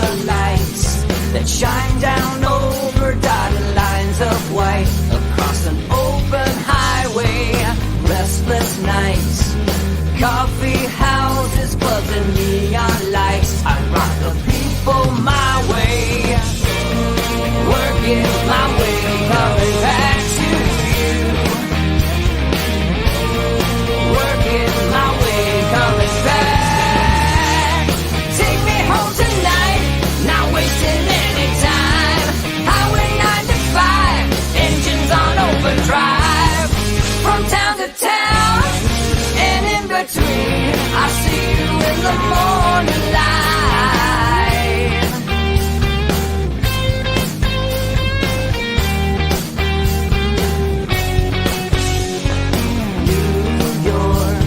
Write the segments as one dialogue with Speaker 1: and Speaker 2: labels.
Speaker 1: the lights that shine down over dotted lines of white across an open highway. Restless nights, coffee houses, buzzing neon lights. I rock the people my way, working my way, coming back to you. Working my way, coming back. Take me home tonight, not wasting any time. Highway 95, engines on overdrive. From town to town, and in between, I see you in the morning light. New York,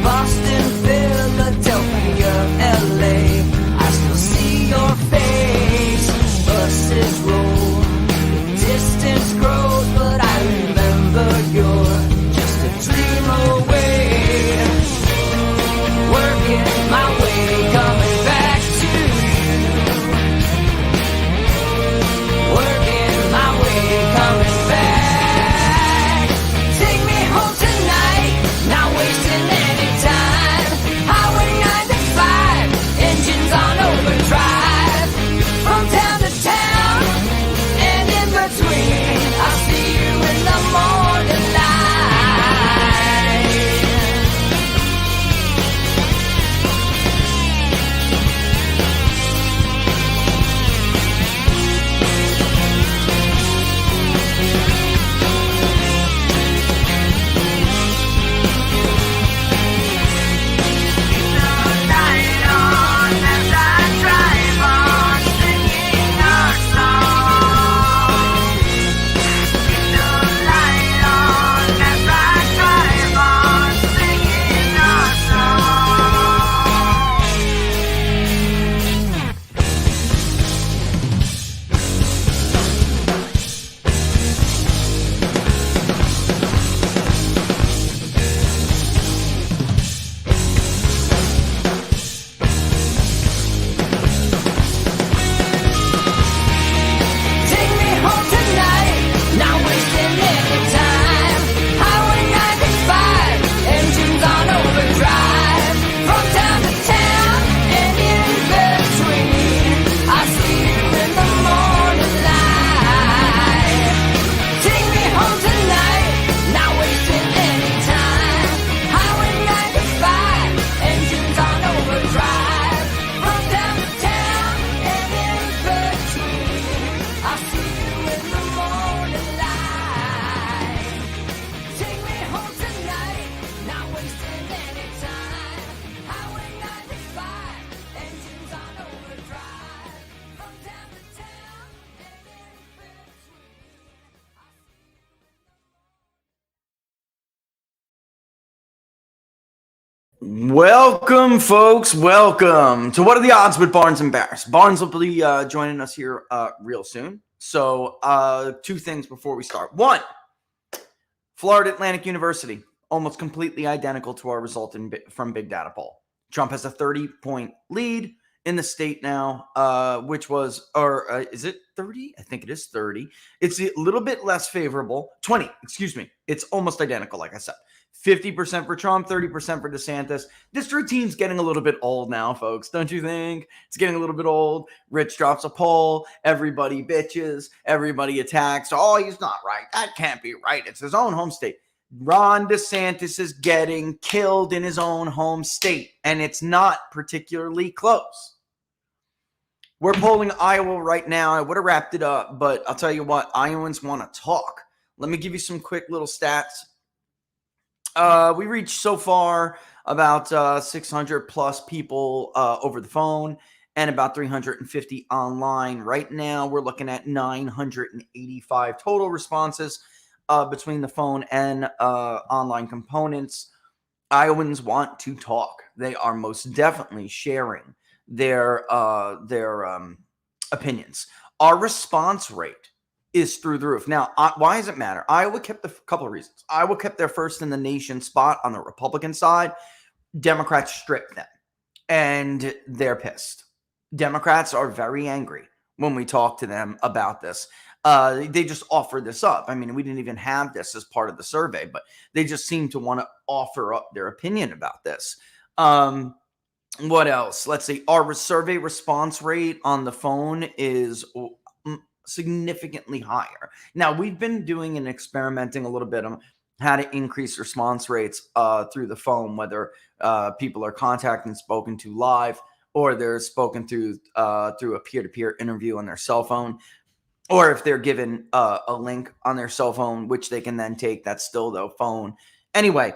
Speaker 1: Boston, Philadelphia, LA, I still see your face. Buses roll, distance grows, but I remember you're just a dream away. Working my way, coming back to you. Working my way, coming back. Take me home tonight, not wasting any time. Highway 95, engines on overdrive. From town to town, and in between, I see you in the morning light. Light on as I drive on, singing our song. Keep the light on as I drive on, singing our song. Take me home tonight, not wasting any time. Highway 95, engines on overdrive. From town to town, and in between, I see you in the morning light. Take me home tonight, not wasting any time. Highway 95, engines on overdrive. From town to town, and in between, I see you in the morning light. Take me home tonight, not wasting any time. Highway 95, engines on overdrive. From town to town, and in between.
Speaker 2: Welcome, folks. Welcome to What Are the Odds with Barnes and Baris. Barnes will be joining us here real soon. So, two things before we start. One, Florida Atlantic University, almost completely identical to our result from Big Data Poll. Trump has a 30-point lead in the state now, which was, or is it 30? I think it is 30. It's a little bit less favorable. 20, excuse me. It's almost identical, like I said. 50% for Trump, 30% for DeSantis. This routine's getting a little bit old now, folks. Don't you think? It's getting a little bit old. Rich drops a poll. Everybody bitches. Everybody attacks. Oh, he's not right. That can't be right. It's his own home state. Ron DeSantis is getting killed in his own home state, and it's not particularly close. We're polling Iowa right now. I would have wrapped it up, but I'll tell you what, Iowans want to talk. Let me give you some quick little stats. We reached so far about 600 plus people over the phone and about 350 online. Right now, we're looking at 985 total responses between the phone and online components. Iowans want to talk. They are most definitely sharing their opinions. Our response rate is through the roof. Now, why does it matter? Iowa kept a couple of reasons. Iowa kept their first in the nation spot on the Republican side. Democrats stripped them, and they're pissed. Democrats are very angry when we talk to them about this. They just offered this up. I mean, we didn't even have this as part of the survey, but they just seem to want to offer up their opinion about this. What else? Let's see. Our survey response rate on the phone is significantly higher. Now, we've been doing and experimenting a little bit on how to increase response rates through the phone, whether people are contacted and spoken to live, or they're spoken through a peer-to-peer interview on their cell phone, or if they're given a link on their cell phone, which they can then take. That's still their phone. Anyway,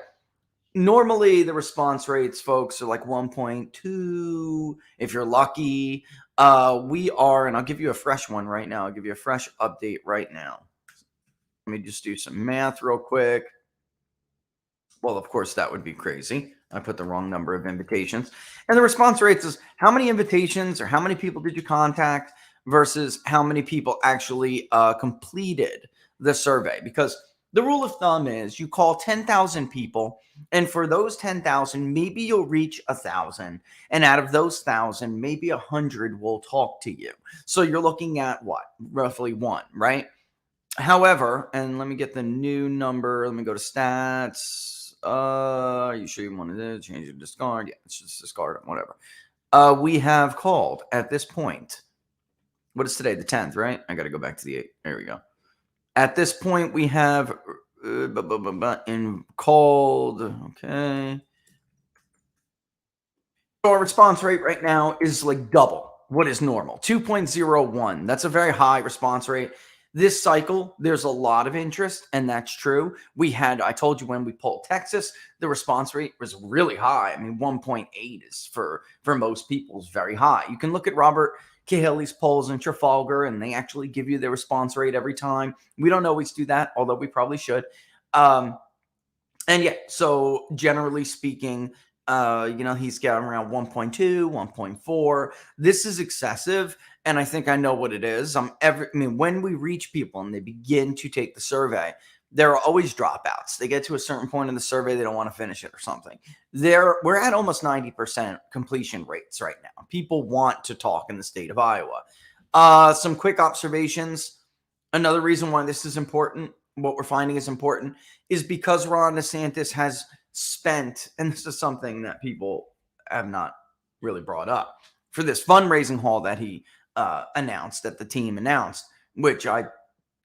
Speaker 2: normally the response rates, folks, are like 1.2 if you're lucky. We are, and I'll give you a fresh one right now. I'll give you a fresh update right now. Let me just do some math real quick. Well, of course, that would be crazy. I put the wrong number of invitations. And the response rates is how many invitations or how many people did you contact versus how many people actually completed the survey. Because the rule of thumb is you call 10,000 people, and for those 10,000, maybe you'll reach 1,000. And out of those 1,000, maybe 100 will talk to you. So you're looking at what? Roughly one, right? However, and let me get the new number. Let me go to stats. Are you sure you wanted to change it? Discard? Yeah, it's just discard it, whatever. We have called at this point. What is today? The 10th, right? I got to go back to the 8th. There we go. At this point, we have called. Okay. So our response rate right now is like double what is normal, 2.01. That's a very high response rate. This cycle, there's a lot of interest, and that's true. I told you when we polled Texas, the response rate was really high. I mean, 1.8 is for most people is very high. You can look at Robert Cahaley's polls in Trafalgar, and they actually give you the response rate every time. We don't always do that, although we probably should. And yeah, so generally speaking, he's got around 1.2, 1.4. This is excessive, and I think I know what it is. When we reach people and they begin to take the survey, there are always dropouts. They get to a certain point in the survey, they don't want to finish it or something. We're at almost 90% completion rates right now. People want to talk in the state of Iowa. Some quick observations. Another reason why this is important, what we're finding is important, is because Ron DeSantis has spent, and this is something that people have not really brought up, for this fundraising haul that he announced, that the team announced, which I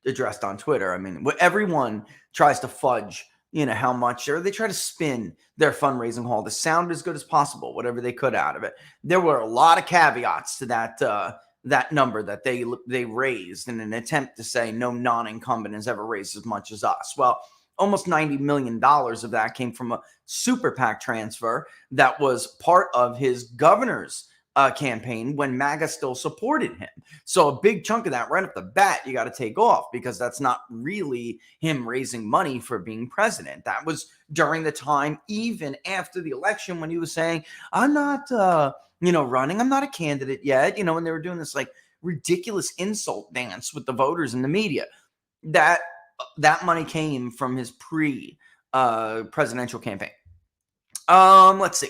Speaker 2: addressed on Twitter. I mean, everyone tries to fudge, how much, or they try to spin their fundraising haul to sound as good as possible, whatever they could out of it. There were a lot of caveats to that number that they raised in an attempt to say no non-incumbent has ever raised as much as us. Well, almost $90 million of that came from a super PAC transfer that was part of his governor's campaign when MAGA still supported him. So a big chunk of that right off the bat, you got to take off, because that's not really him raising money for being president. That was during the time, even after the election, when he was saying, I'm not, running. I'm not a candidate yet, when they were doing this like ridiculous insult dance with the voters and the media. That money came from his presidential campaign. Let's see.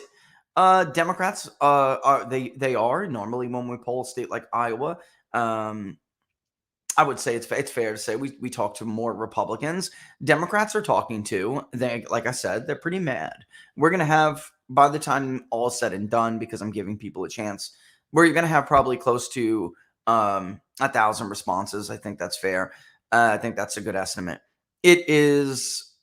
Speaker 2: Democrats are normally, when we poll a state like Iowa, I would say it's fair to say we talk to more Republicans. Democrats are talking to, like I said, they're pretty mad. We're gonna have, by the time all is said and done, because I'm giving people a chance, we're gonna have probably close to 1,000 responses. I think that's fair. I think that's a good estimate. It is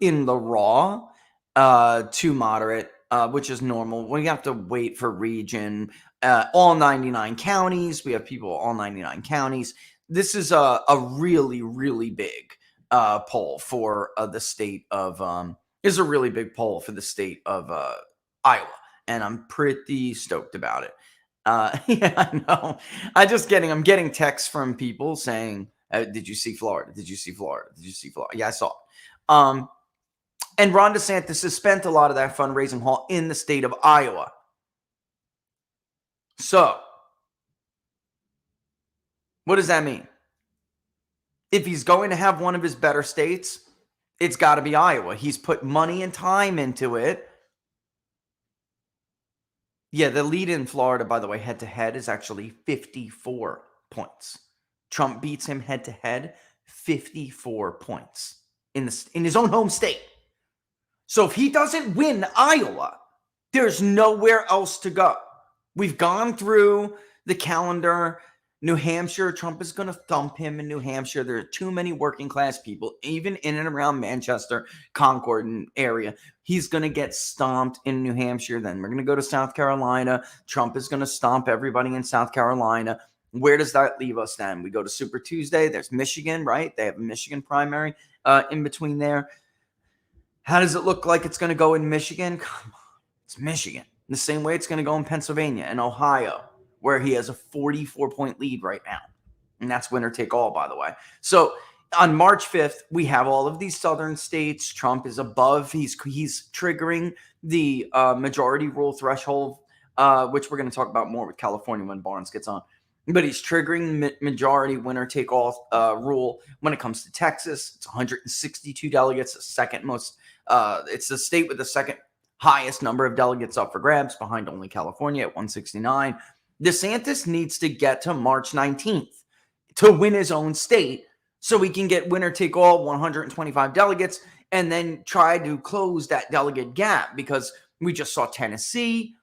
Speaker 2: in the raw to moderate, which is normal. We have to wait for region, all 99 counties. We have people all 99 counties. This is a really, really big poll for the state of is a really big poll for the state of Iowa, and I'm pretty stoked about it. Yeah, I know. I'm getting texts from people saying, did you see Florida? Did you see Florida? Did you see Florida? Yeah, I saw it. And Ron DeSantis has spent a lot of that fundraising haul in the state of Iowa. So, what does that mean? If he's going to have one of his better states, it's got to be Iowa. He's put money and time into it. Yeah, the lead in Florida, by the way, head to head is actually 54 points. Trump beats him head to head 54 points in his own home state. So if he doesn't win Iowa, there's nowhere else to go. We've gone through the calendar. New Hampshire, Trump is going to thump him in New Hampshire. There are too many working class people, even in and around Manchester, Concord area. He's going to get stomped in New Hampshire. Then we're going to go to South Carolina. Trump is going to stomp everybody in South Carolina. Where does that leave us then? We go to Super Tuesday. There's Michigan, right? They have a Michigan primary in between there. How does it look like it's going to go in Michigan? Come on, it's Michigan. The same way it's going to go in Pennsylvania and Ohio, where he has a 44-point lead right now. And that's winner take all, by the way. So on March 5th, we have all of these southern states. Trump is above. He's triggering the majority rule threshold, which we're going to talk about more with California when Barnes gets on. But he's triggering majority winner take all rule when it comes to Texas. It's 162 delegates, the second most. It's the state with the second highest number of delegates up for grabs, behind only California at 169. DeSantis needs to get to March 19th to win his own state so he can get winner take all 125 delegates and then try to close that delegate gap, because we just saw Tennessee.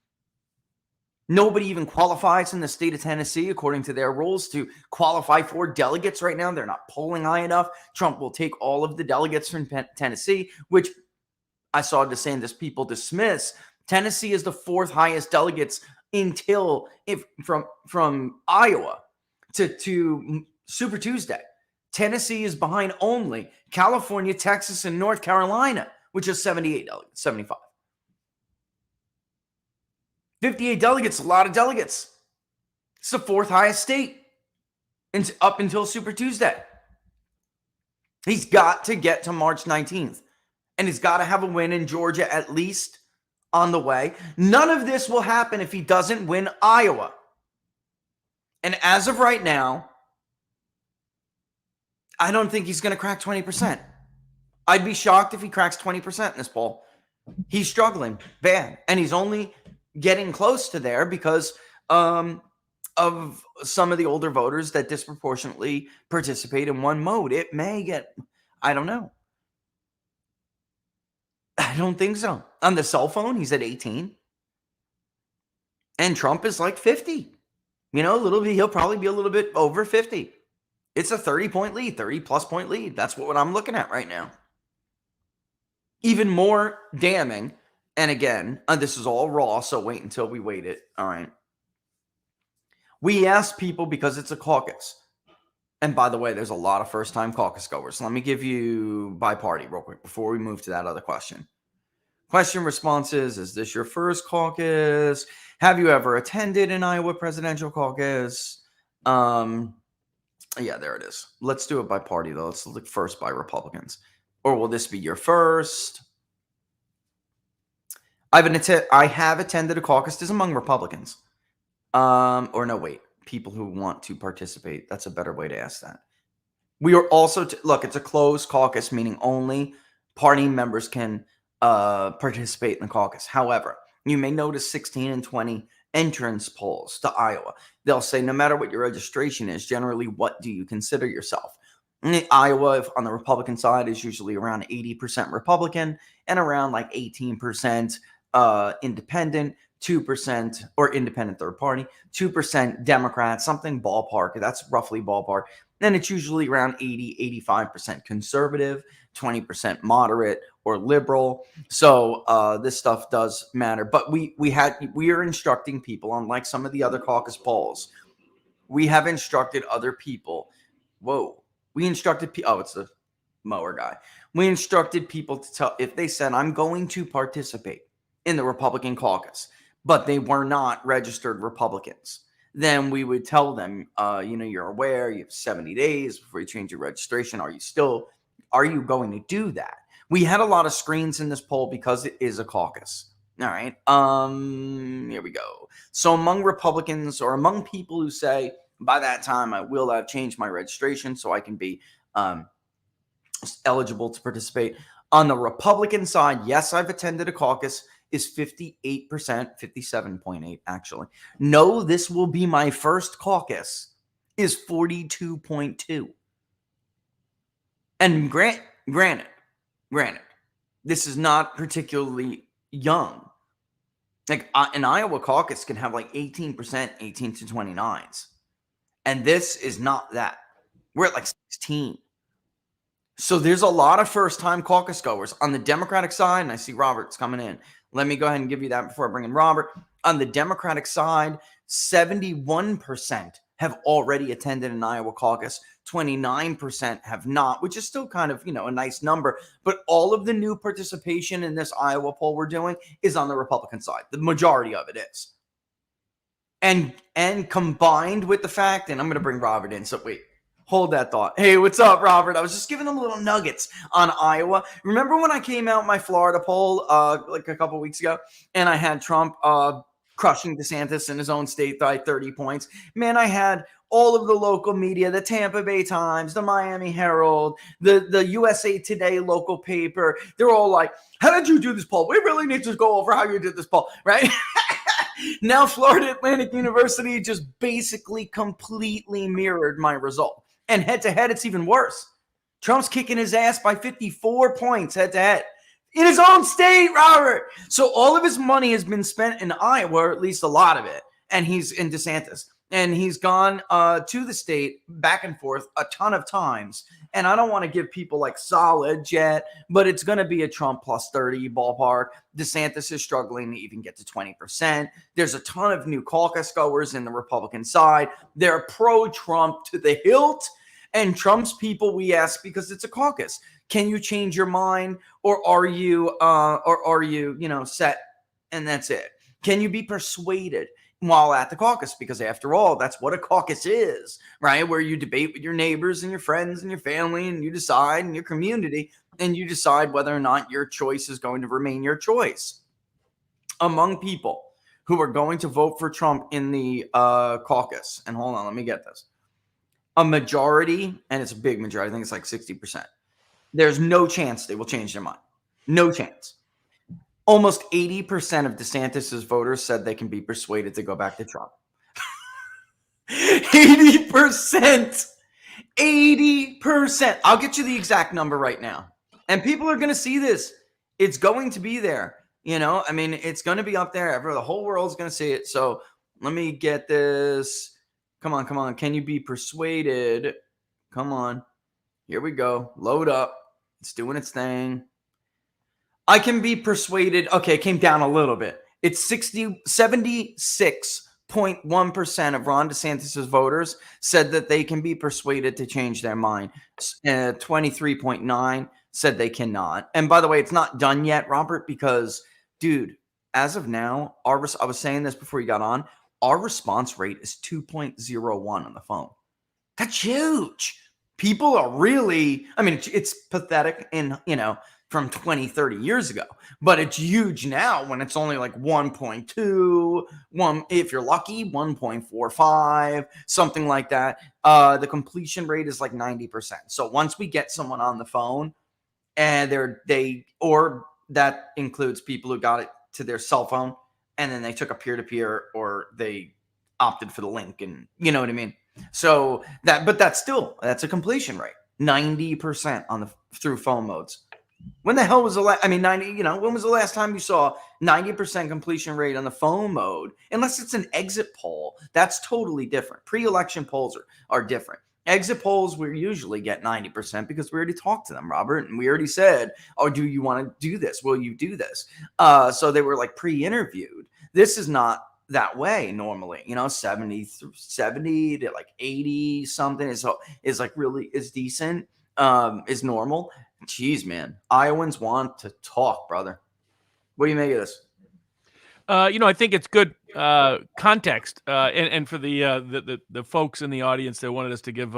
Speaker 2: Nobody even qualifies in the state of Tennessee, according to their rules, to qualify for delegates right now. They're not polling high enough. Trump will take all of the delegates from Tennessee, which I saw DeSantis people dismiss. Tennessee is the fourth highest delegates from Iowa to Super Tuesday. Tennessee is behind only California, Texas, and North Carolina, which is 78 delegates, 75. 58 delegates, a lot of delegates. It's the fourth highest state up until Super Tuesday. He's got to get to March 19th. And he's got to have a win in Georgia at least on the way. None of this will happen if he doesn't win Iowa. And as of right now, I don't think he's going to crack 20%. I'd be shocked if he cracks 20% in this poll. He's struggling bad. And he's only getting close to there because of some of the older voters that disproportionately participate in one mode. It may get, I don't know. I don't think so. On the cell phone, he's at 18. And Trump is like 50. You know, a little bit, he'll probably be a little bit over 50. It's a 30-point lead, 30-plus point lead. That's what I'm looking at right now. Even more damning, and again, this is all raw, so wait until we weight it. All right. We asked people because it's a caucus. And by the way, there's a lot of first-time caucus goers. Let me give you by party real quick before we move to that other question. Question responses: is this your first caucus? Have you ever attended an Iowa presidential caucus? Yeah, there it is. Let's do it by party, though. Let's look first by Republicans. Or will this be your first? I have attended a caucus. This is among Republicans. Or no, wait. People who want to participate. That's a better way to ask that. We are also, look, it's a closed caucus, meaning only party members can participate in the caucus. However, you may notice 16 and 20 entrance polls to Iowa. They'll say no matter what your registration is, generally, what do you consider yourself? In Iowa, on the Republican side, is usually around 80% Republican and around like 18% independent, 2% or independent third party, 2% Democrat, something ballpark. That's roughly ballpark. Then it's usually around 85% conservative, 20% moderate or liberal. So this stuff does matter. But we are instructing people, unlike some of the other caucus polls, we have instructed other people. We instructed people. Oh, it's the mower guy. We instructed people to tell, if they said, I'm going to participate in the Republican caucus, but they were not registered Republicans, then we would tell them, you're aware, you have 70 days before you change your registration. Are you going to do that? We had a lot of screens in this poll because it is a caucus. All right. Here we go. So among Republicans, or among people who say, by that time, I will have changed my registration so I can be eligible to participate. On the Republican side, yes, I've attended a caucus is 58%, 57.8 actually. No, this will be my first caucus is 42.2. And granted, this is not particularly young. Like an Iowa caucus can have like 18%, 18 to 29s. And this is not that. We're at like 16. So there's a lot of first-time caucus goers on the Democratic side, and I see Robert's coming in. Let me go ahead and give you that before I bring in Robert. On the Democratic side, 71% have already attended an Iowa caucus. 29% have not, which is still kind of, a nice number. But all of the new participation in this Iowa poll we're doing is on the Republican side. The majority of it is. And combined with the fact, and I'm going to bring Robert in, so wait. Hold that thought. Hey, what's up, Robert? I was just giving them little nuggets on Iowa. Remember when I came out my Florida poll like a couple weeks ago, and I had Trump crushing DeSantis in his own state by 30 points? Man, I had all of the local media, the Tampa Bay Times, the Miami Herald, the USA Today local paper. They're all like, how did you do this poll? We really need to go over how you did this poll, right? Now Florida Atlantic University just basically completely mirrored my result. And head-to-head, it's even worse. Trump's kicking his ass by 54 points head-to-head in his own state, Robert. So all of his money has been spent in Iowa, or at least a lot of it, and he's in DeSantis. And he's gone to the state back and forth a ton of times. And I don't want to give people like solid yet, but it's going to be a Trump plus 30 ballpark. DeSantis is struggling to even get to 20%. There's a ton of new caucus goers in the Republican side. They're pro-Trump to the hilt. And Trump's people, we ask, because it's a caucus, can you change your mind, or are you set and that's it? Can you be persuaded while at the caucus? Because after all, that's what a caucus is, right? Where you debate with your neighbors and your friends and your family, and you decide in your community, and you decide whether or not your choice is going to remain your choice. Among people who are going to vote for Trump in the caucus, and hold on, let me get this. A majority, and it's a big majority, I think it's like 60%. There's no chance they will change their mind. No chance. Almost 80% of DeSantis' voters said they can be persuaded to go back to Trump. 80%. 80%. I'll get you the exact number right now. And people are going to see this. It's going to be there. It's going to be up there. The whole world's going to see it. So let me get this. Come on. Can you be persuaded? Come on. Here we go. Load up. It's doing its thing. I can be persuaded. Okay, it came down a little bit. It's 76.1% of Ron DeSantis' voters said that they can be persuaded to change their mind. 23.9 said they cannot. And by the way, it's not done yet, Robert, because, dude, as of now, I was saying this before you got on, our response rate is 2.01 on the phone. That's huge. People are really, it's pathetic from 20, 30 years ago, but it's huge now when it's only like 1.2, if you're lucky, 1.45, something like that. The completion rate is like 90%. So once we get someone on the phone, and that includes people who got it to their cell phone, and then they took a peer-to-peer, or they opted for the link, and you know what I mean? So that's a completion rate, 90% through phone modes. When the hell was the last, 90, when was the last time you saw 90% completion rate on the phone mode? Unless it's an exit poll, that's totally different. Pre-election polls are different. Exit polls, we usually get 90% because we already talked to them, Robert, and we already said, oh, do you want to do this? Will you do this? So they were like pre-interviewed. This is not that way normally, 70 to like 80 something is like really is decent, is normal. Jeez, man, Iowans want to talk, brother. What do you make of this?
Speaker 3: I think it's good context, and for the folks in the audience that wanted us to give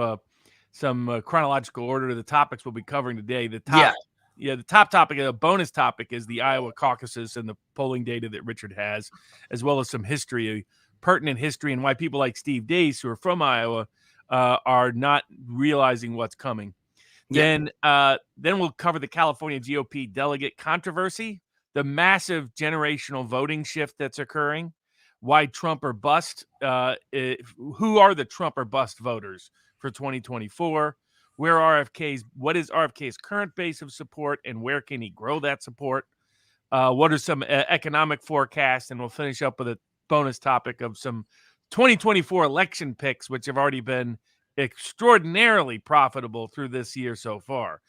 Speaker 3: some chronological order to the topics we'll be covering today. The top topic, a bonus topic, is the Iowa caucuses and the polling data that Richard has, as well as some history, pertinent history, and why people like Steve Deace, who are from Iowa, are not realizing what's coming. Yeah. Then we'll cover the California GOP delegate controversy, the massive generational voting shift that's occurring, why Trump or bust, who are the Trump or bust voters for 2024, what is RFK's current base of support, and where can he grow that support? What are some economic forecasts? And we'll finish up with a bonus topic of some 2024 election picks, which have already been extraordinarily profitable through this year so far.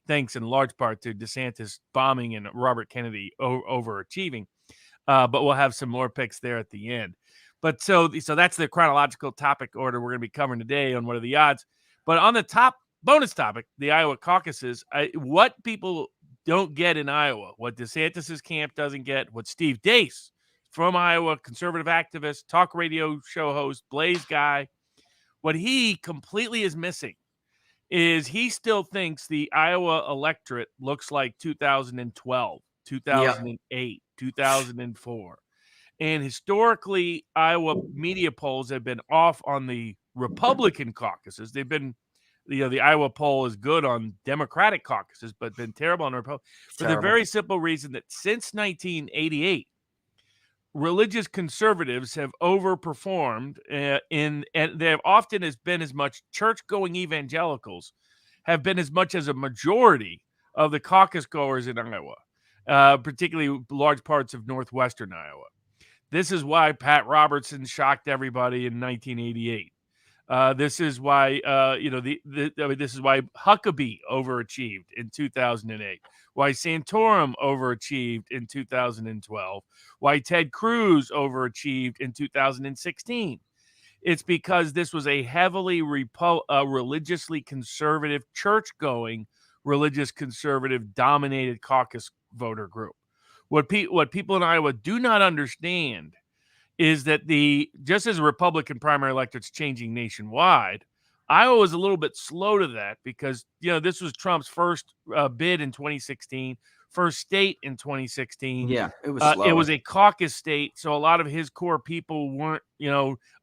Speaker 3: Thanks in large part to DeSantis bombing and Robert Kennedy overachieving. But we'll have some more picks there at the end. But so that's the chronological topic order we're going to be covering today on What Are the Odds. But on the top bonus topic, the Iowa caucuses, what people don't get in Iowa, what DeSantis's camp doesn't get, what Steve Deace from Iowa, conservative activist, talk radio show host, Blaze guy, what he completely is missing is he still thinks the Iowa electorate looks like 2012, 2008, 2004. And historically, Iowa media polls have been off on the Republican caucuses. They've been, the Iowa poll is good on Democratic caucuses, but been terrible on Republican. For the very simple reason that since 1988, religious conservatives have overperformed and they have often been as much church-going evangelicals have been as much as a majority of the caucus goers in Iowa, particularly large parts of northwestern Iowa. This is why Pat Robertson shocked everybody in 1988. This is why this is why Huckabee overachieved in 2008. Why Santorum overachieved in 2012. Why Ted Cruz overachieved in 2016. It's because this was a heavily religiously conservative, church-going, religious conservative dominated caucus voter group. What people in Iowa do not understand is that just as Republican primary electorate's changing nationwide, Iowa was a little bit slow to that because, this was Trump's first bid in 2016, first state in 2016.
Speaker 2: Yeah, it was slow.
Speaker 3: It was a caucus state, so a lot of his core people weren't,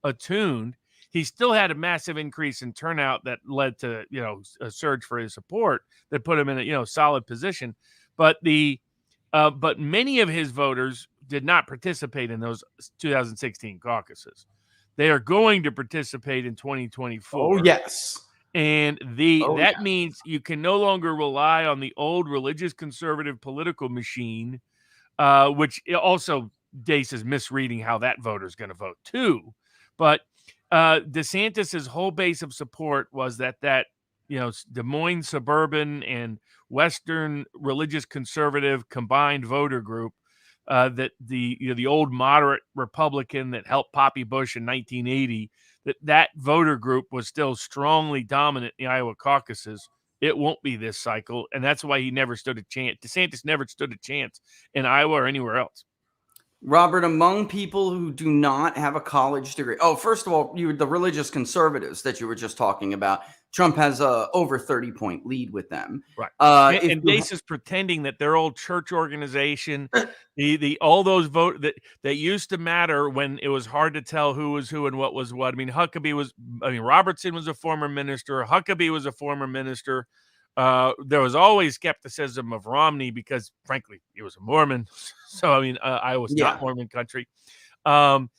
Speaker 3: attuned. He still had a massive increase in turnout that led to, a surge for his support that put him in a, solid position. But but many of his voters did not participate in those 2016 caucuses. They are going to participate in 2024.
Speaker 2: Oh, yes.
Speaker 3: And that means you can no longer rely on the old religious conservative political machine, which also Deace is misreading how that voter is going to vote too. But DeSantis's whole base of support was that Des Moines suburban and Western religious conservative combined voter group, that the old moderate Republican that helped Poppy Bush in 1980, that voter group was still strongly dominant in the Iowa caucuses. It won't be this cycle, and that's why he never stood a chance. DeSantis never stood a chance in Iowa or anywhere else.
Speaker 2: Robert, among people who do not have a college degree. Oh, first of all, the religious conservatives that you were just talking about. Trump has a over 30-point lead with them.
Speaker 3: Right. And Deace is pretending that their old church organization, all those vote that used to matter when it was hard to tell who was who and what was what. Robertson was a former minister. Huckabee was a former minister. There was always skepticism of Romney because, frankly, he was a Mormon. So, Iowa's not Mormon country. Amongst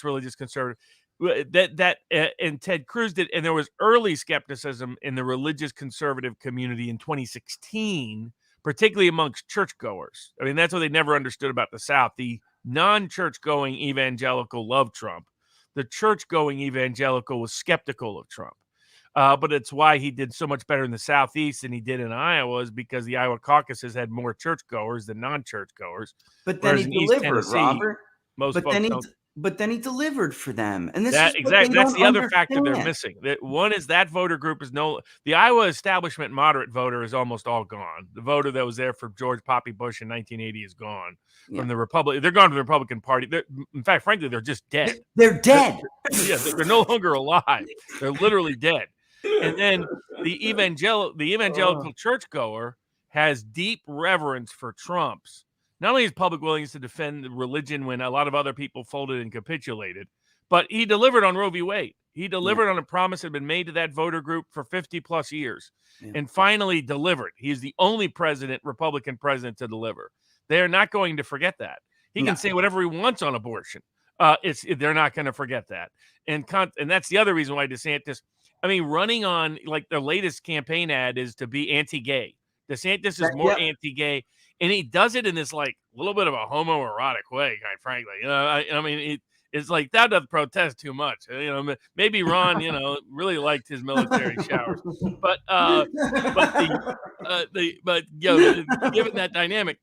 Speaker 3: religious conservatives, and Ted Cruz did, and there was early skepticism in the religious conservative community in 2016, particularly amongst churchgoers. That's what they never understood about the South. The non-church-going evangelical loved Trump. The church-going evangelical was skeptical of Trump. But it's why he did so much better in the Southeast than he did in Iowa, is because the Iowa caucuses had more churchgoers than non-churchgoers.
Speaker 2: But then he delivered, Robert. But then he delivered for them, and that's the other factor
Speaker 3: they're missing. That one is that voter group is the Iowa establishment moderate voter is almost all gone. The voter that was there for George Poppy Bush in 1980 is gone from the Republic. They're gone to the Republican Party. In fact, frankly, they're just dead.
Speaker 2: They're dead.
Speaker 3: They're no longer alive. They're literally dead. And then the evangelical churchgoer has deep reverence for Trump's. Not only his public willingness to defend religion when a lot of other people folded and capitulated, but he delivered on Roe v. Wade. He delivered on a promise that had been made to that voter group for 50 plus years
Speaker 2: Yeah.
Speaker 3: and finally delivered. He is the only Republican president to deliver. They are not going to forget that. He can say whatever he wants on abortion. They're not going to forget that. And that's the other reason why DeSantis, running on like the latest campaign ad is to be anti-gay. DeSantis is more anti-gay, and he does it in this like little bit of a homoerotic way, quite frankly. It's like that doesn't protest too much. Maybe Ron, really liked his military showers, but given that dynamic,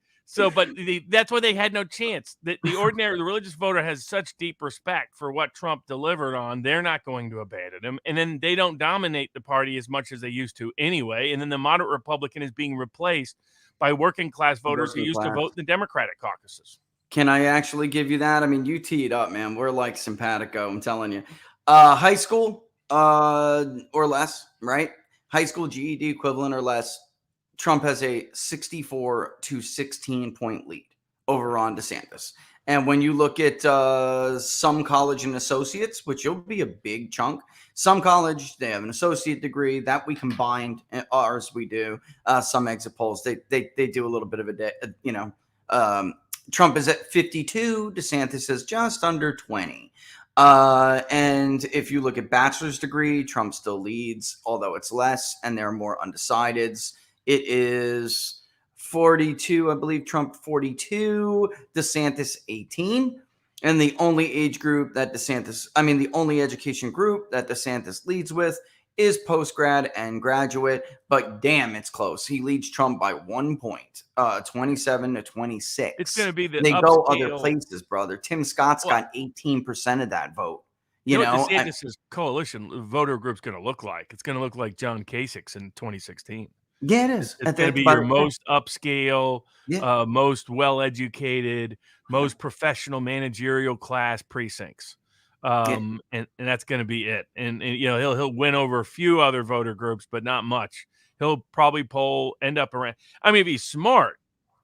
Speaker 3: that's why they had no chance. The religious voter has such deep respect for what Trump delivered on. They're not going to abandon him, and then they don't dominate the party as much as they used to anyway. And then the moderate Republican is being replaced by working class voters who used to vote in the Democratic caucuses.
Speaker 2: Can I actually give you that? You tee it up, man. We're like simpatico, I'm telling you. High school or less, right? High school GED equivalent or less. Trump has a 64 to 16 point lead over Ron DeSantis. And when you look at some college and associates, which will be a big chunk, some college, they have an associate degree that we combined. Ours, we do. Some exit polls, they do a little bit of Trump is at 52. DeSantis is just under 20. And if you look at bachelor's degree, Trump still leads, although it's less, and there are more undecideds. It is 42, I believe, Trump 42, DeSantis 18. And the only age group that the only education group that DeSantis leads with is post-grad and graduate, but damn, it's close. He leads Trump by 1 point, 27 to 26.
Speaker 3: It's going to be
Speaker 2: they go other places, brother. Tim Scott's got 18% of that vote. You know
Speaker 3: what DeSantis' coalition voter group's going to look like? It's going to look like John Kasich's in 2016.
Speaker 2: Yeah, it is.
Speaker 3: It's going to be your most upscale, most well-educated, most professional managerial class precincts. And that's going to be it. And he'll win over a few other voter groups, but not much. He'll probably end up around. If he's smart,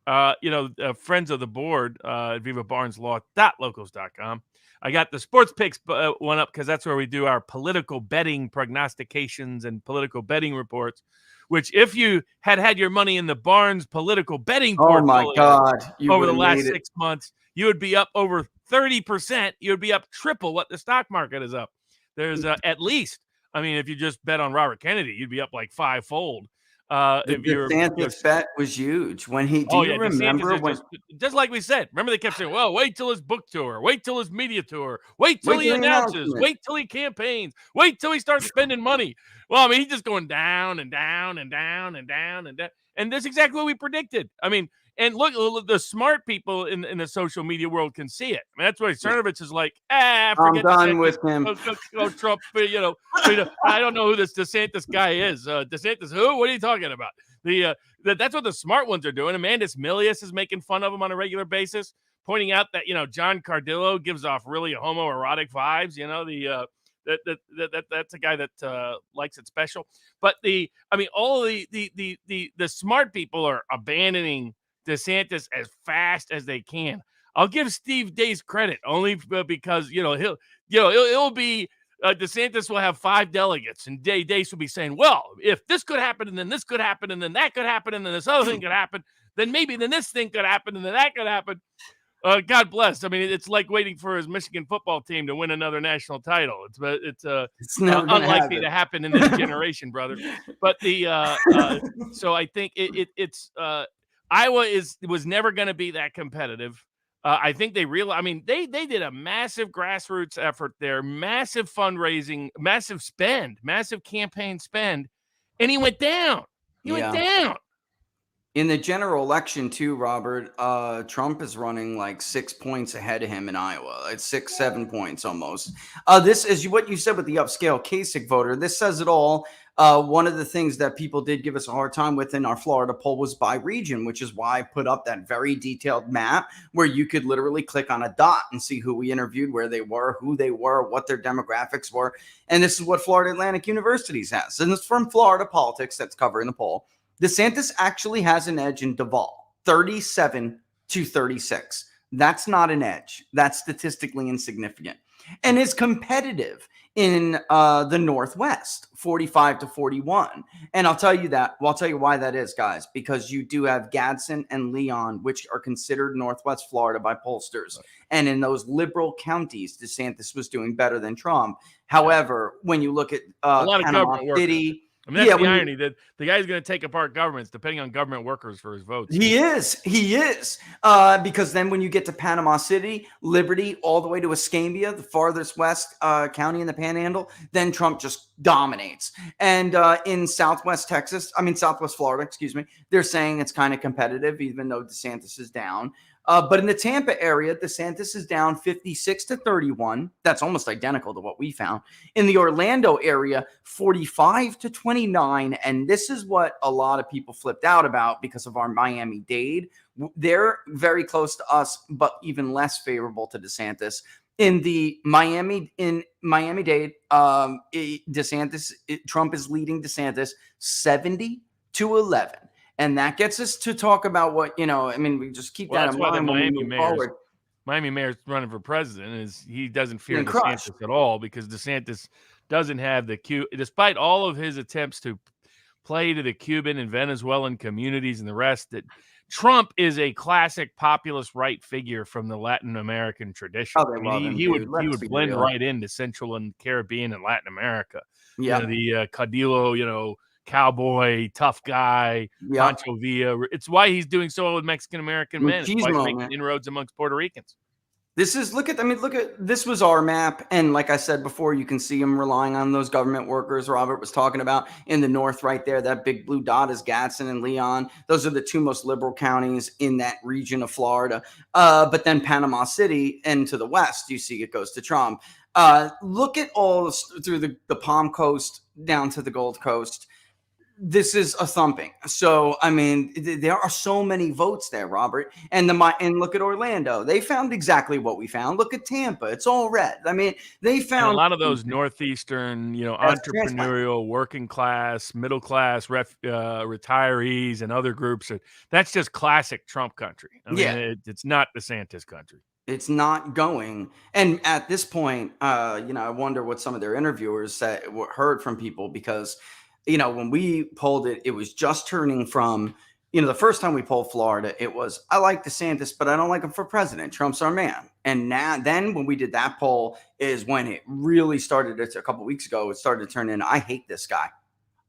Speaker 3: friends of the board at vivabarneslaw.locals.com. I got the sports picks one up because that's where we do our political betting prognostications and political betting reports. Which, if you had your money in the Barnes political betting portfolio over the last 6 months, you would be up over 30%. You would be up triple what the stock market is up. There's at least, if you just bet on Robert Kennedy, you'd be up like fivefold.
Speaker 2: The DeSantis bet was huge. When he, do you remember when?
Speaker 3: Just like we said, remember they kept saying, well, wait till his book tour, wait till his media tour, wait till he announces, wait till he campaigns, wait till he starts spending money. Well, he's just going down and down and down and down and down. And that's exactly what we predicted. And look, the smart people in the social media world can see it. That's why Cernovich is like, forget
Speaker 2: I'm done with him.
Speaker 3: Go Trump, I don't know who this DeSantis guy is. DeSantis who? What are you talking about? That's what the smart ones are doing. Amandus Milius is making fun of him on a regular basis, pointing out that, John Cardillo gives off really homoerotic vibes. That's a guy that likes it special. But all of the smart people are abandoning DeSantis as fast as they can. I'll give Steve Deace credit only because it'll be DeSantis will have 5 delegates, and Deace will be saying, well, if this could happen, and then this could happen, and then that could happen, and then this other thing could happen, then maybe then this thing could happen, and then that could happen. God bless. It's like waiting for his Michigan football team to win another national title. It's unlikely to happen in this generation, brother. But so I think it's Iowa was never going to be that competitive. I think they realized. They did a massive grassroots effort there, massive fundraising, massive campaign spend, and he went down. He went down.
Speaker 2: In the general election, too, Robert, Trump is running like 6 points ahead of him in Iowa. It's 6-7 points almost. This is what you said with the upscale Kasich voter. This says it all. One of the things that people did give us a hard time with in our Florida poll was by region, which is why I put up that very detailed map where you could literally click on a dot and see who we interviewed, where they were, who they were, what their demographics were. And this is what Florida Atlantic Universities has. And it's from Florida Politics that's covering the poll. DeSantis actually has an edge in Duval, 37 to 36. That's not an edge. That's statistically insignificant and is competitive in the Northwest, 45 to 41. And I'll tell you why that is, guys, because you do have Gadsden and Leon, which are considered Northwest Florida by pollsters. And in those liberal counties, DeSantis was doing better than Trump. However, when you look at
Speaker 3: a lot of
Speaker 2: Panama
Speaker 3: government
Speaker 2: City,
Speaker 3: workers. I mean, that's the irony that the guy's going to take apart governments depending on government workers for his votes.
Speaker 2: He is. Because then when you get to Panama City, Liberty, all the way to Escambia, the farthest west county in the Panhandle, then Trump just dominates. And in Southwest Florida, they're saying it's kind of competitive, even though DeSantis is down. But in the Tampa area, DeSantis is down 56 to 31. That's almost identical to what we found. In the Orlando area, 45 to 29. And this is what a lot of people flipped out about because of our Miami-Dade. They're very close to us, but even less favorable to DeSantis. In Miami-Dade, Trump is leading DeSantis 70 to 11. And that gets us to talk about what, we just keep that in mind when we move forward.
Speaker 3: Miami mayor's running for president he doesn't fear DeSantis at all because DeSantis doesn't have despite all of his attempts to play to the Cuban and Venezuelan communities and the rest, that Trump is a classic populist right figure from the Latin American tradition. He would blend right into Central and Caribbean and Latin America.
Speaker 2: Yeah.
Speaker 3: The Caudillo, cowboy, tough guy, Pancho Villa. It's why he's doing so well with Mexican American men. It's why he's making inroads amongst Puerto Ricans.
Speaker 2: This was our map. And like I said before, you can see him relying on those government workers Robert was talking about in the north right there. That big blue dot is Gadsden and Leon. Those are the two most liberal counties in that region of Florida. But then Panama City and to the west, you see it goes to Trump. Look at all through the Palm Coast down to the Gold Coast. This is a thumping. So, there are so many votes there, Robert. And look at Orlando. They found exactly what we found. Look at Tampa. It's all red. They found
Speaker 3: a lot of those northeastern, entrepreneurial, working class, middle class, retirees and other groups. That's just classic Trump country. It's not DeSantis country.
Speaker 2: It's not going. And at this point, I wonder what some of their interviewers heard from people because when we polled it, it was just turning from, the first time we polled Florida, it was, I like DeSantis, but I don't like him for president. Trump's our man. And then when we did that poll is when it really started. It's a couple of weeks ago. It started to turn in. I hate this guy.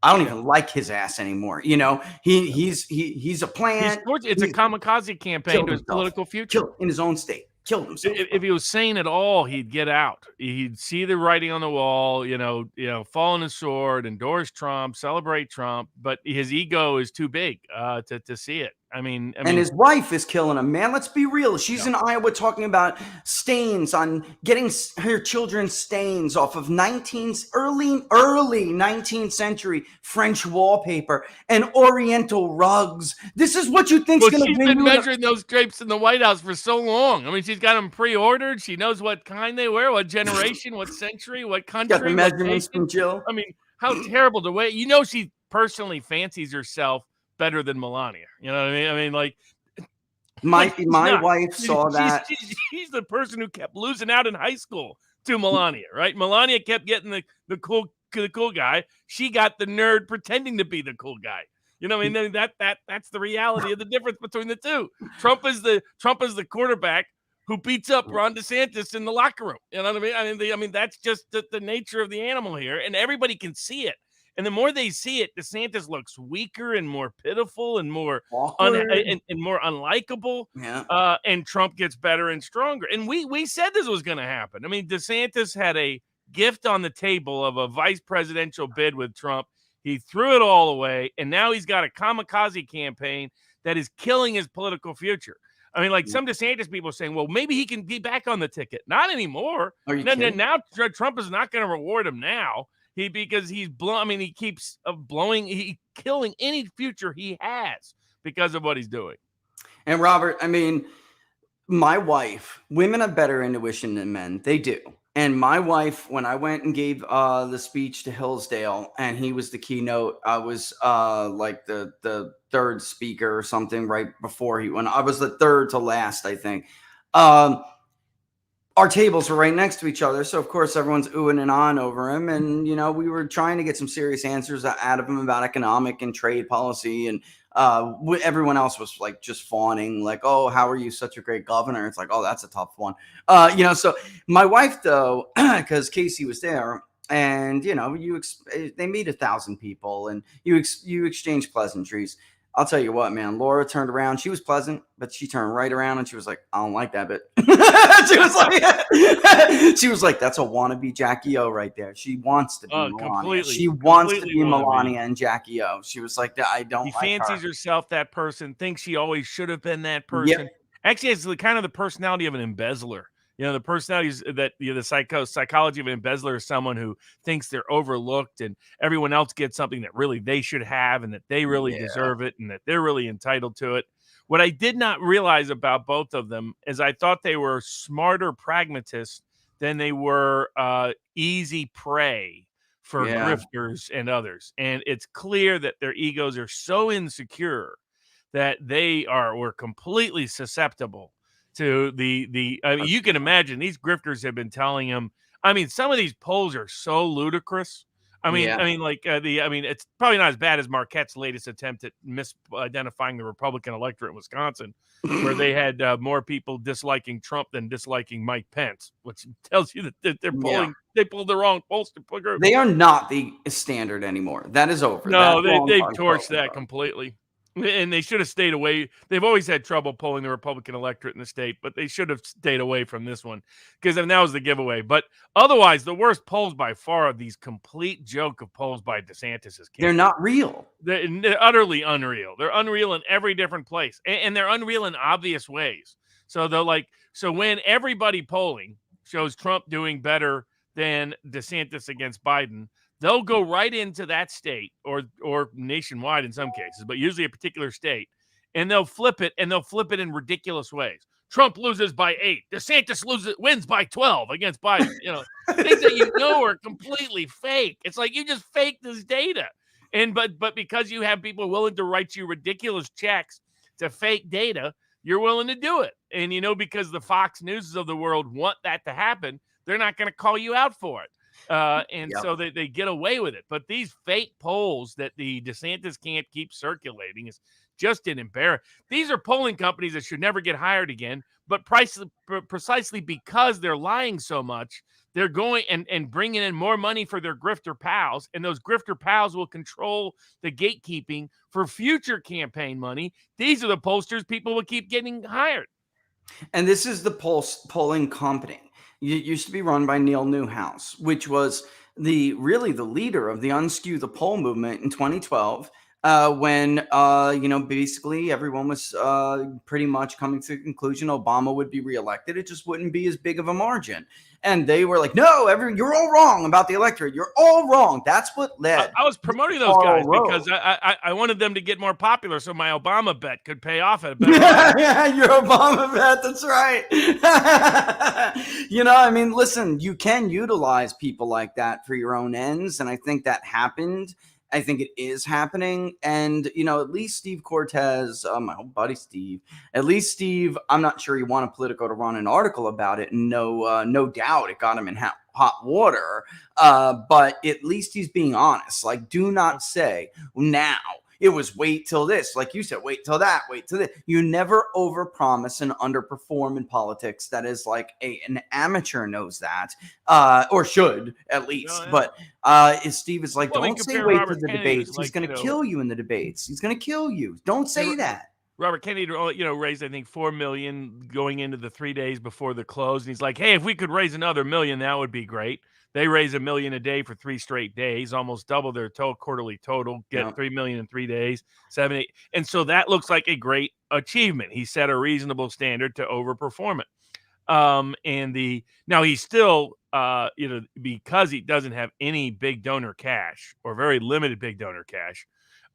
Speaker 2: I don't even like his ass anymore. He's a plant.
Speaker 3: It's a kamikaze campaign to his political future
Speaker 2: in his own state. Killed himself.
Speaker 3: If he was sane at all, he'd get out. He'd see the writing on the wall, fall on his sword, endorse Trump, celebrate Trump, but his ego is too big to see it. And
Speaker 2: his wife is killing him, man. Let's be real. She's in Iowa talking about stains on getting her children stains off of early 19th century French wallpaper and Oriental rugs. This is what you think's going to
Speaker 3: She's been measuring those drapes in the White House for so long. She's got them pre-ordered. She knows what kind they wear, what generation, what century, what country.
Speaker 2: Got the measurements from Jill.
Speaker 3: How terrible to wait. She personally fancies herself better than Melania. You know what
Speaker 2: my wife saw that.
Speaker 3: She's the person who kept losing out in high school to Melania, right? Melania kept getting the cool guy. She got the nerd pretending to be the cool guy. That's the reality of the difference between the two. Trump is the quarterback who beats up Ron DeSantis in the locker room. You know what I mean? That's just the nature of the animal here, and everybody can see it. And the more they see it, DeSantis looks weaker and more pitiful and more and more unlikable.
Speaker 2: Yeah.
Speaker 3: And Trump gets better and stronger. And we said this was going to happen. DeSantis had a gift on the table of a vice presidential bid with Trump. He threw it all away, and now he's got a kamikaze campaign that is killing his political future. Some DeSantis people are saying, well, maybe he can be back on the ticket. Not anymore.
Speaker 2: Are you kidding?
Speaker 3: Now Trump is not going to reward him now. Because he's blowing. He keeps blowing. He's killing any future he has because of what he's doing.
Speaker 2: And Robert, my wife, women have better intuition than men. They do. And my wife, when I went and gave the speech to Hillsdale, and he was the keynote, I was like the third speaker or something right before he went. I was the third to last, I think. our tables were right next to each other. So, of course, everyone's oohing and ahhing over him. And, we were trying to get some serious answers out of him about economic and trade policy. And everyone else was like just fawning, like, oh, how are you such a great governor? It's like, oh, that's a tough one. So my wife, though, because Casey was there, and, they meet 1,000 people and you exchange pleasantries. I'll tell you what, man, Laura turned around. She was pleasant, but she turned right around and she was like, I don't like that bit. she was like, that's a wannabe Jackie O right there. She wants to be Melania. She wants to be Melania and Jackie O. She was like, I don't like her.
Speaker 3: She fancies herself that person, thinks she always should have been that person. Yep. Actually, it's kind of the personality of an embezzler. The personalities that the psychology of an embezzler is someone who thinks they're overlooked and everyone else gets something that really they should have and that they really deserve it and that they're really entitled to it. What I did not realize about both of them is I thought they were smarter pragmatists than they were easy prey for grifters and others. And it's clear that their egos are so insecure that they were completely susceptible to you can imagine these grifters have been telling him. I mean, some of these polls are so ludicrous. It's probably not as bad as Marquette's latest attempt at misidentifying the Republican electorate in Wisconsin, where they had more people disliking Trump than disliking Mike Pence, which tells you that they're polling. They pulled the wrong pollster group.
Speaker 2: They are not the standard anymore. That is over.
Speaker 3: No, they've torched that completely. And they should have stayed away. They've always had trouble polling the Republican electorate in the state, but they should have stayed away from this one because that was the giveaway. But otherwise, the worst polls by far are these complete joke of polls by DeSantis.
Speaker 2: They're not real.
Speaker 3: They're utterly unreal. They're unreal in every different place, and they're unreal in obvious ways. So when everybody polling shows Trump doing better than DeSantis against Biden, they'll go right into that state or nationwide in some cases, but usually a particular state, and they'll flip it in ridiculous ways. Trump loses by 8. DeSantis wins by 12 against Biden. Things that are completely fake. It's like you just fake this data. But because you have people willing to write you ridiculous checks to fake data, you're willing to do it. And because the Fox Newses of the world want that to happen, they're not going to call you out for it. So they get away with it. But these fake polls that the DeSantis can't keep circulating is just an embarrassment. These are polling companies that should never get hired again, but precisely because they're lying so much, they're going and bringing in more money for their grifter pals, and those grifter pals will control the gatekeeping for future campaign money. These are the pollsters people will keep getting hired.
Speaker 2: And this is the polling company. It used to be run by Neil Newhouse, which was the leader of the Unskew the Poll movement in 2012, when basically everyone was pretty much coming to the conclusion Obama would be reelected. It just wouldn't be as big of a margin. And they were like, no, you're all wrong about the electorate. You're all wrong. That's what led.
Speaker 3: I was promoting those guys because I wanted them to get more popular so my Obama bet could pay off at a better
Speaker 2: Yeah, your Obama bet. That's right. Listen, you can utilize people like that for your own ends. And I think that happened. I think it is happening. And, at least Steve Cortez, my old buddy Steve, I'm not sure he wanted Politico to run an article about it. And no doubt it got him in hot water. But at least he's being honest. Like, do not say now. It was wait till this, like you said, wait till that, wait till this. You never overpromise and underperform in politics. That is like an amateur knows that, or should at least. No, yeah. But Steve is like, don't say wait to the debates. He's going to kill you in the debates. He's going to kill you. Don't say that.
Speaker 3: Robert Kennedy, raised, I think, $4 million going into the 3 days before the close. And he's like, hey, if we could raise another $1 million, that would be great. They raise $1 million a day for 3 straight days, almost double their quarterly total, get $3 million in 3 days, 7, 8. And so that looks like a great achievement. He set a reasonable standard to overperform it. Now he's still, because he doesn't have any big donor cash or very limited big donor cash.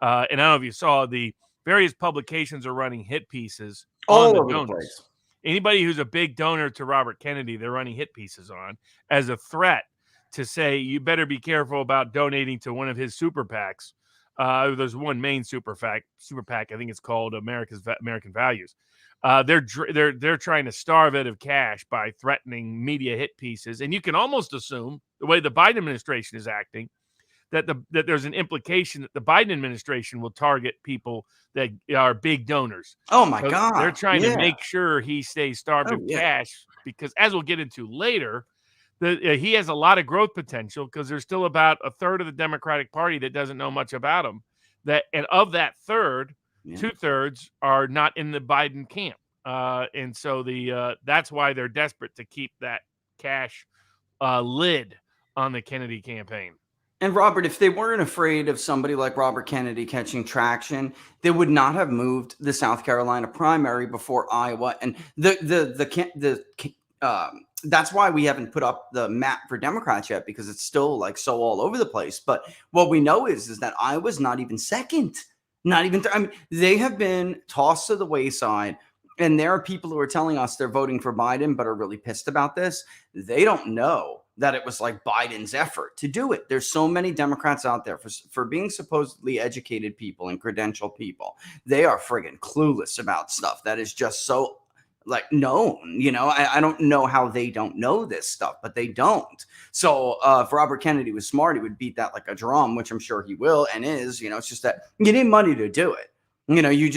Speaker 3: And I don't know if you saw the various publications are running hit pieces on the donors. Anybody who's a big donor to Robert Kennedy, they're running hit pieces on as a threat to say, you better be careful about donating to one of his super PACs There's one main super PAC. I think it's called American Values. They're trying to starve it of cash by threatening media hit pieces, and you can almost assume the way the Biden administration is acting that there's an implication that the Biden administration will target people that are big donors.
Speaker 2: Oh my
Speaker 3: So
Speaker 2: God!
Speaker 3: they're trying to make sure he stays starved of cash because, as we'll get into later, he has a lot of growth potential because there's still about a third of the Democratic Party that doesn't know much about him. And of that third, 2/3 are not in the Biden camp, and so that's why they're desperate to keep that cash lid on the Kennedy campaign.
Speaker 2: And Robert, if they weren't afraid of somebody like Robert Kennedy catching traction, they would not have moved the South Carolina primary before Iowa. And that's why we haven't put up the map for Democrats yet, because it's still like so all over the place. But what we know is that Iowa's not even second, not even. I mean, they have been tossed to the wayside. And there are people who are telling us they're voting for Biden, but are really pissed about this. They don't know that it was like Biden's effort to do it. There's so many Democrats out there for being supposedly educated people and credentialed people. They are friggin' clueless about stuff that is just so like known. You know, I don't know how they don't know this stuff, but they don't. So if Robert Kennedy was smart, he would beat that like a drum, which I'm sure he will and is. You know, it's just that you need money to do it. You know, you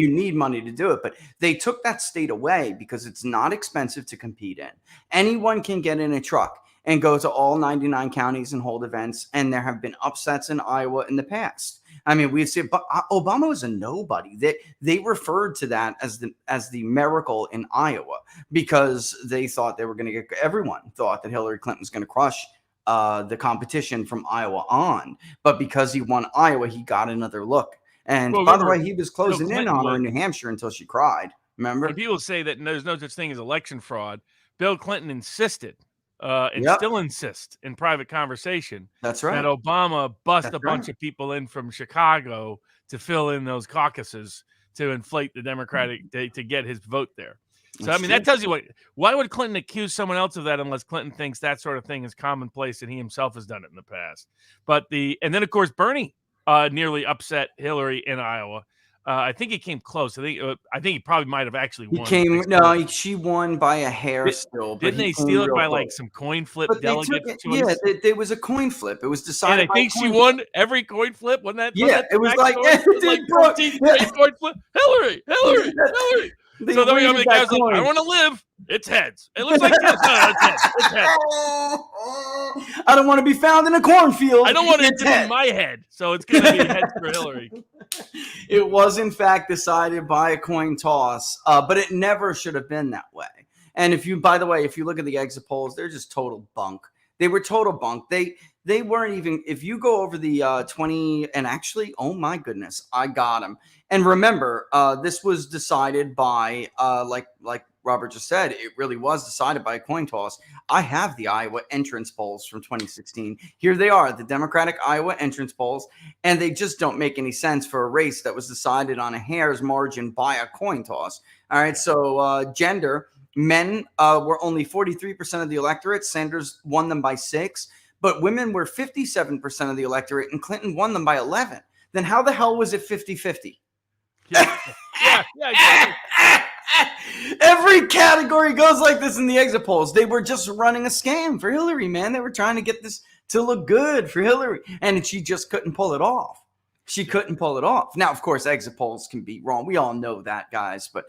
Speaker 2: need money to do it. But they took that state away because it's not expensive to compete in. Anyone can get in a truck and go to all 99 counties and hold events. And there have been upsets in Iowa in the past. I mean, we've seen, but Obama was a nobody. They referred to that as the miracle in Iowa because they thought they were going to get, everyone thought that Hillary Clinton was going to crush the competition from Iowa on. But because he won Iowa, he got another look. And by the way, he was closing in on her in New Hampshire until she cried. Remember?
Speaker 3: When people say that there's no such thing as election fraud, Bill Clinton insisted and still insists in private conversation
Speaker 2: that
Speaker 3: Obama bust a bunch of people in from Chicago to fill in those caucuses to inflate the Democratic to get his vote there. So, I mean, that tells you why would Clinton accuse someone else of that unless Clinton thinks that sort of thing is commonplace and he himself has done it in the past. And then, of course, Bernie nearly upset Hillary in Iowa. I think he came close. I think he probably might have actually won.
Speaker 2: She won by a hair still.
Speaker 3: Didn't they steal it by like some coin flip delegates?
Speaker 2: There was a coin flip. It was decided.
Speaker 3: And I think she won every coin flip. Wasn't that?
Speaker 2: It was like
Speaker 3: 14 coin flip. Hillary. So then we have the guys like, I want to live. It's heads. It looks like it's heads. It's heads.
Speaker 2: I don't want to be found in a cornfield.
Speaker 3: I don't want it to be my head. So it's going to be heads for Hillary.
Speaker 2: It was, in fact, decided by a coin toss, but it never should have been that way. And by the way, if you look at the exit polls, they're just total bunk. They were total bunk. They weren't even, if you go over the 20, and actually, oh my goodness, I got them. And remember, this was decided by, like Robert just said, it really was decided by a coin toss. I have the Iowa entrance polls from 2016. Here they are, the Democratic Iowa entrance polls, and they just don't make any sense for a race that was decided on a hair's margin by a coin toss. All right, so gender, men were only 43% of the electorate. Sanders won them by 6, but women were 57% of the electorate, and Clinton won them by 11. Then how the hell was it 50-50?
Speaker 3: Yeah, exactly.
Speaker 2: Every category goes like this in the exit polls. They were just running a scam for Hillary, man. They were trying to get this to look good for Hillary, and she just couldn't pull it off. Now, of course, exit polls can be wrong. We all know that, guys, but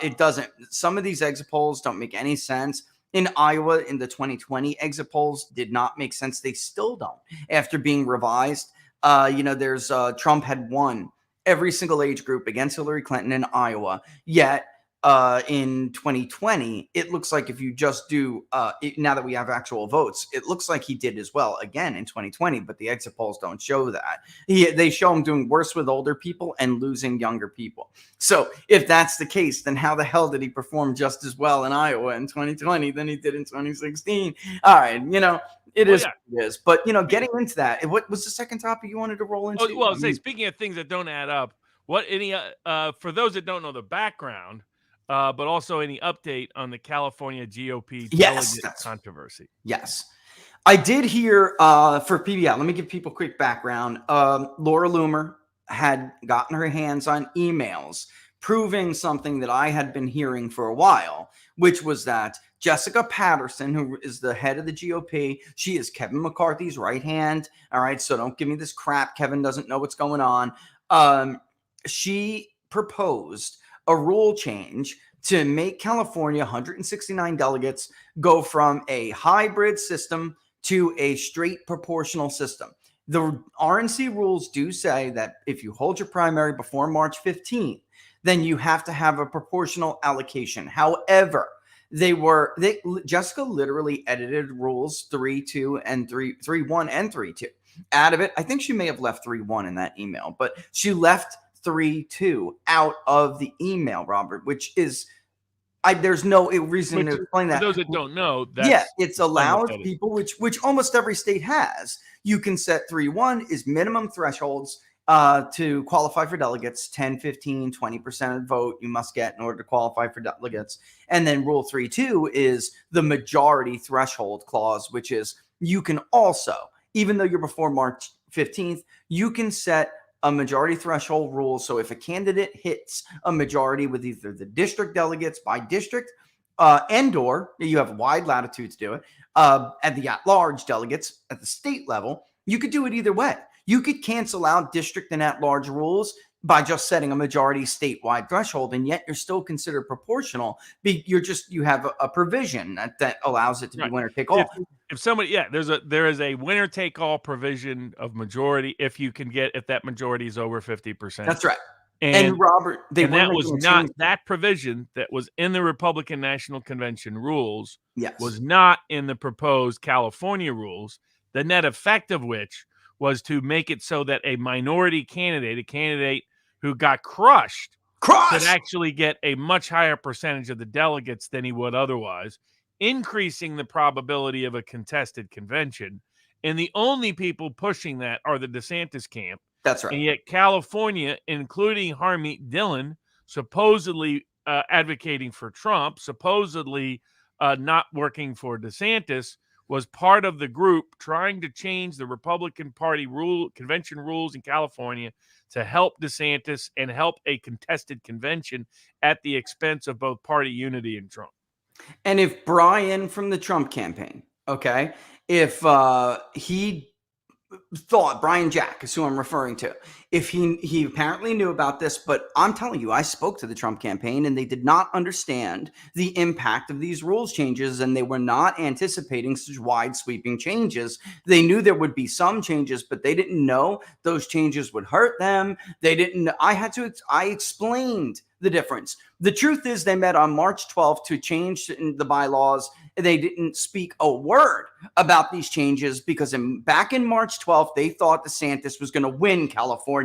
Speaker 2: it doesn't. Some of these exit polls don't make any sense. In Iowa, in the 2020 exit polls, did not make sense. They still don't after being revised. There's Trump had won every single age group against Hillary Clinton in Iowa, yet in 2020, it looks like if you just do, now that we have actual votes, it looks like he did as well again in 2020, but the exit polls don't show that. They show him doing worse with older people and losing younger people. So if that's the case, then how the hell did he perform just as well in Iowa in 2020 than he did in 2016? All right, it is. But, getting into that, what was the second topic you wanted to roll into?
Speaker 3: Well, speaking of things that don't add up, for those that don't know the background, but also any update on the California GOP delegate controversy?
Speaker 2: Yes. I did hear for PBL, let me give people a quick background. Laura Loomer had gotten her hands on emails proving something that I had been hearing for a while, which was that Jessica Patterson, who is the head of the GOP, she is Kevin McCarthy's right hand. All right, so don't give me this crap. Kevin doesn't know what's going on. She proposed a rule change to make California 169 delegates go from a hybrid system to a straight proportional system. The RNC rules do say that if you hold your primary before March 15th, then you have to have a proportional allocation. However, Jessica literally edited rules 3.2 and 3.1 and 3.2 out of it. I think she may have left 3.1 in that email, but she left 3.2 out of the email, Robert, which is there's no reason to explain that.
Speaker 3: For those that don't know,
Speaker 2: it's allowed people, which almost every state has. You can set 3.1 is minimum thresholds to qualify for delegates, 10, 15, 20% of the vote you must get in order to qualify for delegates. And then rule 3.2 is the majority threshold clause, which is you can also, even though you're before March 15th, you can set a majority threshold rule. So if a candidate hits a majority with either the district delegates by district and/or you have wide latitude to do it at the at-large delegates at the state level, you could do it either way. You could cancel out district and at-large rules by just setting a majority statewide threshold, and yet you're still considered proportional. You have a provision that allows it to be winner take all.
Speaker 3: If somebody, there is a winner take all provision of majority if that majority is over 50%.
Speaker 2: That's right. And Robert,
Speaker 3: that was not that provision that was in the Republican National Convention rules.
Speaker 2: Yes.
Speaker 3: Was not in the proposed California rules. The net effect of which was to make it so that a minority candidate, a candidate who got crushed, could actually get a much higher percentage of the delegates than he would otherwise, increasing the probability of a contested convention. And the only people pushing that are the DeSantis camp.
Speaker 2: That's right.
Speaker 3: And yet California, including Harmeet Dillon, supposedly advocating for Trump, supposedly not working for DeSantis, was part of the group trying to change the Republican Party convention rules in California to help DeSantis and help a contested convention at the expense of both party unity and Trump.
Speaker 2: And if Brian from the Trump campaign, okay, if he thought, Brian Jack is who I'm referring to, if he apparently knew about this, but I'm telling you, I spoke to the Trump campaign and they did not understand the impact of these rules changes, and they were not anticipating such wide sweeping changes. They knew there would be some changes, but they didn't know those changes would hurt them. I explained the difference. The truth is they met on March 12th to change the bylaws. They didn't speak a word about these changes because back in March 12th, they thought DeSantis was going to win California.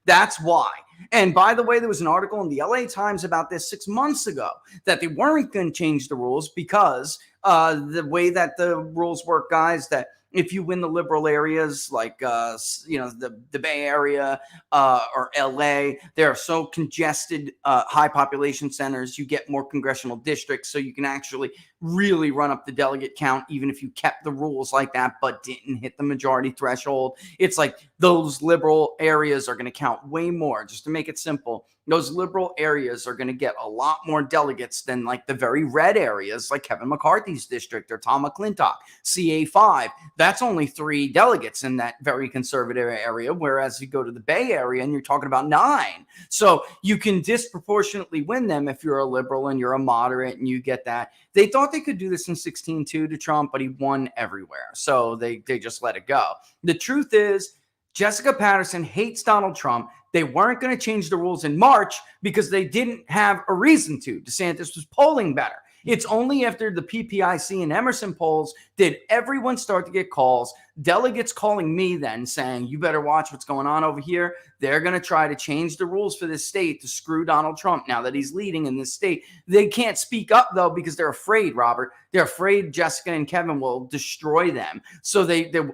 Speaker 2: That's why. And by the way, there was an article in the LA Times about this 6 months ago that they weren't going to change the rules because the way that the rules work, guys, that if you win the liberal areas like, the Bay Area or LA, they are so congested, high population centers, you get more congressional districts. So you can actually really run up the delegate count, even if you kept the rules like that, but didn't hit the majority threshold. It's like those liberal areas are going to count way more. Just to make it simple, those liberal areas are going to get a lot more delegates than like the very red areas like Kevin McCarthy's district or Tom McClintock, CA5. That's only 3 delegates in that very conservative area, whereas you go to the Bay Area and you're talking about 9. So you can disproportionately win them if you're a liberal and you're a moderate and you get that. They thought they could do this in 16-2 to Trump, but he won everywhere. So they just let it go. The truth is, Jessica Patterson hates Donald Trump. They weren't going to change the rules in March because they didn't have a reason to. DeSantis was polling better. It's only after the PPIC and Emerson polls did everyone start to get calls, delegates calling me then saying, you better watch what's going on over here. They're going to try to change the rules for this state to screw Donald Trump now that he's leading in this state. They can't speak up, though, because they're afraid, Robert. They're afraid Jessica and Kevin will destroy them. So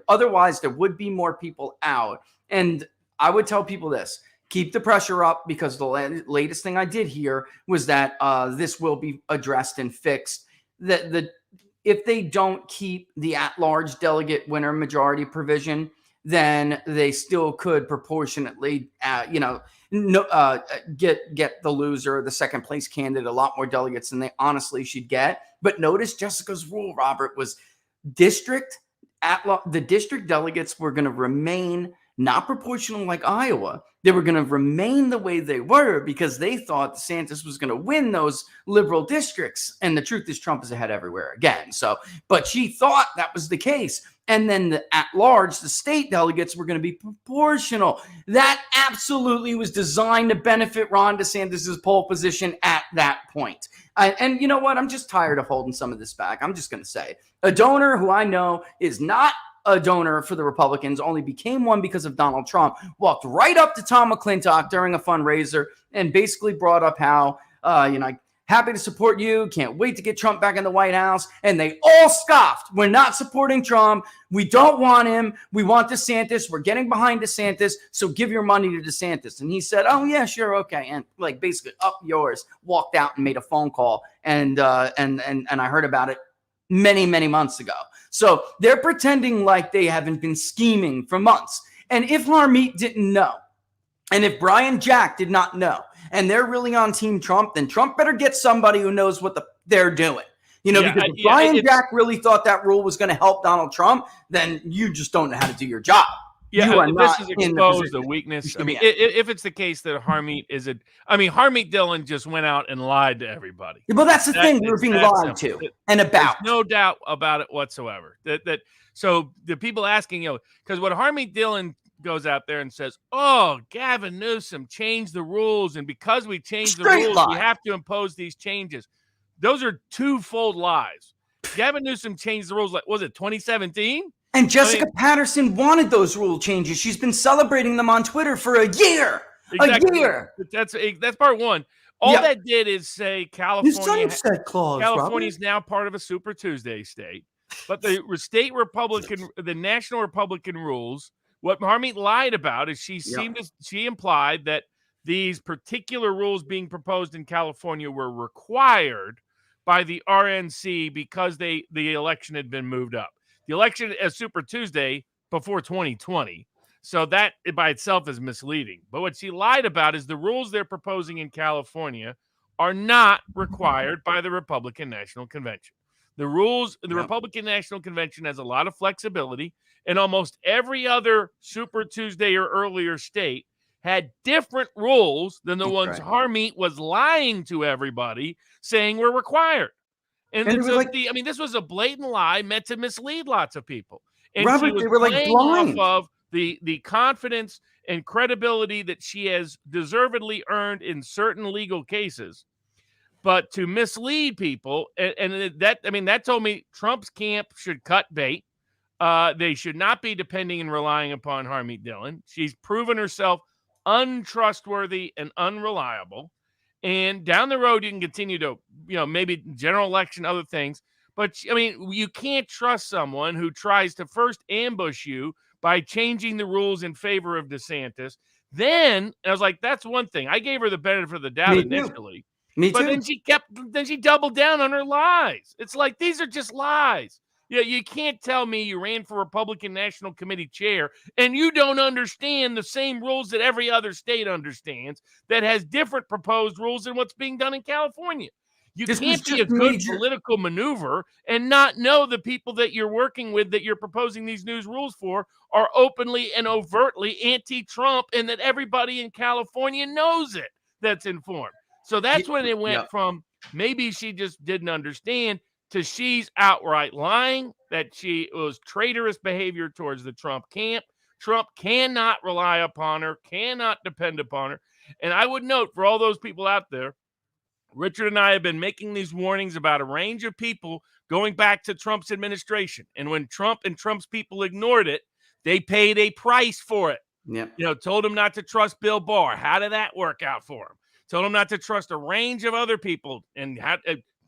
Speaker 2: otherwise there would be more people out. And I would tell people this. Keep the pressure up, because the latest thing I did hear was that this will be addressed and fixed. if they don't keep the at-large delegate winner majority provision, then they still could proportionately, get the loser, the second place candidate, a lot more delegates than they honestly should get. But notice Jessica's rule, Robert, was the district delegates were going to remain not proportional like Iowa. They were going to remain the way they were because they thought DeSantis was going to win those liberal districts. And the truth is Trump is ahead everywhere again. But she thought that was the case. And then at large, the state delegates were going to be proportional. That absolutely was designed to benefit Ron DeSantis' pole position at that point. And you know what? I'm just tired of holding some of this back. I'm just going to say a donor who I know is not a donor for the Republicans, only became one because of Donald Trump, walked right up to Tom McClintock during a fundraiser and basically brought up how, happy to support you, can't wait to get Trump back in the White House. And they all scoffed. We're not supporting Trump. We don't want him. We want DeSantis. We're getting behind DeSantis. So give your money to DeSantis. And he said, oh, yeah, sure. Okay. And basically up yours, walked out and made a phone call. And I heard about it many, many months ago. So they're pretending like they haven't been scheming for months. And if Harmeet didn't know, and if Brian Jack did not know, and they're really on Team Trump, then Trump better get somebody who knows what they're doing. Because if Brian Jack really thought that rule was going to help Donald Trump, then you just don't know how to do your job.
Speaker 3: Yeah, this is exposed a weakness. I mean, if it's the case that Harmeet Harmeet Dillon just went out and lied to everybody.
Speaker 2: Well, that's the thing. We were being lied to and about.
Speaker 3: There's no doubt about it whatsoever. So the people asking, because what Harmeet Dillon goes out there and says, oh, Gavin Newsom changed the rules, and because we changed the rules, we have to impose these changes. Those are twofold lies. Gavin Newsom changed the rules, was it 2017?
Speaker 2: And Jessica Patterson wanted those rule changes. She's been celebrating them on Twitter for a year.
Speaker 3: Exactly.
Speaker 2: A year.
Speaker 3: That's part one. All that did is say California.
Speaker 2: Clause,
Speaker 3: California's now part of a Super Tuesday state, but the state Republican, the national Republican rules. What Harmeet lied about is she implied that these particular rules being proposed in California were required by the RNC because the election had been moved up. The election as Super Tuesday before 2020. So that by itself is misleading. But what she lied about is the rules they're proposing in California are not required by the Republican National Convention. The rules, the Republican National Convention has a lot of flexibility, and almost every other Super Tuesday or earlier state had different rules than the ones Harmeet was lying to everybody saying were required. And so this was a blatant lie meant to mislead lots of people. And
Speaker 2: Robert,
Speaker 3: she was
Speaker 2: they were
Speaker 3: playing
Speaker 2: blind.
Speaker 3: off of the confidence and credibility that she has deservedly earned in certain legal cases. But to mislead people, that told me Trump's camp should cut bait. They should not be depending and relying upon Harmeet Dillon. She's proven herself untrustworthy and unreliable. And down the road, you can continue to, maybe general election, other things. But, you can't trust someone who tries to first ambush you by changing the rules in favor of DeSantis. Then, I was like, that's one thing. I gave her the benefit of the doubt initially.
Speaker 2: Me too.
Speaker 3: But then she doubled down on her lies. It's like, these are just lies. Yeah, you can't tell me you ran for Republican National Committee chair and you don't understand the same rules that every other state understands that has different proposed rules than what's being done in California. You can't be a good political maneuver and not know the people that you're working with, that you're proposing these new rules for, are openly and overtly anti-Trump, and that everybody in California knows it that's informed. So that's when it went from maybe she just didn't understand to she's outright lying, that she was traitorous behavior towards the Trump camp. Trump cannot rely upon her, cannot depend upon her. And I would note for all those people out there, Richard and I have been making these warnings about a range of people going back to Trump's administration. And when Trump and Trump's people ignored it, they paid a price for it. Told him not to trust Bill Barr. How did that work out for him? Told him not to trust a range of other people, and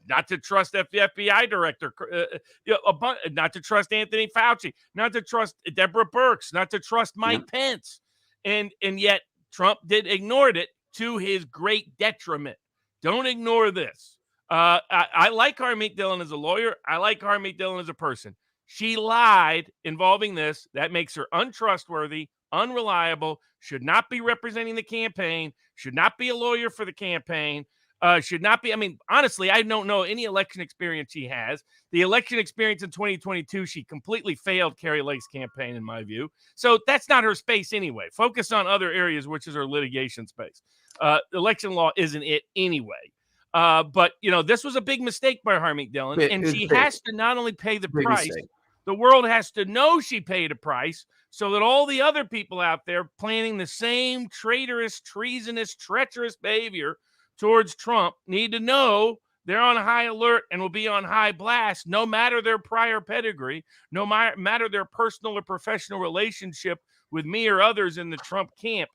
Speaker 3: not to trust the FBI director, not to trust Anthony Fauci, not to trust Deborah Birx, not to trust Mike Pence. And yet Trump ignored it to his great detriment. Don't ignore this. I like Harmeet Dillon as a lawyer. I like Harmeet Dillon as a person. She lied involving this. That makes her untrustworthy, unreliable, should not be representing the campaign, should not be a lawyer for the campaign, should not be. I mean, honestly, I don't know any election experience she has. The election experience in 2022, she completely failed Carrie Lake's campaign, in my view. So that's not her space anyway. Focus on other areas, which is her litigation space. Election law isn't it anyway. But, this was a big mistake by Harmeet Dillon, and she has to not only pay the price, the world has to know she paid a price so that all the other people out there planning the same traitorous, treasonous, treacherous behavior towards Trump need to know they're on high alert and will be on high blast, no matter their prior pedigree, no matter their personal or professional relationship with me or others in the Trump camp.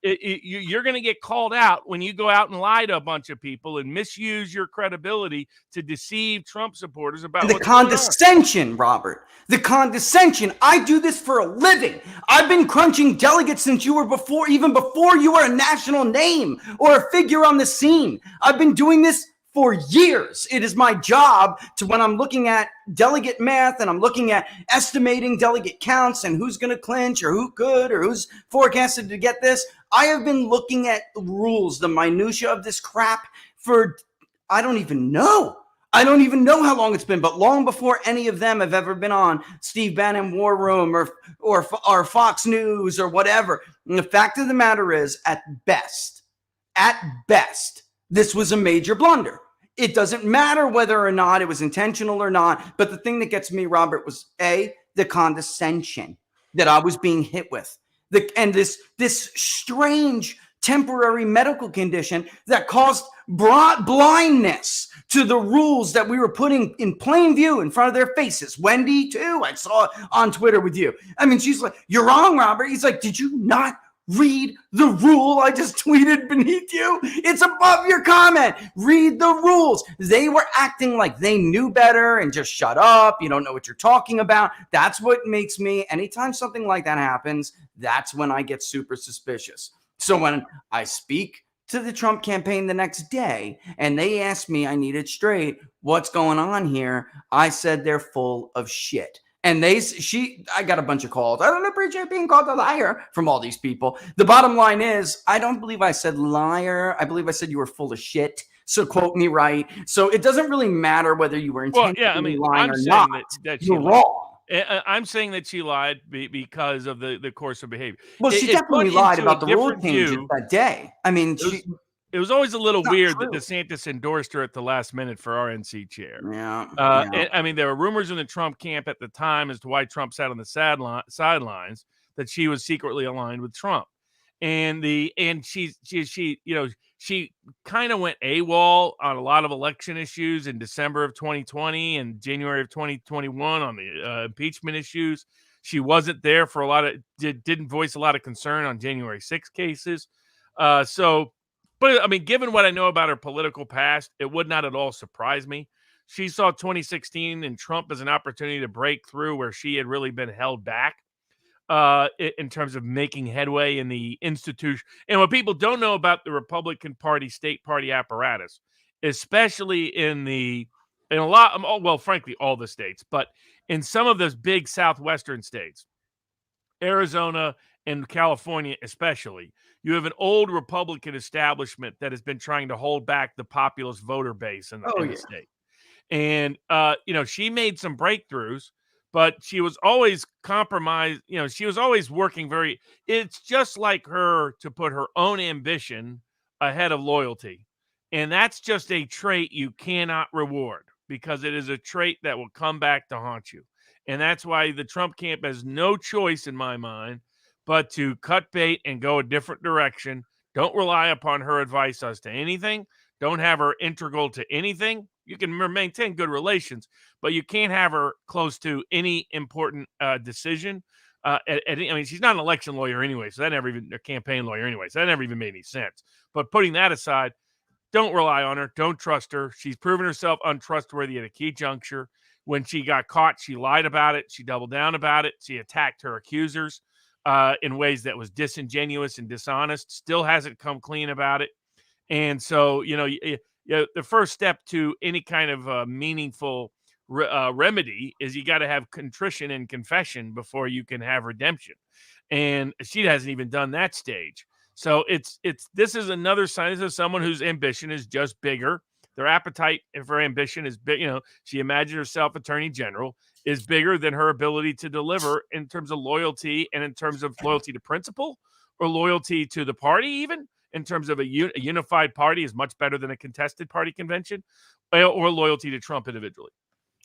Speaker 3: You're going to get called out when you go out and lie to a bunch of people and misuse your credibility to deceive Trump supporters about
Speaker 4: the condescension, Robert. The condescension. I do this for a living. I've been crunching delegates since even before you were a national name or a figure on the scene. I've been doing this for years. It is my job to, when I'm looking at delegate math and I'm looking at estimating delegate counts and who's going to clinch or who could or who's forecasted to get this, I have been looking at rules, the minutia of this crap for, I don't even know how long it's been, but long before any of them have ever been on Steve Bannon War Room or Fox News or whatever. And the fact of the matter is, at best, this was a major blunder. It doesn't matter whether or not it was intentional or not. But the thing that gets me, Robert, was the condescension that I was being hit with. And this strange temporary medical condition that caused blindness to the rules that we were putting in plain view in front of their faces. Wendy, too, I saw on Twitter with you. I mean, she's like, "You're wrong, Robert." He's like, "Did you not read the rule I just tweeted beneath you? It's above your comment. Read the rules." They were acting like they knew better and just shut up. You don't know what you're talking about. That's what makes me, anytime something like that happens, that's when I get super suspicious. So when I speak to the Trump campaign the next day and they ask me, I need it straight, what's going on here? I said they're full of shit. And I got a bunch of calls. "I don't appreciate being called a liar" from all these people. The bottom line is, I don't believe I said liar. I believe I said you were full of shit. So quote me right. So it doesn't really matter whether you were intentionally lying or not. You're wrong.
Speaker 3: I'm saying that she lied because of the course of behavior.
Speaker 4: Well, she definitely lied about the rule changes that day. I mean,
Speaker 3: it was always a little weird that DeSantis endorsed her at the last minute for RNC chair.
Speaker 4: Yeah.
Speaker 3: And, I mean, there were rumors in the Trump camp at the time as to why Trump sat on the sidelines that she was secretly aligned with Trump. And she kind of went AWOL on a lot of election issues in December of 2020 and January of 2021 on the impeachment issues. She wasn't there for didn't voice a lot of concern on January 6 cases. But I mean, given what I know about her political past, it would not at all surprise me. She saw 2016 and Trump as an opportunity to break through where she had really been held back in terms of making headway in the institution. And what people don't know about the Republican Party, state party apparatus, especially frankly, all the states, but in some of those big Southwestern states, Arizona and California especially, you have an old Republican establishment that has been trying to hold back the populist voter base in the state. And, she made some breakthroughs, but she was always compromised. She was always working it's just like her to put her own ambition ahead of loyalty. And that's just a trait you cannot reward because it is a trait that will come back to haunt you. And that's why the Trump camp has no choice in my mind but to cut bait and go a different direction. Don't rely upon her advice as to anything. Don't have her integral to anything. You can maintain good relations, but you can't have her close to any important decision. She's not an election lawyer anyway, so that never even a campaign lawyer anyway, so that never even made any sense. But putting that aside, don't rely on her. Don't trust her. She's proven herself untrustworthy at a key juncture. When she got caught, she lied about it. She doubled down about it. She attacked her accusers in ways that was disingenuous and dishonest. Still hasn't come clean about it. And so, the first step to any kind of meaningful remedy is you got to have contrition and confession before you can have redemption. And she hasn't even done that stage. So this is another sign. This is someone whose ambition is just bigger. Their appetite for ambition is big. She imagined herself attorney general is bigger than her ability to deliver in terms of loyalty and in terms of loyalty to principle or loyalty to the party, even in terms of a unified party is much better than a contested party convention, or loyalty to Trump individually.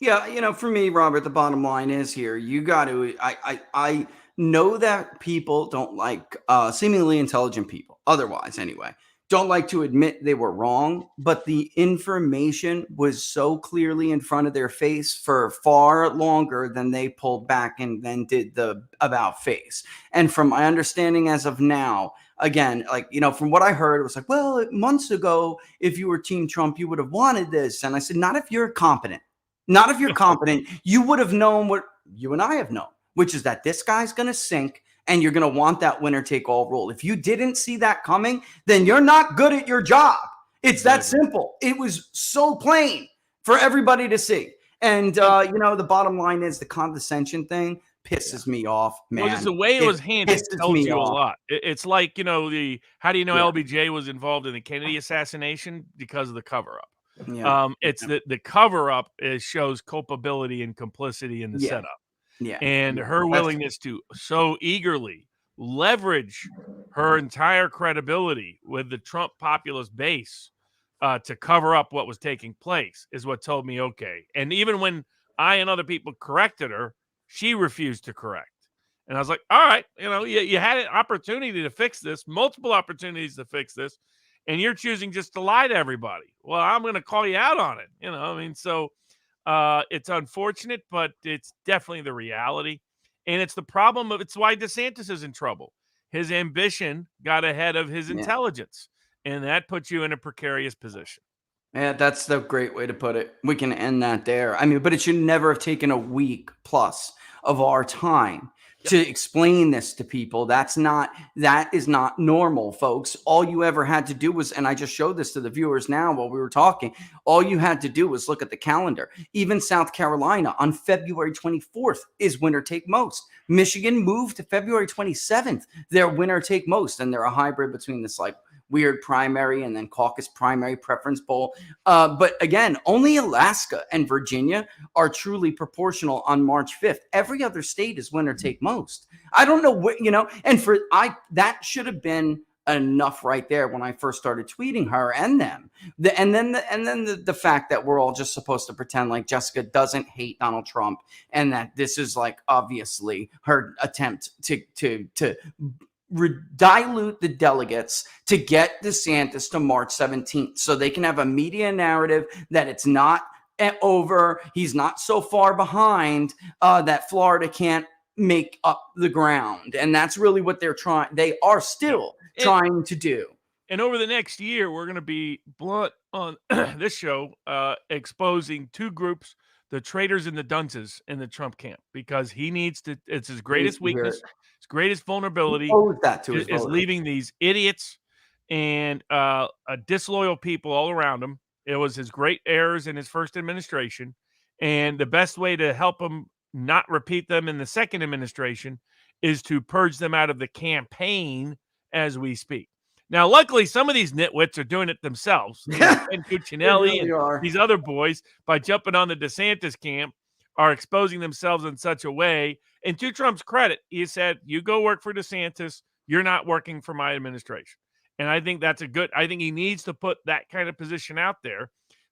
Speaker 4: Yeah, for me, Robert, the bottom line is here. You got to. I know that people don't like seemingly intelligent people. Otherwise, anyway, don't like to admit they were wrong. But the information was so clearly in front of their face for far longer than they pulled back and then did the about face. And from my understanding, as of now, again, from what I heard, it was like, well, months ago, if you were Team Trump, you would have wanted this. And I said, not if you're competent. Not if you're competent. You would have known what you and I have known, which is that this guy's going to sink and you're going to want that winner take all rule. If you didn't see that coming, then you're not good at your job. It's that simple. It was so plain for everybody to see. And, the bottom line is the condescension thing pisses me off, man.
Speaker 3: Well, just the way it was handled tells you a lot. It's like, how do you know LBJ was involved in the Kennedy assassination? Because of the cover-up.
Speaker 4: Yeah.
Speaker 3: It's the cover-up shows culpability and complicity in the setup.
Speaker 4: Yeah.
Speaker 3: And her willingness to so eagerly leverage her entire credibility with the Trump populist base to cover up what was taking place is what told me, okay. And even when I and other people corrected her, she refused to correct. And I was like, all right, you had an opportunity to fix this, multiple opportunities to fix this, and you're choosing just to lie to everybody. Well, I'm going to call you out on it. So it's unfortunate, but it's definitely the reality. And it's the problem it's why DeSantis is in trouble. His ambition got ahead of his intelligence, and that puts you in a precarious position.
Speaker 4: Yeah, that's the great way to put it. We can end that there. But it should never have taken a week plus of our time to explain this to people. That is not normal, folks. All you ever had to do was, and I just showed this to the viewers now while we were talking, all you had to do was look at the calendar. Even South Carolina on February 24th is winner take most. Michigan moved to February 27th. They're winner take most, and they're a hybrid between this weird primary and then caucus primary preference poll. But again, only Alaska and Virginia are truly proportional on March 5th. Every other state is winner take most. I don't know what, that should have been enough right there when I first started tweeting her and them. And then the fact that we're all just supposed to pretend like Jessica doesn't hate Donald Trump and that this is obviously her attempt to dilute the delegates to get DeSantis to March 17th so they can have a media narrative that it's not over. He's not so far behind that Florida can't make up the ground. And that's really what they are still trying to do.
Speaker 3: And over the next year, we're going to be blunt on this show, exposing two groups, the traitors and the dunces in the Trump camp, because he needs to, it's his greatest weakness. His greatest vulnerability is leaving these idiots and disloyal people all around him. It was his great errors in his first administration. And the best way to help him not repeat them in the second administration is to purge them out of the campaign as we speak. Now, luckily, some of these nitwits are doing it themselves. And Cuccinelli and these other boys, by jumping on the DeSantis camp, are exposing themselves in such a way. And to Trump's credit, he said, you go work for DeSantis. You're not working for my administration. And I think I think he needs to put that kind of position out there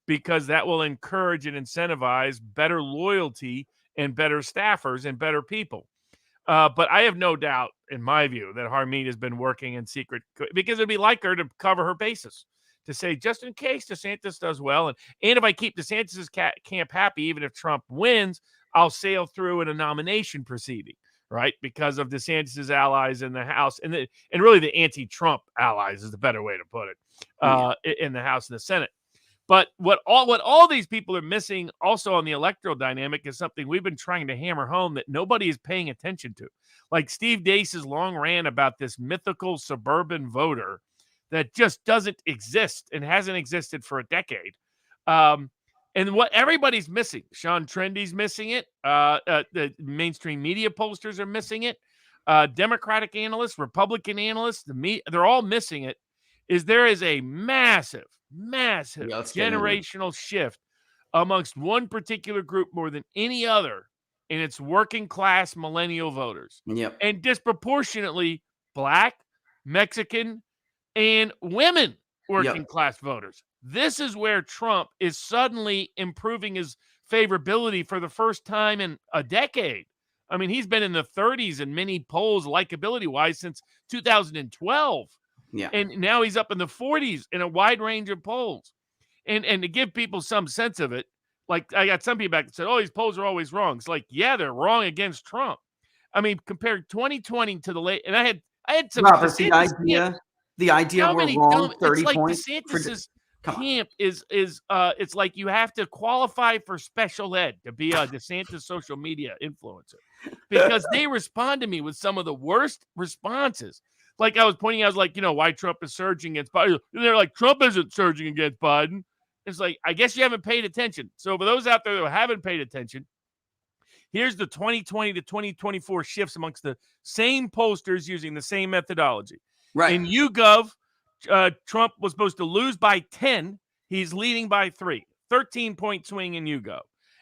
Speaker 3: because that will encourage and incentivize better loyalty and better staffers and better people. But I have no doubt, in my view, that Harmeet has been working in secret because it'd be like her to cover her bases, to say, just in case DeSantis does well. And if I keep DeSantis' camp happy, even if Trump wins, I'll sail through in a nomination proceeding, right? Because of DeSantis' allies in the House and really the anti-Trump allies is the better way to put it in the House and the Senate. But what all these people are missing also on the electoral dynamic is something we've been trying to hammer home that nobody is paying attention to. Like Steve Deace's long rant about this mythical suburban voter that just doesn't exist and hasn't existed for a decade. And what everybody's missing, Sean Trendy's missing it. The mainstream media posters are missing it. Democratic analysts, Republican analysts, they're all missing it. There is a massive generational shift amongst one particular group more than any other, and it's working class millennial voters.
Speaker 4: Yep.
Speaker 3: And disproportionately Black, Mexican, and women working class voters. This is where Trump is suddenly improving his favorability for the first time in a decade. I mean, he's been in the 30s in many polls, likability-wise, since 2012.
Speaker 4: Yeah.
Speaker 3: And now he's up in the 40s in a wide range of polls. And to give people some sense of it, like I got some people back that said, oh, these polls are always wrong. It's like, yeah, they're wrong against Trump. I mean, compared 2020 to the late, and I had some
Speaker 4: Robert, the idea we're wrong 30
Speaker 3: it's like
Speaker 4: points.
Speaker 3: DeSantis's camp is it's like you have to qualify for special ed to be a DeSantis social media influencer, because they respond to me with some of the worst responses. Like I was pointing out, I was like, why Trump is surging against Biden. And they're like, Trump isn't surging against Biden. It's like, I guess you haven't paid attention. So for those out there that haven't paid attention, here's the 2020 to 2024 shifts amongst the same posters using the same methodology.
Speaker 4: Right.
Speaker 3: In YouGov, Trump was supposed to lose by 10. He's leading by 3. 13-point swing in YouGov.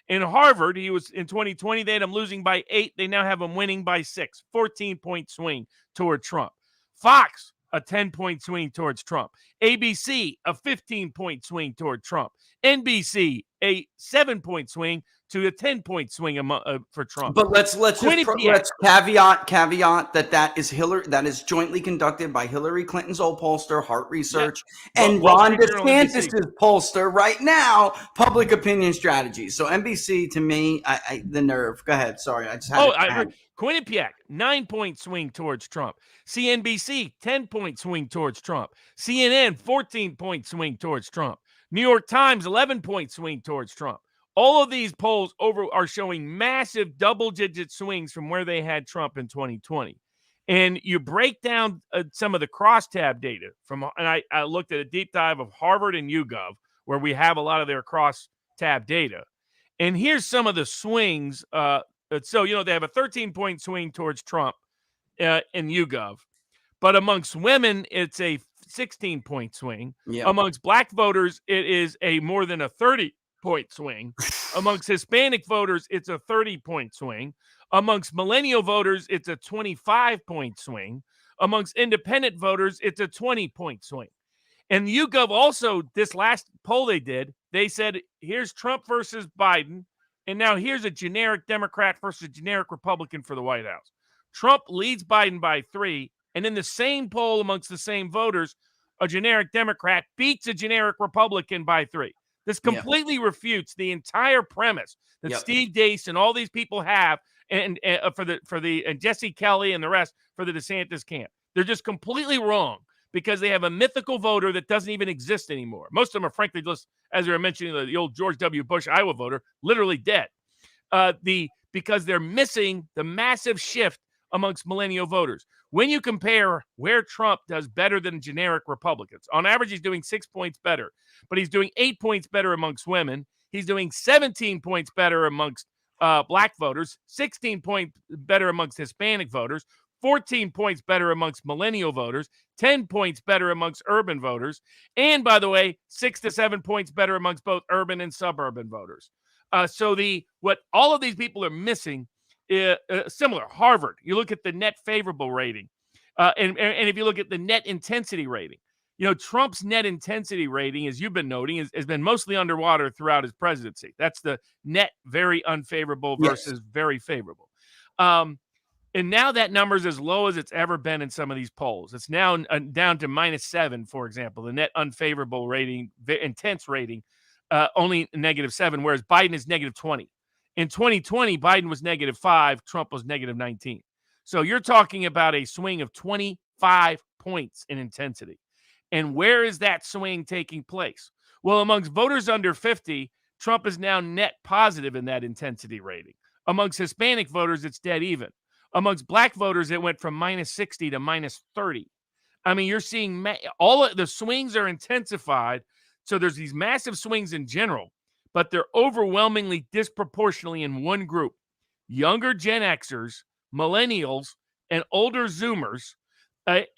Speaker 3: In Harvard, he was in 2020, they had him losing by 8. They now have him winning by 6. 14-point swing toward Trump. Fox, a 10-point swing towards Trump. ABC, a 15-point swing toward Trump. NBC, a 7-point swing to a 10-point swing for Trump.
Speaker 4: But let's caveat that is is jointly conducted by Hillary Clinton's old pollster, Hart Research, and Ron DeSantis' pollster right now, Public Opinion Strategies. So NBC, to me, the nerve. Go ahead. Sorry, I just had.
Speaker 3: I heard Quinnipiac, 9-point swing towards Trump. CNBC, 10-point swing towards Trump. CNN, 14-point swing towards Trump. New York Times, 11-point swing towards Trump. All of these polls are showing massive double-digit swings from where they had Trump in 2020. And you break down some of the crosstab data and I looked at a deep dive of Harvard and YouGov, where we have a lot of their crosstab data. And here's some of the swings. So, they have a 13-point swing towards Trump in YouGov. But amongst women, it's a 16-point swing.
Speaker 4: Yep.
Speaker 3: Amongst Black voters, it is a more than a 30-point swing. Amongst Hispanic voters, it's a 30-point swing. Amongst millennial voters, it's a 25-point swing. Amongst independent voters, it's a 20-point swing. And YouGov also, this last poll they did, they said, here's Trump versus Biden. And now here's a generic Democrat versus a generic Republican for the White House. Trump leads Biden by 3. And in the same poll amongst the same voters, a generic Democrat beats a generic Republican by 3. This completely refutes the entire premise that Steve Deace and all these people have, and and Jesse Kelly and the rest for the DeSantis camp. They're just completely wrong, because they have a mythical voter that doesn't even exist anymore. Most of them are, frankly, just, as we were mentioning, the old George W. Bush Iowa voter, literally dead. Because they're missing the massive shift amongst millennial voters. When you compare where Trump does better than generic Republicans, on average, he's doing 6 points better, but he's doing 8 points better amongst women. He's doing 17 points better amongst Black voters, 16 points better amongst Hispanic voters, 14 points better amongst millennial voters, 10 points better amongst urban voters, and, by the way, 6 to 7 points better amongst both urban and suburban voters. So what all of these people are missing is similar. Harvard, you look at the net favorable rating, and if you look at the net intensity rating, Trump's net intensity rating, as you've been noting, has been mostly underwater throughout his presidency. That's the net very unfavorable versus very favorable. And now that number is as low as it's ever been in some of these polls. It's now down to -7, for example, the net unfavorable rating, the intense rating, only -7, whereas Biden is -20. In 2020, Biden was -5, Trump was -19. So you're talking about a swing of 25 points in intensity. And where is that swing taking place? Well, amongst voters under 50, Trump is now net positive in that intensity rating. Amongst Hispanic voters, it's dead even. Amongst Black voters, it went from -60 to -30. I mean, you're seeing all of the swings are intensified. So there's these massive swings in general, but they're overwhelmingly disproportionately in one group: younger Gen Xers, millennials, and older Zoomers,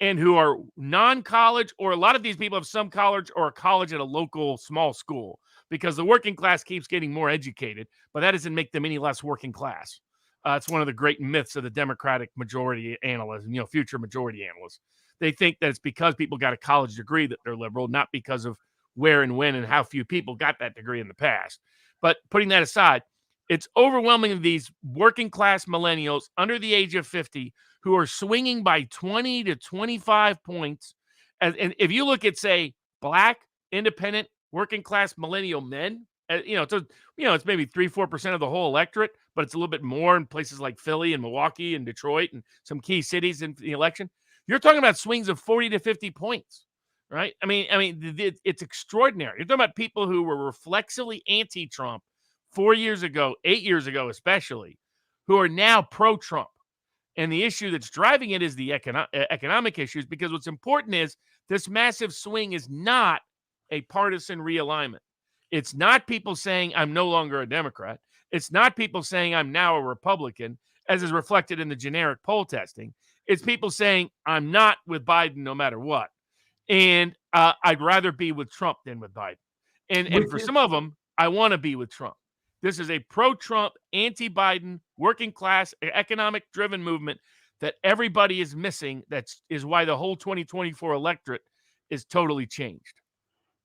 Speaker 3: and who are non-college, or a lot of these people have some college or a college at a local small school, because the working class keeps getting more educated, but that doesn't make them any less working class. It's one of the great myths of the Democratic majority analysts and, future majority analysts. They think that it's because people got a college degree that they're liberal, not because of where and when and how few people got that degree in the past. But putting that aside, it's overwhelming these working class millennials under the age of 50 who are swinging by 20 to 25 points. And if you look at, say, Black, independent, working class millennial men, it's maybe 3-4% of the whole electorate, but it's a little bit more in places like Philly and Milwaukee and Detroit and some key cities in the election. You're talking about swings of 40 to 50 points, right? I mean, it's extraordinary. You're talking about people who were reflexively anti-Trump 4 years ago, 8 years ago, especially, who are now pro-Trump. And the issue that's driving it is the economic issues, because what's important is this massive swing is not a partisan realignment. It's not people saying I'm no longer a Democrat. It's not people saying I'm now a Republican, as is reflected in the generic poll testing. It's people saying I'm not with Biden no matter what. And I'd rather be with Trump than with Biden. And for some of them, I want to be with Trump. This is a pro-Trump, anti-Biden, working class, economic-driven movement that everybody is missing. That is why the whole 2024 electorate is totally changed.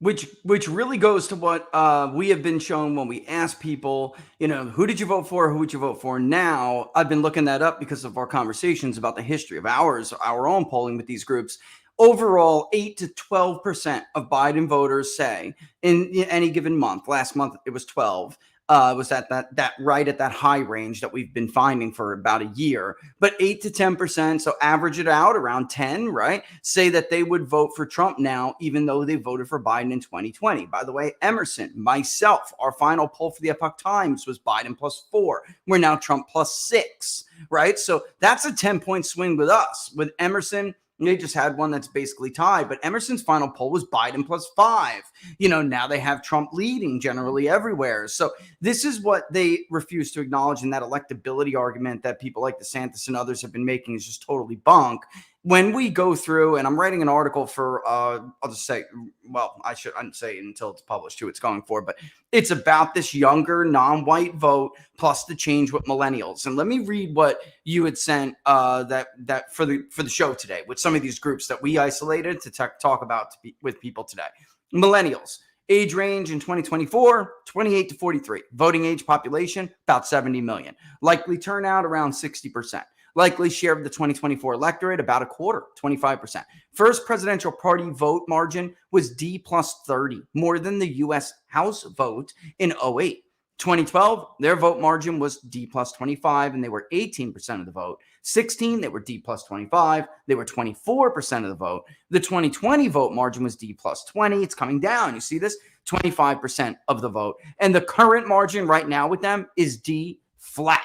Speaker 4: Which really goes to what we have been shown when we ask people, who did you vote for? Who would you vote for? Now, I've been looking that up because of our conversations about the history of our own polling with these groups. Overall, 8 to 12% of Biden voters say in any given month. Last month, it was 12. Was at that right at that high range that we've been finding for about a year, but 8 to 10%. So average it out around 10, right? Say that they would vote for Trump now, even though they voted for Biden in 2020. By the way, Emerson, myself, our final poll for the Epoch Times was Biden +4. We're now Trump +6, right? So that's a 10-point swing with us. With Emerson, they just had one that's basically tied, but Emerson's final poll was Biden +5. Now they have Trump leading generally everywhere. So this is what they refuse to acknowledge, and that electability argument that people like DeSantis and others have been making is just totally bunk. When we go through, and I'm writing an article for, I'll just say, well, I shouldn't say it until it's published who it's going for, but it's about this younger non-white vote plus the change with millennials. And let me read what you had sent that for the show today with some of these groups that we isolated to talk about with people today. Millennials, age range in 2024, 28 to 43. Voting age population, about 70 million. Likely turnout, around 60%. Likely share of the 2024 electorate, about a quarter, 25%. First presidential party vote margin was D +30, more than the U.S. House vote in 2008. 2012, their vote margin was D +25, and they were 18% of the vote. 16, they were D +25. They were 24% of the vote. The 2020 vote margin was D +20. It's coming down. You see this? 25% of the vote. And the current margin right now with them is D flat.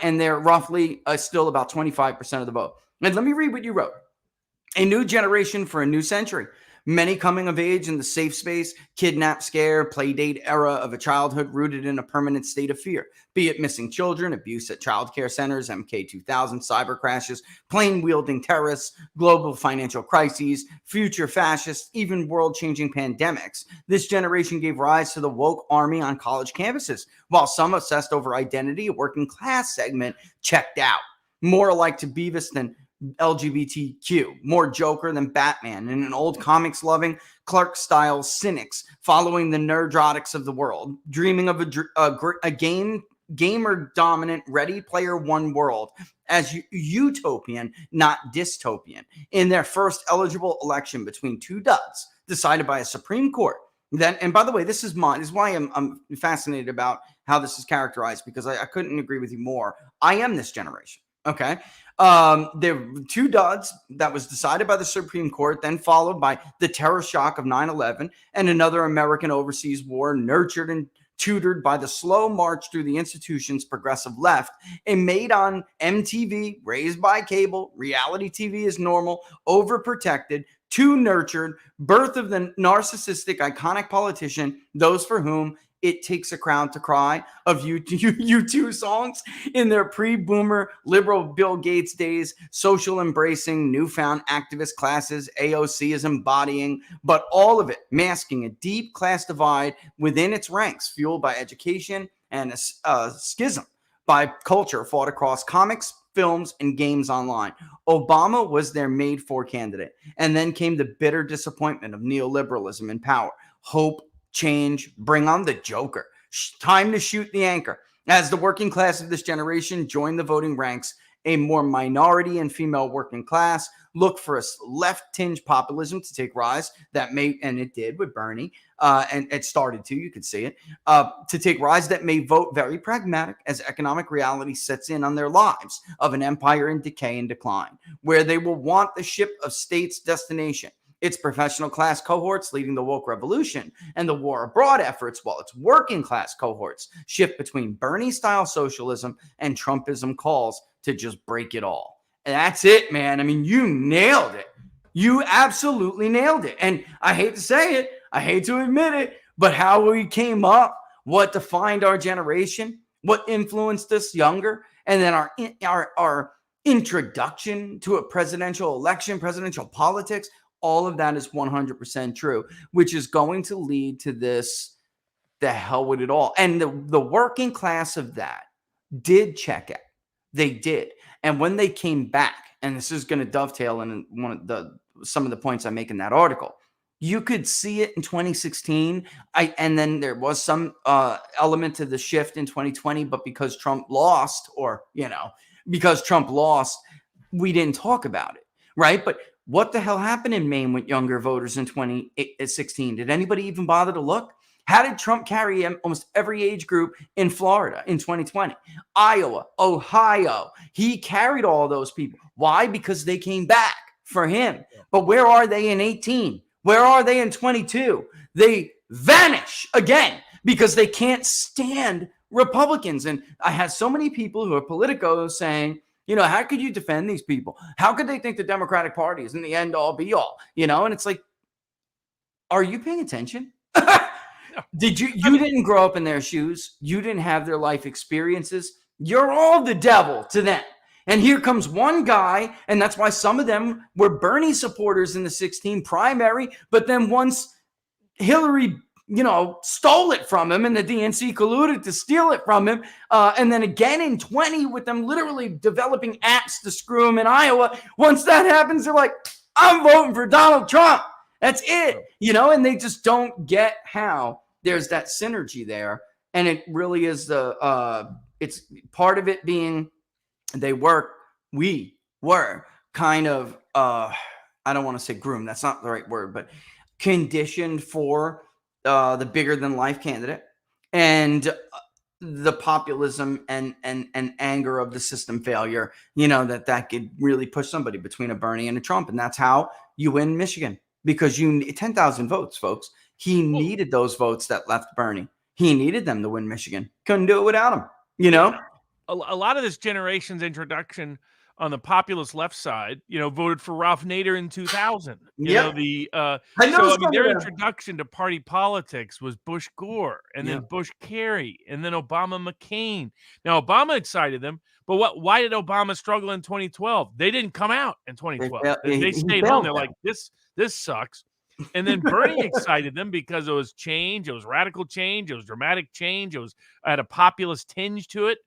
Speaker 4: And they're roughly still about 25% of the vote. And let me read what you wrote. A new generation for a new century. Many coming of age in the safe space, kidnap, scare, play date era of a childhood rooted in a permanent state of fear, be it missing children, abuse at child care centers, MK2000, cyber crashes, plane-wielding terrorists, global financial crises, future fascists, even world-changing pandemics. This generation gave rise to the woke army on college campuses, while some obsessed over identity, a working class segment checked out. More alike to Beavis than LGBTQ, more Joker than Batman, and an old comics-loving Clark-style cynics following the nerdrotics of the world, dreaming of a gamer-dominant Ready Player One world as utopian, not dystopian, in their first eligible election between two duds decided by a Supreme Court. Then, and by the way, this is why I'm fascinated about how this is characterized, because I couldn't agree with you more. I am this generation. Okay. There were two duds that was decided by the Supreme Court, then followed by the terror shock of 9/11 and another American overseas war nurtured tutored by the slow march through the institution's progressive left, and made on MTV, raised by cable, reality TV is normal, overprotected, too nurtured, birth of the narcissistic, iconic politician, those for whom it takes a crowd to cry of U2 songs in their pre-boomer liberal Bill Gates days, social embracing, newfound activist classes AOC is embodying, but all of it masking a deep class divide within its ranks, fueled by education and a schism by culture fought across comics, films, and games online. Obama was their made-for candidate. And then came the bitter disappointment of neoliberalism in power. Hope, change, bring on the Joker. Time to shoot the anchor. As the working class of this generation joined the voting ranks, a more minority and female working class look for a left-tinged populism to take rise that may, and it did with Bernie, and it started to, you could see it, to take rise that may vote very pragmatic as economic reality sets in on their lives of an empire in decay and decline, where they will want the ship of state's destination. Its professional class cohorts leading the woke revolution and the war abroad efforts, while its working class cohorts shift between Bernie-style socialism and Trumpism calls to just break it all. And that's it, man. I mean, you nailed it. You absolutely nailed it. And I hate to say it, I hate to admit it, but how we came up, what defined our generation, what influenced us younger, and then our introduction to a presidential election, presidential politics, all of that is 100% true, which is going to lead to this, the hell with it all. And the working class of that did check out. They did. And when they came back, and this is going to dovetail in some of the points I make in that article, you could see it in 2016. And then there was some element to the shift in 2020, but because Trump lost, because Trump lost, we didn't talk about it, right? But what the hell happened in Maine with younger voters in 2016? Did anybody even bother to look? How did Trump carry almost every age group in Florida in 2020? Iowa, Ohio, he carried all those people. Why? Because they came back for him. But where are they in 18? Where are they in 22? They vanish again because they can't stand Republicans. And I had so many people who are politicos saying, how could you defend these people? How could they think the Democratic Party is in the end all be all? And it's like, are you paying attention? You didn't grow up in their shoes. You didn't have their life experiences. You're all the devil to them. And here comes one guy, and that's why some of them were Bernie supporters in the 16 primary, but then once Hillary stole it from him and the DNC colluded to steal it from him. And then again in 20 with them literally developing apps to screw him in Iowa. Once that happens, they're like, I'm voting for Donald Trump. That's it, and they just don't get how there's that synergy there. And it really is it's part of it being we were kind of, I don't want to say groomed. That's not the right word, but conditioned for the bigger than life candidate and the populism and anger of the system failure, that could really push somebody between a Bernie and a Trump. And that's how you win Michigan, because you need 10,000 votes, folks. He needed those votes that left Bernie. He needed them to win Michigan. Couldn't do it without him,
Speaker 3: A lot of this generation's introduction on the populist left side, voted for Ralph Nader in 2000. Their introduction to party politics was Bush Gore, and then Bush Kerry, and then Obama McCain. Now Obama excited them, but why did Obama struggle in 2012? They didn't come out in 2012. They stayed home. They're like, this sucks. And then Bernie excited them because it was change, it was radical change, it was dramatic change, it had a populist tinge to it.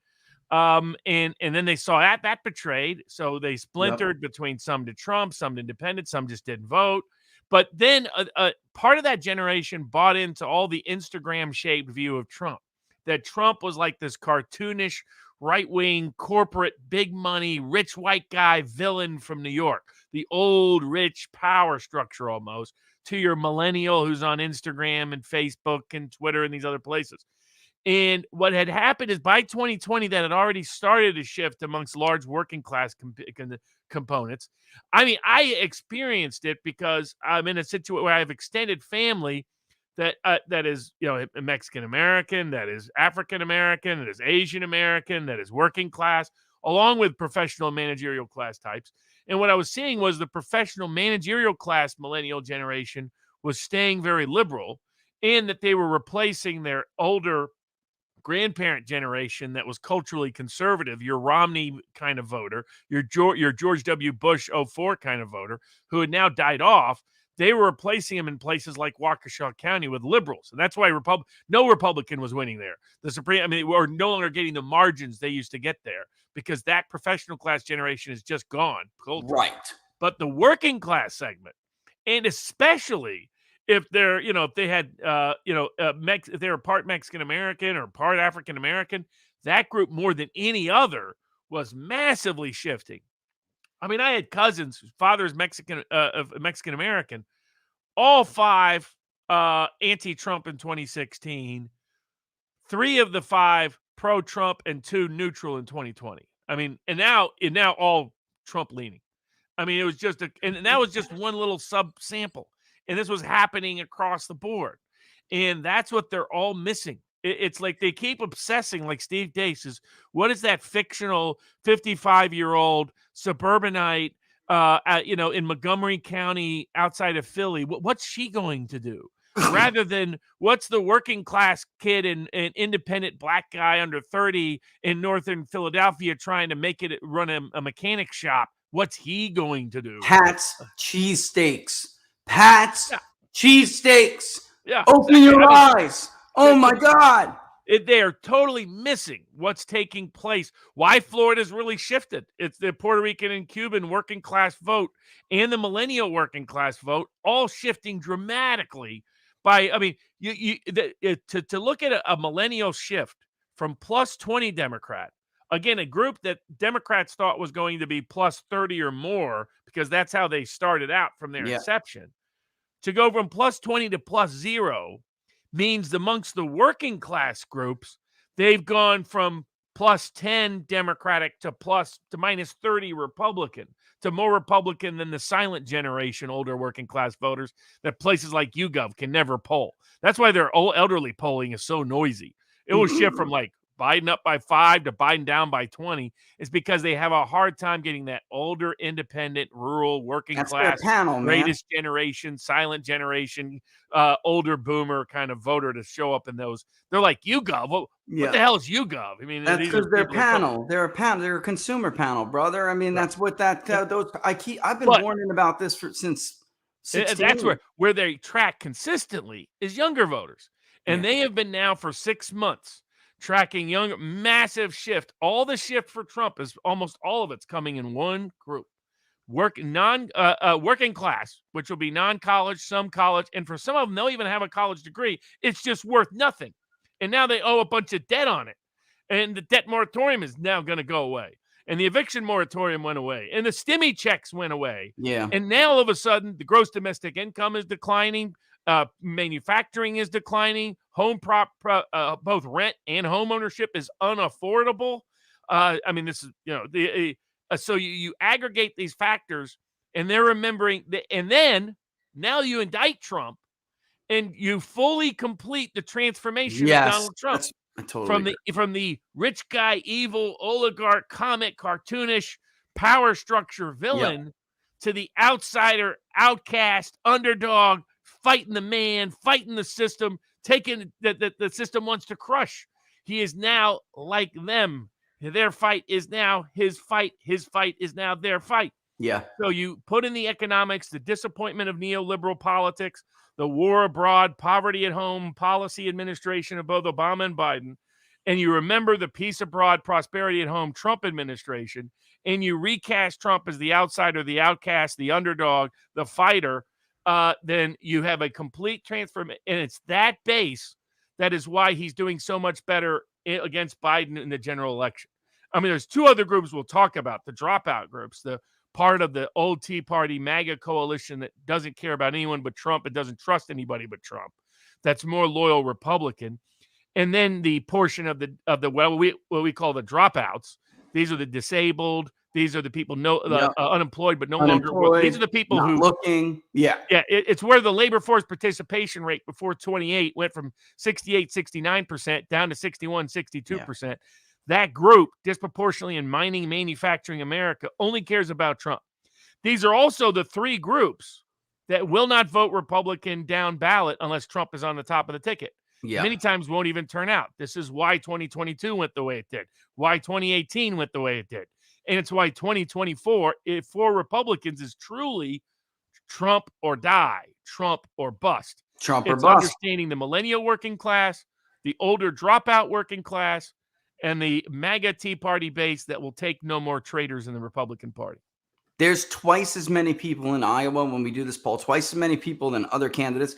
Speaker 3: And then they saw that betrayed. So they splintered between some to Trump, some to independent, some just didn't vote. But then part of that generation bought into all the Instagram-shaped view of Trump, that Trump was like this cartoonish, right-wing, corporate, big money, rich white guy villain from New York, the old, rich power structure almost, to your millennial who's on Instagram and Facebook and Twitter and these other places. And what had happened is by 2020, that had already started a shift amongst large working class components. I mean, I experienced it because I'm in a situation where I have extended family that is, Mexican American, that is African American, that is Asian American, that is working class, along with professional managerial class types. And what I was seeing was the professional managerial class millennial generation was staying very liberal, and that they were replacing their older grandparent generation that was culturally conservative, your Romney kind of voter, your George W. Bush '04 kind of voter, who had now died off. They were replacing him in places like Waukesha County with liberals, and that's why no Republican was winning there. The Supreme, I mean, they were no longer getting the margins they used to get there because that professional class generation is just gone.
Speaker 4: Right.
Speaker 3: But the working class segment, and especially if they're, if they had, if they were part Mexican American or part African American, that group more than any other was massively shifting. I mean, I had cousins whose father is Mexican American, all 5 anti-Trump in 2016, 3 of the 5 pro-Trump, and 2 neutral in 2020. I mean, and now all Trump leaning. I mean, it was just and that was just one little sub sample. And this was happening across the board. And that's what they're all missing. It's like they keep obsessing, like Steve Day says, what is that fictional 55-year-old suburbanite, in Montgomery County outside of Philly? What's she going to do? Rather than what's the working class kid and independent black guy under 30 in northern Philadelphia trying to make it run a mechanic shop? What's he going to do?
Speaker 4: Pat's cheesesteaks. Pat's cheesesteaks.
Speaker 3: Yeah.
Speaker 4: Open your eyes. Oh my God.
Speaker 3: They are totally missing what's taking place. Why Florida's really shifted. It's the Puerto Rican and Cuban working class vote and the millennial working class vote all shifting dramatically. To look at a millennial shift from plus 20 Democrat, again, a group that Democrats thought was going to be plus 30 or more because that's how they started out from their inception. To go from plus 20 to plus 0 means amongst the working class groups, they've gone from plus 10 Democratic to minus 30 Republican, to more Republican than the silent generation, older working class voters that places like YouGov can never poll. That's why their elderly polling is so noisy. It will shift from like Biden up by 5 to Biden down by 20. It's because they have a hard time getting that older, independent, rural, working class,
Speaker 4: panel,
Speaker 3: greatest generation, silent generation, older boomer kind of voter to show up in those. They're like, YouGov. What the hell is YouGov? I mean,
Speaker 4: that's because they're panel. They're a panel. They're a consumer panel, brother. I mean, that's what I've been warning about this since 16.
Speaker 3: That's where they track consistently is younger voters. And they have been now for 6 months tracking massive shift. All the shift for Trump is almost all of it's coming in one group. Working class, which will be non-college, some college, and for some of them, they'll even have a college degree. It's just worth nothing. And now they owe a bunch of debt on it. And the debt moratorium is now going to go away. And the eviction moratorium went away. And the stimmy checks went away.
Speaker 4: Yeah.
Speaker 3: And now all of a sudden, the gross domestic income is declining. Manufacturing is declining. Both rent and home ownership is unaffordable. I mean, this is, so you aggregate these factors, and they're remembering that. And then now you indict Trump, and you fully complete the transformation of Donald Trump from the rich guy, evil oligarch, comic, cartoonish power structure villain to the outsider, outcast, underdog, fighting the man, fighting the system, taking that the system wants to crush. He is now like them. Their fight is now his fight. His fight is now their fight.
Speaker 4: Yeah.
Speaker 3: So you put in the economics, the disappointment of neoliberal politics, the war abroad, poverty at home, policy administration of both Obama and Biden, and you remember the peace abroad, prosperity at home Trump administration, and you recast Trump as the outsider, the outcast, the underdog, the fighter, then you have a complete transformation. And it's that base that is why he's doing so much better against Biden in the general election. I mean, there's 2 other groups we'll talk about, the dropout groups, the part of the old Tea Party MAGA coalition that doesn't care about anyone but Trump and doesn't trust anybody but Trump. That's more loyal Republican. And then the portion of what we call the dropouts. These are the disabled, These are the people
Speaker 2: Yep.
Speaker 3: unemployed but no longer work. These are the people
Speaker 2: not
Speaker 3: who
Speaker 2: looking. Yeah.
Speaker 3: Yeah, it's where the labor force participation rate before 28 went from 68, 69% down to 61, 62%. That group, disproportionately in mining, manufacturing America, only cares about Trump. These are also the three groups that will not vote Republican down ballot unless Trump is on the top of the ticket.
Speaker 2: Yeah.
Speaker 3: Many times won't even turn out. This is why 2022 went the way it did, why 2018 went the way it did. And it's why 2024, for Republicans, is truly Trump or die, Trump or bust.
Speaker 2: Trump or
Speaker 3: It's
Speaker 2: bust.
Speaker 3: understanding the millennial working class, the older dropout working class, and the MAGA Tea Party base that will take no more traitors in the Republican Party.
Speaker 2: There's twice as many people in Iowa when we do this poll, twice as many people than other candidates,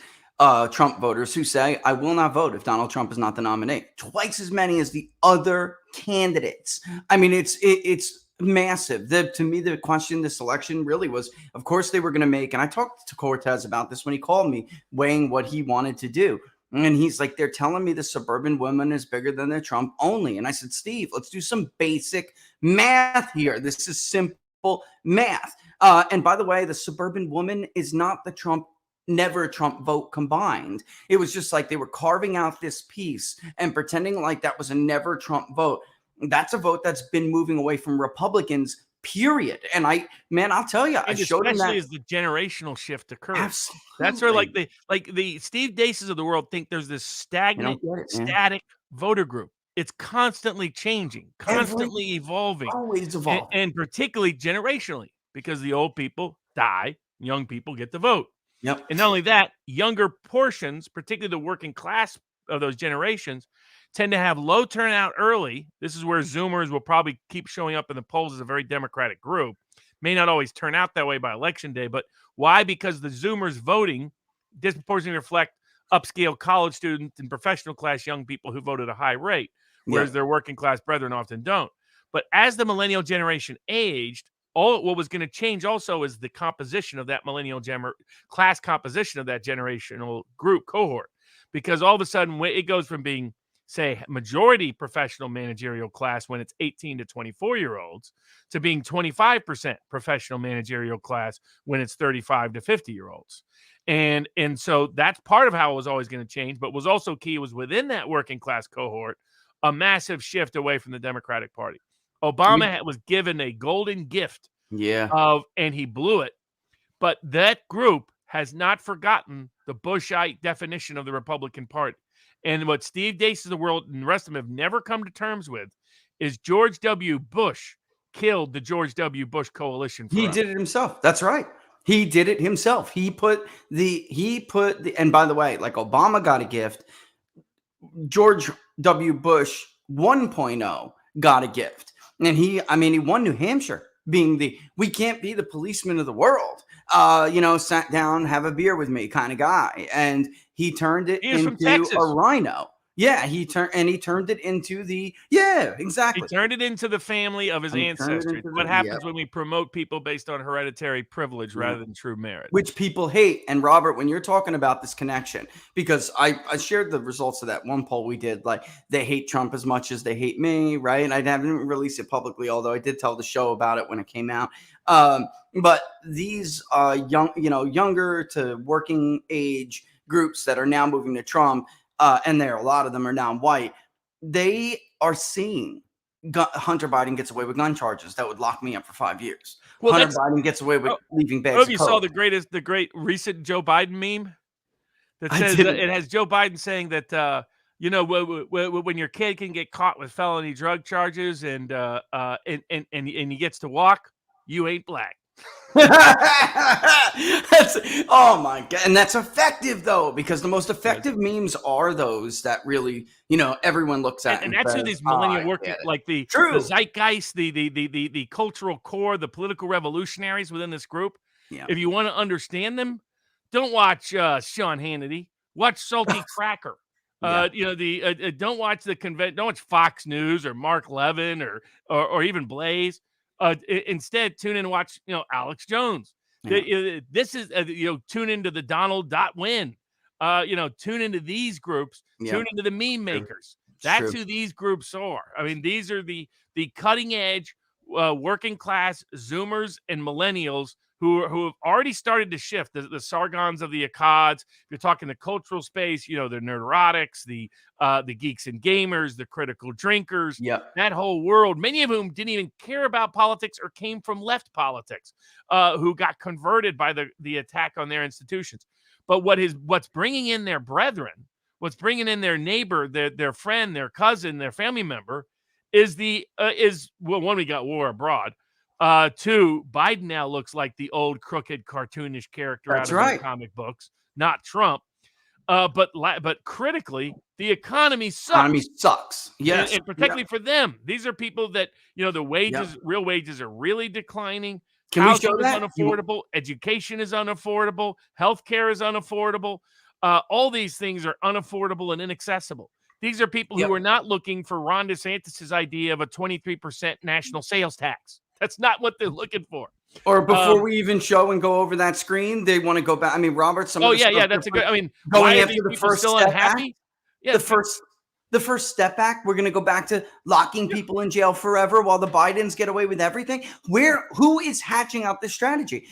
Speaker 2: Trump voters, who say, I will not vote if Donald Trump is not the nominee. Twice as many as the other candidates. I mean, it's massive. To me, the question this election really was, of course, they were going to make, and I talked to Cortez about this when he called me, weighing what he wanted to do. And he's like, they're telling me the suburban woman is bigger than the Trump only. And I said, Steve, let's do some basic math here. This is simple math. And by the way, the suburban woman is not the Trump, never a Trump vote combined. It was just like they were carving out this piece and pretending like that was a never Trump vote. That's a vote that's been moving away from Republicans, period. And I'll tell you, I showed him that.
Speaker 3: Especially as the generational shift occurs.
Speaker 2: Absolutely.
Speaker 3: That's where the Steve Daces of the world think there's this stagnant, static voter group. It's constantly changing, constantly evolving,
Speaker 2: always evolving,
Speaker 3: and particularly generationally, because the old people die, young people get the vote.
Speaker 2: Yep.
Speaker 3: And not only that, younger portions, particularly the working class of those generations, tend to have low turnout early. This is where Zoomers will probably keep showing up in the polls as a very Democratic group. May not always turn out that way by election day, but why? Because the Zoomers voting disproportionately reflect upscale college students and professional class young people who vote at a high rate, whereas their working class brethren often don't. But as the millennial generation aged, what was going to change also is the composition of that millennial class composition of that generational group cohort, because all of a sudden it goes from being, say, majority professional managerial class when it's 18 to 24-year-olds to being 25% professional managerial class when it's 35 to 50-year-olds. And so that's part of how it was always going to change, but was also key was within that working class cohort, a massive shift away from the Democratic Party. Obama was given a golden gift and he blew it. But that group has not forgotten the Bushite definition of the Republican Party. And what Steve Dace of the world and the rest of them have never come to terms with is George W. Bush killed the George W. Bush coalition.
Speaker 2: He did it himself. That's right. He did it himself. He put the, and by the way, like Obama got a gift, George W. Bush 1.0 got a gift. And he won New Hampshire, being we can't be the policeman of the world. Sat down, have a beer with me kind of guy. And he turned it into a rhino. Yeah, he turned it into exactly.
Speaker 3: He turned it into the family of his ancestry. What happens when we promote people based on hereditary privilege rather than true merit?
Speaker 2: Which people hate. And Robert, when you're talking about this connection, because I shared the results of that one poll we did, like they hate Trump as much as they hate me, right? And I haven't released it publicly, although I did tell the show about it when it came out. But these younger to working age groups that are now moving to Trump, and a lot of them are now white, they are seeing Hunter Biden gets away with gun charges that would lock me up for 5 years. Well, Hunter Biden gets away with leaving bags.
Speaker 3: You saw the great recent Joe Biden meme that says it has Joe Biden saying that when your kid can get caught with felony drug charges and he gets to walk, you ain't black.
Speaker 2: Oh my god. And that's effective though, because the most effective memes are those that really everyone looks at,
Speaker 3: and that's who these millennial working, like the zeitgeist, the cultural core, the political revolutionaries within this group. If you want to understand them, don't watch Sean Hannity, watch Salty Cracker. Don't watch don't watch Fox News or Mark Levin or even Blaze. Instead, tune in and watch, Alex Jones. This is, tune into the Donald.win. Tune into these groups. Tune into the meme makers. That's who these groups are. I mean, these are the cutting edge working class Zoomers and millennials who have already started to shift. The Sargons of the Akkads. If you're talking the cultural space, the neurotics, the geeks and gamers, the critical drinkers,
Speaker 4: Yep.
Speaker 3: that whole world, many of whom didn't even care about politics or came from left politics, who got converted by the attack on their institutions. But what's bringing in their brethren, what's bringing in their neighbor, their friend, their cousin, their family member, is one, we got war abroad. Two, Biden now looks like the old crooked cartoonish character
Speaker 4: That's
Speaker 3: out of
Speaker 4: right.
Speaker 3: the comic books, not Trump. But critically, the economy sucks.
Speaker 4: Economy sucks. Yes.
Speaker 3: And particularly for them. These are people that, the wages, real wages are really declining.
Speaker 4: Can we
Speaker 3: Housing
Speaker 4: show
Speaker 3: is
Speaker 4: that?
Speaker 3: unaffordable. Education is unaffordable. Healthcare is unaffordable. All these things are unaffordable and inaccessible. These are people who are not looking for Ron DeSantis' idea of a 23% national sales tax. That's not what they're looking for.
Speaker 4: Or before we even show and go over that screen, they want to go back. I mean, Robert, some of the stuff
Speaker 3: that's a good. I mean,
Speaker 4: going
Speaker 3: why
Speaker 4: after the first
Speaker 3: still
Speaker 4: step
Speaker 3: unhappy? Yeah,
Speaker 4: the first step back, we're going to go back to locking people in jail forever while the Bidens get away with everything. Who is hatching out this strategy?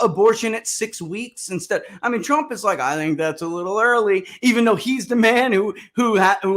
Speaker 4: Abortion at 6 weeks instead. I mean, Trump is like, I think that's a little early, even though he's the man who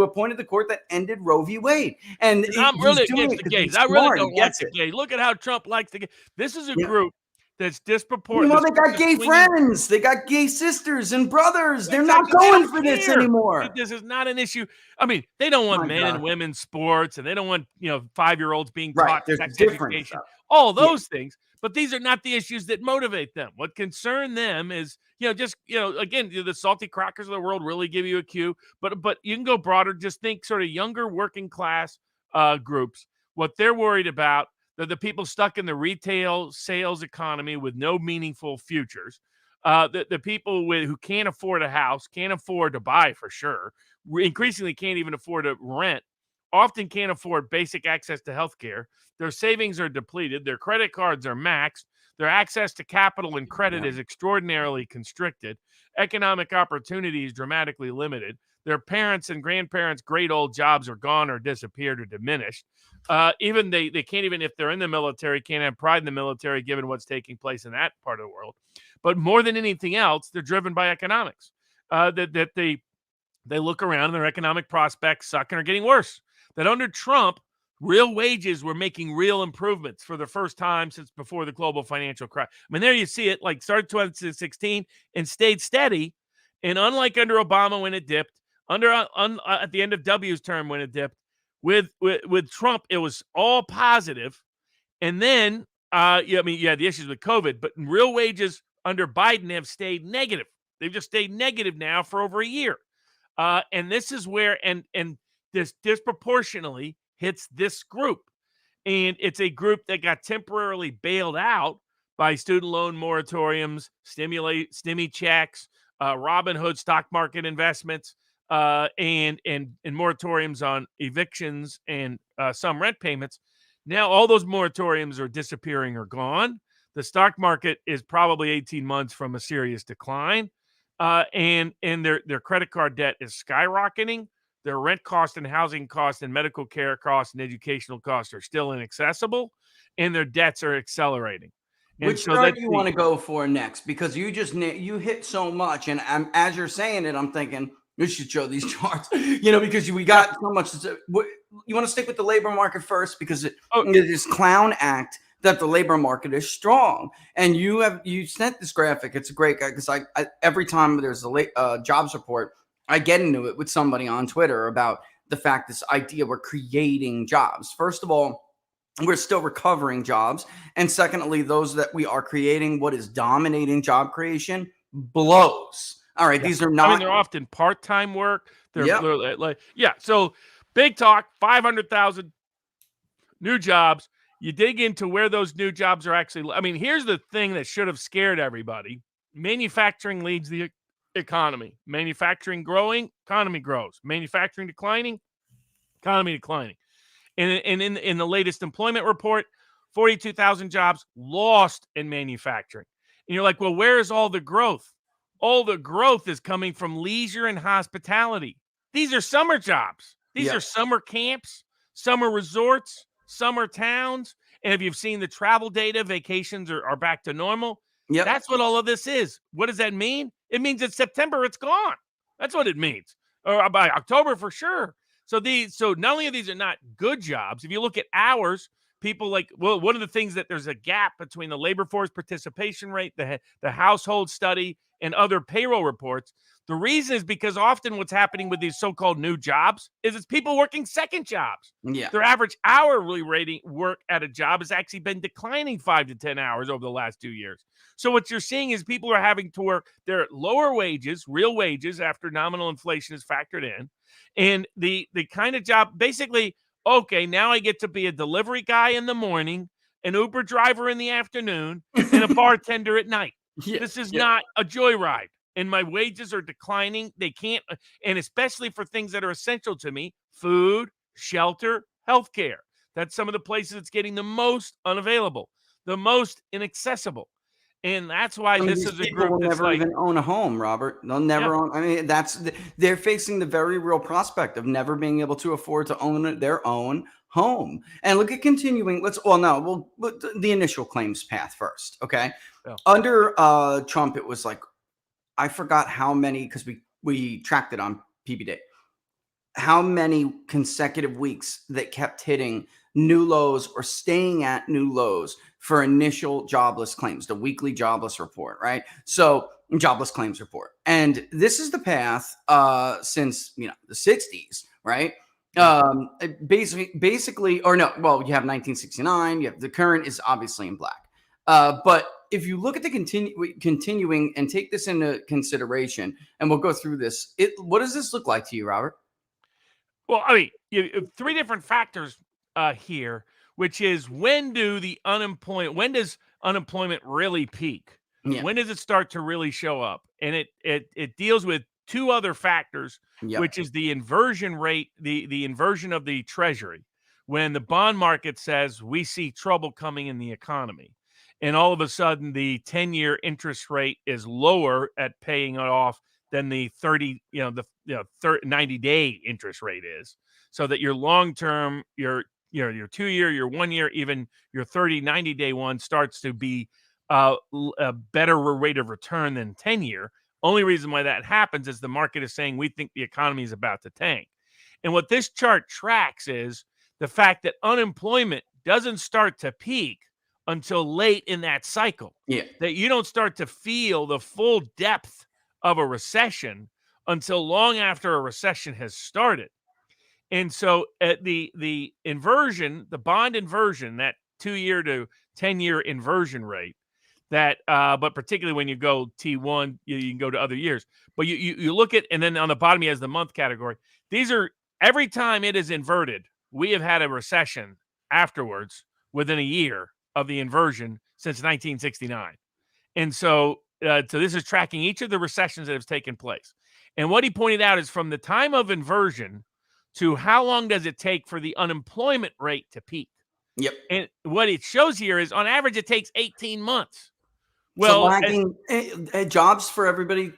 Speaker 4: appointed the court that ended Roe v. Wade. And
Speaker 3: I'm really against the gays. I really don't like the gays. Look at how Trump likes the gays. This is a group that's disproportionate.
Speaker 4: Well, they got gay friends. They got gay sisters and brothers. They're not going for this anymore.
Speaker 3: This is not an issue. I mean, they don't want men and women's sports, and they don't want 5-year-olds being taught sex education. All those things, but these are not the issues that motivate them. What concern them is again, the salty crackers of the world really give you a cue. But you can go broader. Just think sort of younger working class groups. What they're worried about. They're the people stuck in the retail sales economy with no meaningful futures. The people who can't afford a house, can't afford to buy for sure, increasingly can't even afford to rent, often can't afford basic access to healthcare. Their savings are depleted. Their credit cards are maxed. Their access to capital and credit is extraordinarily constricted. Economic opportunity is dramatically limited. Their parents' and grandparents' great old jobs are gone or disappeared or diminished. Even they can't even, if they're in the military, can't have pride in the military given what's taking place in that part of the world. But more than anything else, they're driven by economics. That they look around and their economic prospects suck and are getting worse. That under Trump, real wages were making real improvements for the first time since before the global financial crisis. I mean, there you see it, like started 2016 and stayed steady. And unlike under Obama when it dipped, at the end of W's term when it dipped, with Trump, it was all positive. And then, you had the issues with COVID, but real wages under Biden have stayed negative. They've just stayed negative now for over a year. And this is where, and this disproportionately hits this group. And it's a group that got temporarily bailed out by student loan moratoriums, stimmy checks, Robinhood stock market investments, and moratoriums on evictions and some rent payments. Now all those moratoriums are disappearing or gone. The stock market is probably 18 months from a serious decline, and their credit card debt is skyrocketing. Their rent cost and housing costs and medical care costs and educational costs are still inaccessible, and their debts are accelerating. And
Speaker 4: which chart do you want to go for next? Because you hit so much, and as you're saying it, I'm thinking we should show these charts. Because we got so much. You want to stick with the labor market first because this clown act that the labor market is strong, and you sent this graphic. It's a great guy because I every time there's a jobs report, I get into it with somebody on Twitter about the fact this idea we're creating jobs. First of all, we're still recovering jobs. And secondly, those that we are creating, what is dominating job creation blows. All right. These are not.
Speaker 3: I mean, they're often part-time work. They're So big talk, 500,000 new jobs. You dig into where those new jobs are actually. I mean, here's the thing that should have scared everybody. Manufacturing leads the economy. Manufacturing growing, economy grows. Manufacturing declining, economy declining. And in the latest employment report, 42,000 jobs lost in manufacturing. And you're like, well, where is all the growth? All the growth is coming from leisure and hospitality. These are summer jobs. These are summer camps, summer resorts, summer towns. And if you've seen the travel data, vacations are back to normal.
Speaker 4: Yep.
Speaker 3: That's what all of this is. What does that mean? It means in September it's gone. That's what it means. Or by October for sure. So not only are these are not good jobs, if you look at hours, people one of the things that there's a gap between the labor force participation rate, the household study, and other payroll reports. The reason is because often what's happening with these so-called new jobs is it's people working second jobs.
Speaker 4: Yeah.
Speaker 3: Their average hourly rating work at a job has actually been declining 5 to 10 hours over the last 2 years. So what you're seeing is people are having to work their lower wages, real wages, after nominal inflation is factored in. And the kind of job, basically, okay, now I get to be a delivery guy in the morning, an Uber driver in the afternoon, and a bartender at night.
Speaker 4: Yeah.
Speaker 3: This is not a joyride. And my wages are declining. They can't, and especially for things that are essential to me, food, shelter, healthcare. That's some of the places it's getting the most unavailable, the most inaccessible. And that's why this
Speaker 4: these
Speaker 3: is a
Speaker 4: people
Speaker 3: group
Speaker 4: will
Speaker 3: that's
Speaker 4: never even own a home, Robert. They'll never own. I mean, they're facing the very real prospect of never being able to afford to own their own home. And look at continuing. We'll the initial claims path first. Okay.
Speaker 3: Yeah.
Speaker 4: Under Trump, it was like, I forgot how many, because we tracked it on PBD, how many consecutive weeks that kept hitting new lows or staying at new lows for initial jobless claims, the weekly jobless report, right? So jobless claims report. And this is the path since, the 60s, right? Basically, or no, well, you have 1969, you have the current is obviously in black. But if you look at the continuing and take this into consideration, and we'll go through this, what does this look like to you, Robert?
Speaker 3: Well, I mean, you have 3 different factors here, which is when does unemployment really peak?
Speaker 4: Yeah.
Speaker 3: When does it start to really show up? And it deals with 2 other factors,
Speaker 4: Yep.
Speaker 3: which is the inversion rate, the inversion of the treasury. When the bond market says we see trouble coming in the economy, and all of a sudden the 10-year interest rate is lower at paying it off than the 90-day interest rate is, so that your long-term, your 2-year, your 1 year, even your 90-day one starts to be a better rate of return than 10-year. Only reason why that happens is the market is saying we think the economy is about to tank. And what this chart tracks is the fact that unemployment doesn't start to peak until late in that cycle.
Speaker 4: Yeah.
Speaker 3: That you don't start to feel the full depth of a recession until long after a recession has started. And so the inversion, the bond inversion, that 2-year to 10-year inversion rate, that but particularly when you go T1, you can go to other years. But you look at, and then on the bottom he has the month category. These are, every time it is inverted, we have had a recession afterwards within a year of the inversion since 1969. And so this is tracking each of the recessions that have taken place. And what he pointed out is from the time of inversion to how long does it take for the unemployment rate to peak.
Speaker 4: Yep.
Speaker 3: And what it shows here is on average it takes 18 months.
Speaker 4: Well,
Speaker 3: Well,
Speaker 4: lagging jobs for everybody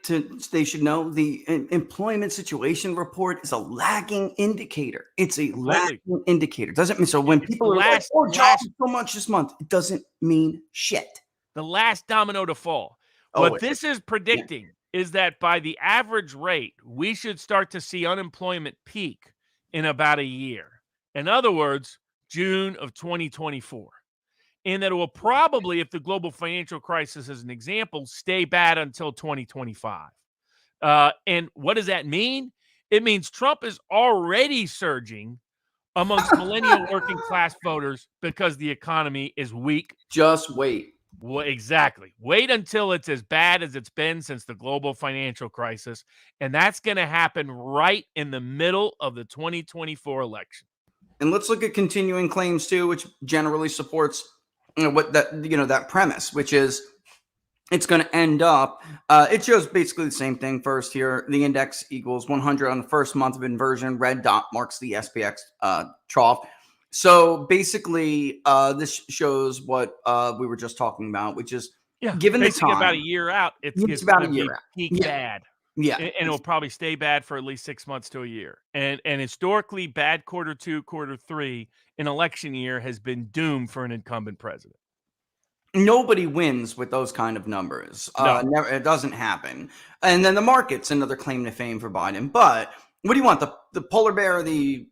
Speaker 4: they should know. The employment situation report is a lagging indicator. It's a lagging indicator. Doesn't mean so when people are like, "Oh, jobs so much this month," it doesn't mean shit.
Speaker 3: The last domino to fall. What this is predicting is that by the average rate, we should start to see unemployment peak in about a year. In other words, June of 2024. And that it will probably, if the global financial crisis is an example, stay bad until 2025. And what does that mean? It means Trump is already surging amongst millennial working class voters because the economy is weak.
Speaker 4: Just wait.
Speaker 3: Well, exactly. Wait until it's as bad as it's been since the global financial crisis. And that's going to happen right in the middle of the 2024 election.
Speaker 4: And let's look at continuing claims too, which generally supports that premise, which is it's going to end up, it shows basically the same thing first here. The index equals 100 on the first month of inversion. Red dot marks the SPX trough. So basically, this shows what we were just talking about, which is given the time.
Speaker 3: About a year out, it's
Speaker 4: about a year out.
Speaker 3: Peak bad.
Speaker 4: Yeah.
Speaker 3: and it'll probably stay bad for at least 6 months to a year. And historically, bad quarter 2, quarter 3 in election year has been doomed for an incumbent president.
Speaker 4: Nobody wins with those kind of numbers.
Speaker 3: No.
Speaker 4: Never, it doesn't happen. And then the market's another claim to fame for Biden. But what do you want? The polar bear or the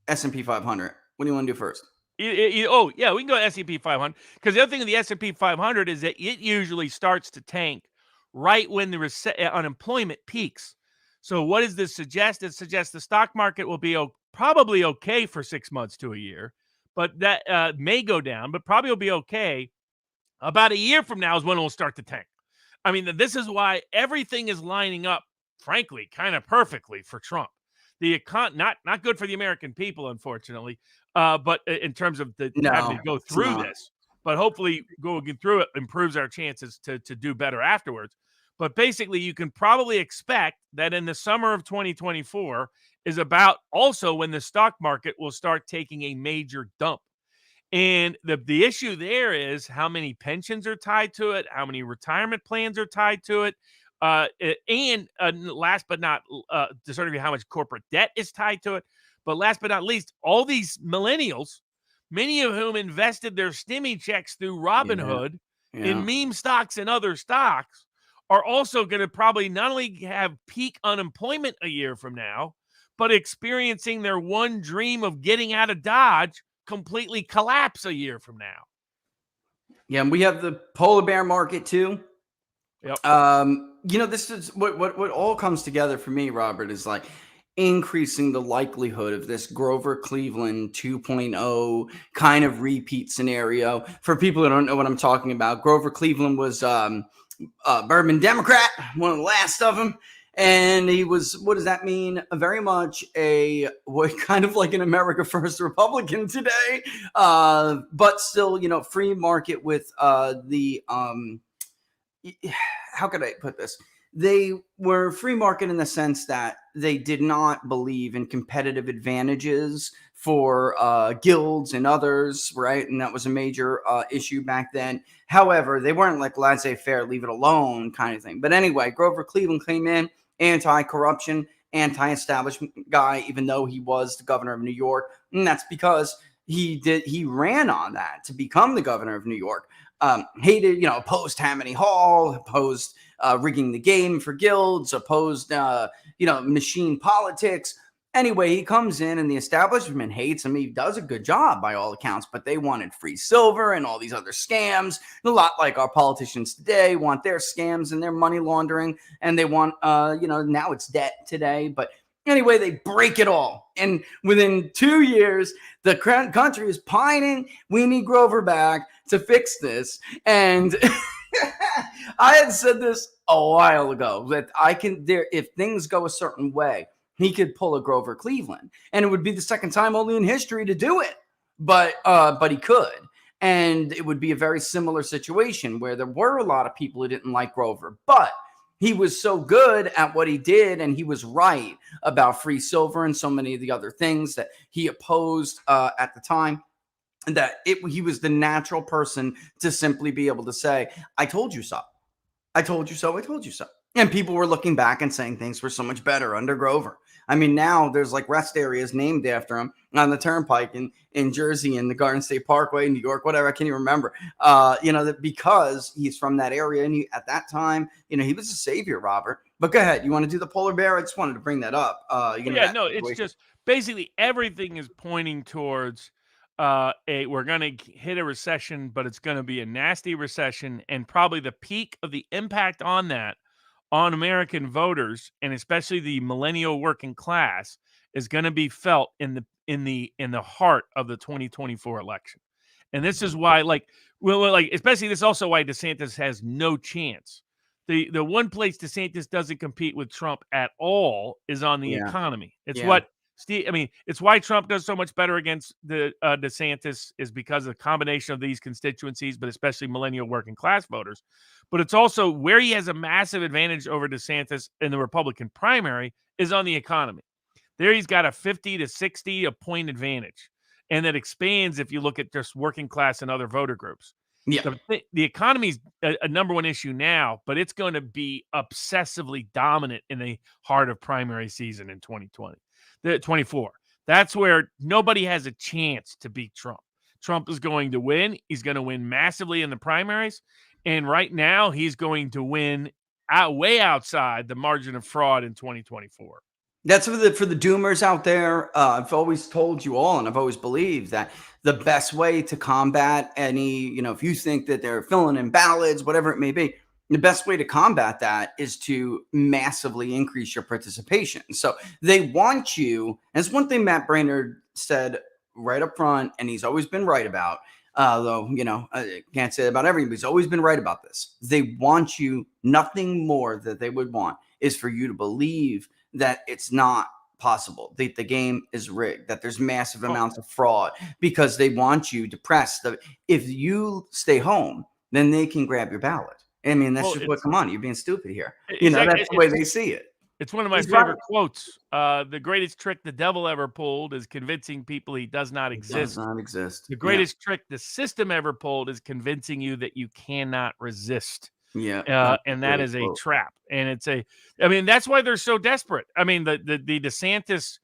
Speaker 4: S&P 500? What do you want to do first?
Speaker 3: Oh, yeah, we can go S&P 500 because the other thing with the S&P 500 is that it usually starts to tank right when the unemployment peaks. So what does this suggest? It suggests the stock market will be probably okay for 6 months to a year, but that may go down, but probably will be okay. About a year from now is when it will start to tank. I mean, this is why everything is lining up, frankly, kind of perfectly for Trump. The not good for the American people, unfortunately, but in terms of having to go through this, but hopefully going through it improves our chances to do better afterwards. But basically, you can probably expect that in the summer of 2024 is about also when the stock market will start taking a major dump. And the issue there is how many pensions are tied to it, how many retirement plans are tied to it, and last but not to sort of how much corporate debt is tied to it. But last but not least, all these millennials, many of whom invested their stimmy checks through Robinhood in meme stocks and other stocks, are also going to probably not only have peak unemployment a year from now, but experiencing their one dream of getting out of Dodge completely collapse a year from now.
Speaker 4: Yeah, and we have the polar bear market too.
Speaker 3: Yep.
Speaker 4: This is what all comes together for me, Robert, is like increasing the likelihood of this Grover Cleveland 2.0 kind of repeat scenario. For people who don't know what I'm talking about, Grover Cleveland was Bourbon Democrat, one of the last of them. And he was, what does that mean? Very much kind of like an America First Republican today, but still, free market with how could I put this? They were free market in the sense that they did not believe in competitive advantages for guilds and others, right? And that was a major issue back then. However, they weren't like laissez-faire, leave it alone kind of thing. But anyway, Grover Cleveland came in, anti-corruption, anti-establishment guy, even though he was the governor of New York. And that's because he ran on that to become the governor of New York. Hated, opposed Tammany Hall, opposed rigging the game for guilds, opposed, machine politics. Anyway, he comes in and the establishment hates him. He does a good job by all accounts, but they wanted free silver and all these other scams. A lot like our politicians today want their scams and their money laundering, and they want, now it's debt today. But anyway, they break it all. And within 2 years, the country is pining. We need Grover back to fix this. And I had said this a while ago that if things go a certain way, he could pull a Grover Cleveland, and it would be the second time only in history to do it. But he could, and it would be a very similar situation where there were a lot of people who didn't like Grover, but he was so good at what he did, and he was right about free silver and so many of the other things that he opposed at the time, that he was the natural person to simply be able to say, I told you so. I told you so. I told you so. And people were looking back and saying things were so much better under Grover. I mean, now there's like rest areas named after him on the Turnpike in Jersey and the Garden State Parkway in New York, whatever. I can't even remember, that because he's from that area. And at that time, he was a savior, Robert. But go ahead. You want to do the polar bear? I just wanted to bring that up.
Speaker 3: It's just basically everything is pointing towards we're going to hit a recession, but it's going to be a nasty recession. And probably the peak of the impact on that on American voters, and especially the millennial working class, is going to be felt in the heart of the 2024 election. And this is why, especially this is also why DeSantis has no chance. The one place DeSantis doesn't compete with Trump at all is on the economy. It's it's why Trump does so much better against the DeSantis, is because of the combination of these constituencies, but especially millennial working class voters. But it's also where he has a massive advantage over DeSantis in the Republican primary is on the economy. There he's got a 50 to 60 point advantage. And that expands if you look at just working class and other voter groups.
Speaker 4: Yeah.
Speaker 3: The economy's a number one issue now, but it's going to be obsessively dominant in the heart of primary season in 2020, the 24. That's where nobody has a chance to beat Trump. Trump is going to win. He's going to win massively in the primaries. And right now, he's going to win way outside the margin of fraud in 2024.
Speaker 4: That's for the doomers out there. I've always told you all, and I've always believed that the best way to combat any, if you think that they're filling in ballots, whatever it may be, the best way to combat that is to massively increase your participation. So they want you, and it's one thing Matt Braynard said right up front, and he's always been right about. Though, I can't say about everything, but he's always been right about this. They want you, nothing more that they would want is for you to believe that it's not possible, that the game is rigged, that there's massive amounts of fraud, because they want you depressed. If you stay home, then they can grab your ballot. I mean, that's just what, come on, you're being stupid here. That's the way they see it.
Speaker 3: It's one of my favorite quotes. The greatest trick the devil ever pulled is convincing people he does not exist.
Speaker 4: Does not exist.
Speaker 3: The greatest trick the system ever pulled is convincing you that you cannot resist.
Speaker 4: Yeah.
Speaker 3: And that is a trap. And that's why they're so desperate. I mean, the DeSantis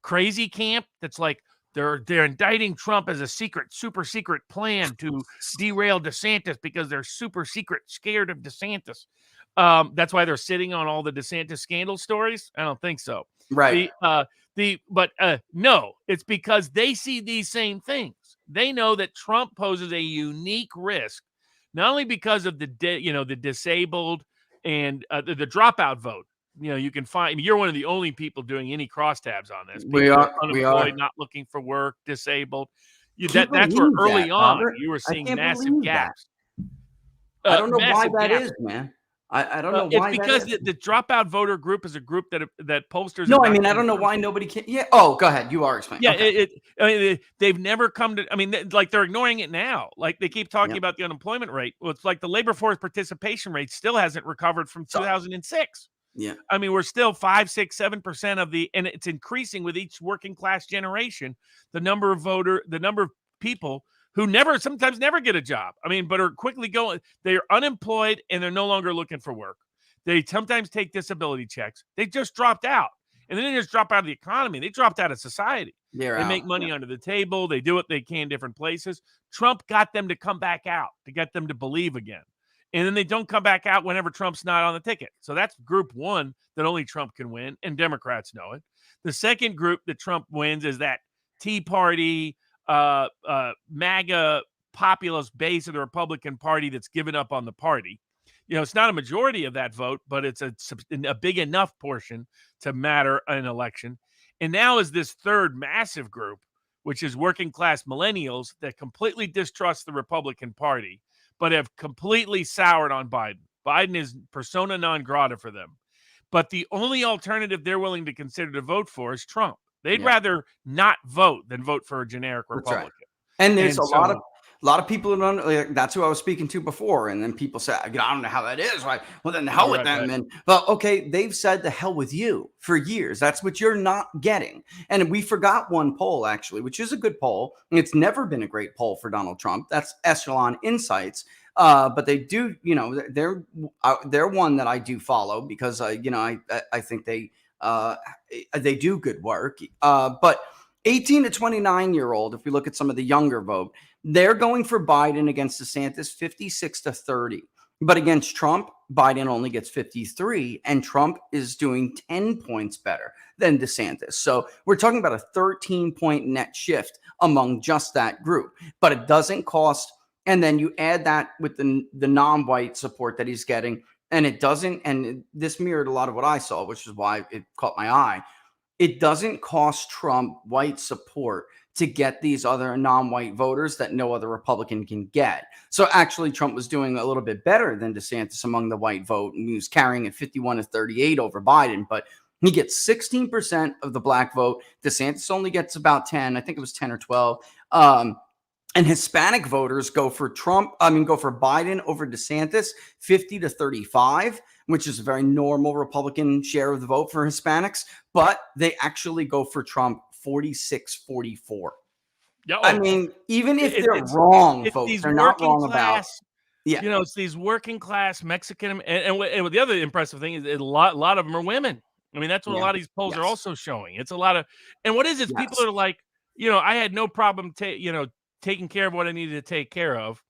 Speaker 3: crazy camp that's like, they're indicting Trump as a super secret plan to derail DeSantis because they're super secret scared of DeSantis. That's why they're sitting on all the DeSantis scandal stories. I don't think so.
Speaker 4: Right.
Speaker 3: No, it's because they see these same things. They know that Trump poses a unique risk, not only because of the disabled and the dropout vote. You can find, you're one of the only people doing any crosstabs on this.
Speaker 4: We are
Speaker 3: unemployed, not looking for work, disabled. That's where early on you were seeing massive gaps.
Speaker 4: I don't know why that is, man. I don't know why.
Speaker 3: It's because the dropout voter group is a group that pollsters.
Speaker 4: No, I mean, I don't know why nobody can. Yeah. Oh, go ahead. You are explaining.
Speaker 3: Yeah.
Speaker 4: Okay.
Speaker 3: They've never come to. I mean, like they're ignoring it now. Like they keep talking about the unemployment rate. Well, it's like the labor force participation rate still hasn't recovered from 2006.
Speaker 4: Yeah.
Speaker 3: I mean, we're still 5, 6, 7% and it's increasing with each working class generation. The number of people who sometimes never get a job. I mean, but are quickly going. They're unemployed and they're no longer looking for work. They sometimes take disability checks. They just dropped out. And then they just drop out of the economy. They dropped out of society. They make money under the table. They do what they can different places. Trump got them to come back out, to get them to believe again. And then they don't come back out whenever Trump's not on the ticket. So that's group one that only Trump can win, and Democrats know it. The second group that Trump wins is that Tea Party, MAGA populist base of the Republican Party that's given up on the party. It's not a majority of that vote, but it's a big enough portion to matter in an election. And now is this third massive group, which is working class millennials that completely distrust the Republican Party, but have completely soured on Biden. Biden is persona non grata for them. But the only alternative they're willing to consider to vote for is Trump. They'd rather not vote than vote for a generic Republican. Right.
Speaker 4: And there's a lot of people who don't. That's who I was speaking to before. And then people say, I don't know how that is. Right? Well, then the hell with them. And well, okay, they've said the hell with you for years. That's what you're not getting. And we forgot one poll actually, which is a good poll. It's never been a great poll for Donald Trump. That's Echelon Insights. But they do, they're one that I do follow because I think they do good work. But 18 to 29-year-old, if we look at some of the younger vote, they're going for Biden against DeSantis 56 to 30. But against Trump, Biden only gets 53, and Trump is doing 10 points better than DeSantis. So we're talking about a 13-point net shift among just that group. But it doesn't cost, and then you add that with the non-white support that he's getting, and it doesn't, and this mirrored a lot of what I saw, which is why it caught my eye. It doesn't cost Trump white support to get these other non-white voters that no other Republican can get. So actually, Trump was doing a little bit better than DeSantis among the white vote, and he was carrying it 51 to 38 over Biden, but he gets 16% of the black vote. DeSantis only gets about 10. I think it was 10 or 12. And Hispanic voters go for Biden over DeSantis 50 to 35, which is a very normal Republican share of the vote for Hispanics, but they actually go for Trump 46-44.
Speaker 3: Yeah,
Speaker 4: I mean, even if they're
Speaker 3: it's
Speaker 4: wrong, folks,
Speaker 3: these
Speaker 4: they're not
Speaker 3: working
Speaker 4: wrong about.
Speaker 3: class,
Speaker 4: Yeah.
Speaker 3: it's these working class Mexican, and the other impressive thing is a lot of them are women. I mean, that's what a
Speaker 4: Yeah.
Speaker 3: lot of these polls are
Speaker 4: Yes.
Speaker 3: also showing. It's a lot of, and what is it? People
Speaker 4: Yes.
Speaker 3: are like, I had no problem, taking care of what I needed to take care of.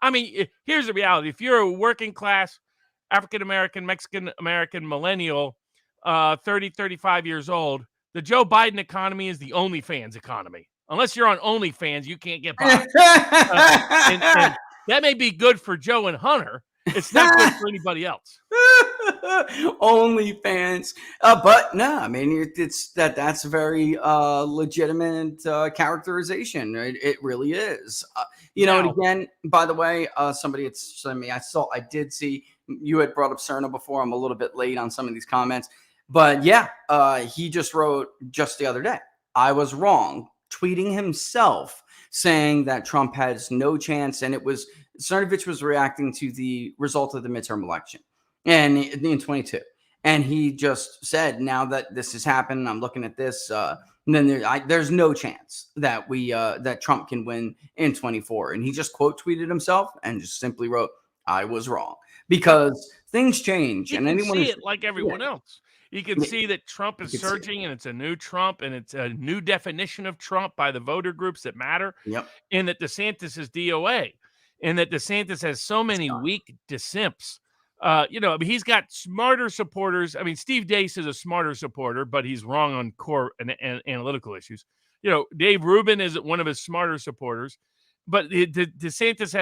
Speaker 3: I mean, here's the reality: if you're a working class African American, Mexican American millennial, 30, 35 years old, the Joe Biden economy is the OnlyFans economy. Unless you're on OnlyFans, you can't get by. And that may be good for Joe and Hunter. It's not good for anybody else.
Speaker 4: OnlyFans, but no, I mean that's a very legitimate characterization. It really is. And again, by the way, somebody had sent me. I did see you had brought up Cerna before. I'm a little bit late on some of these comments, but yeah, he just wrote just the other day. I was wrong, tweeting himself saying that Trump has no chance, and it was Cernovich was reacting to the result of the midterm election. And in 22, and he just said, now that this has happened, I'm looking at this, and then there's no chance that that Trump can win in 24. And he just quote tweeted himself and just simply wrote, I was wrong, because things change.
Speaker 3: You
Speaker 4: and
Speaker 3: can
Speaker 4: anyone
Speaker 3: see
Speaker 4: who's,
Speaker 3: it like everyone else. You can see that Trump is surging, and it's a new Trump, and it's a new definition of Trump by the voter groups that matter.
Speaker 4: Yep.
Speaker 3: And that DeSantis is DOA, and that DeSantis has so many weak DeSimps. I mean, he's got smarter supporters. I mean, Steve Deace is a smarter supporter, but he's wrong on core and analytical issues. Dave Rubin is one of his smarter supporters, but DeSantis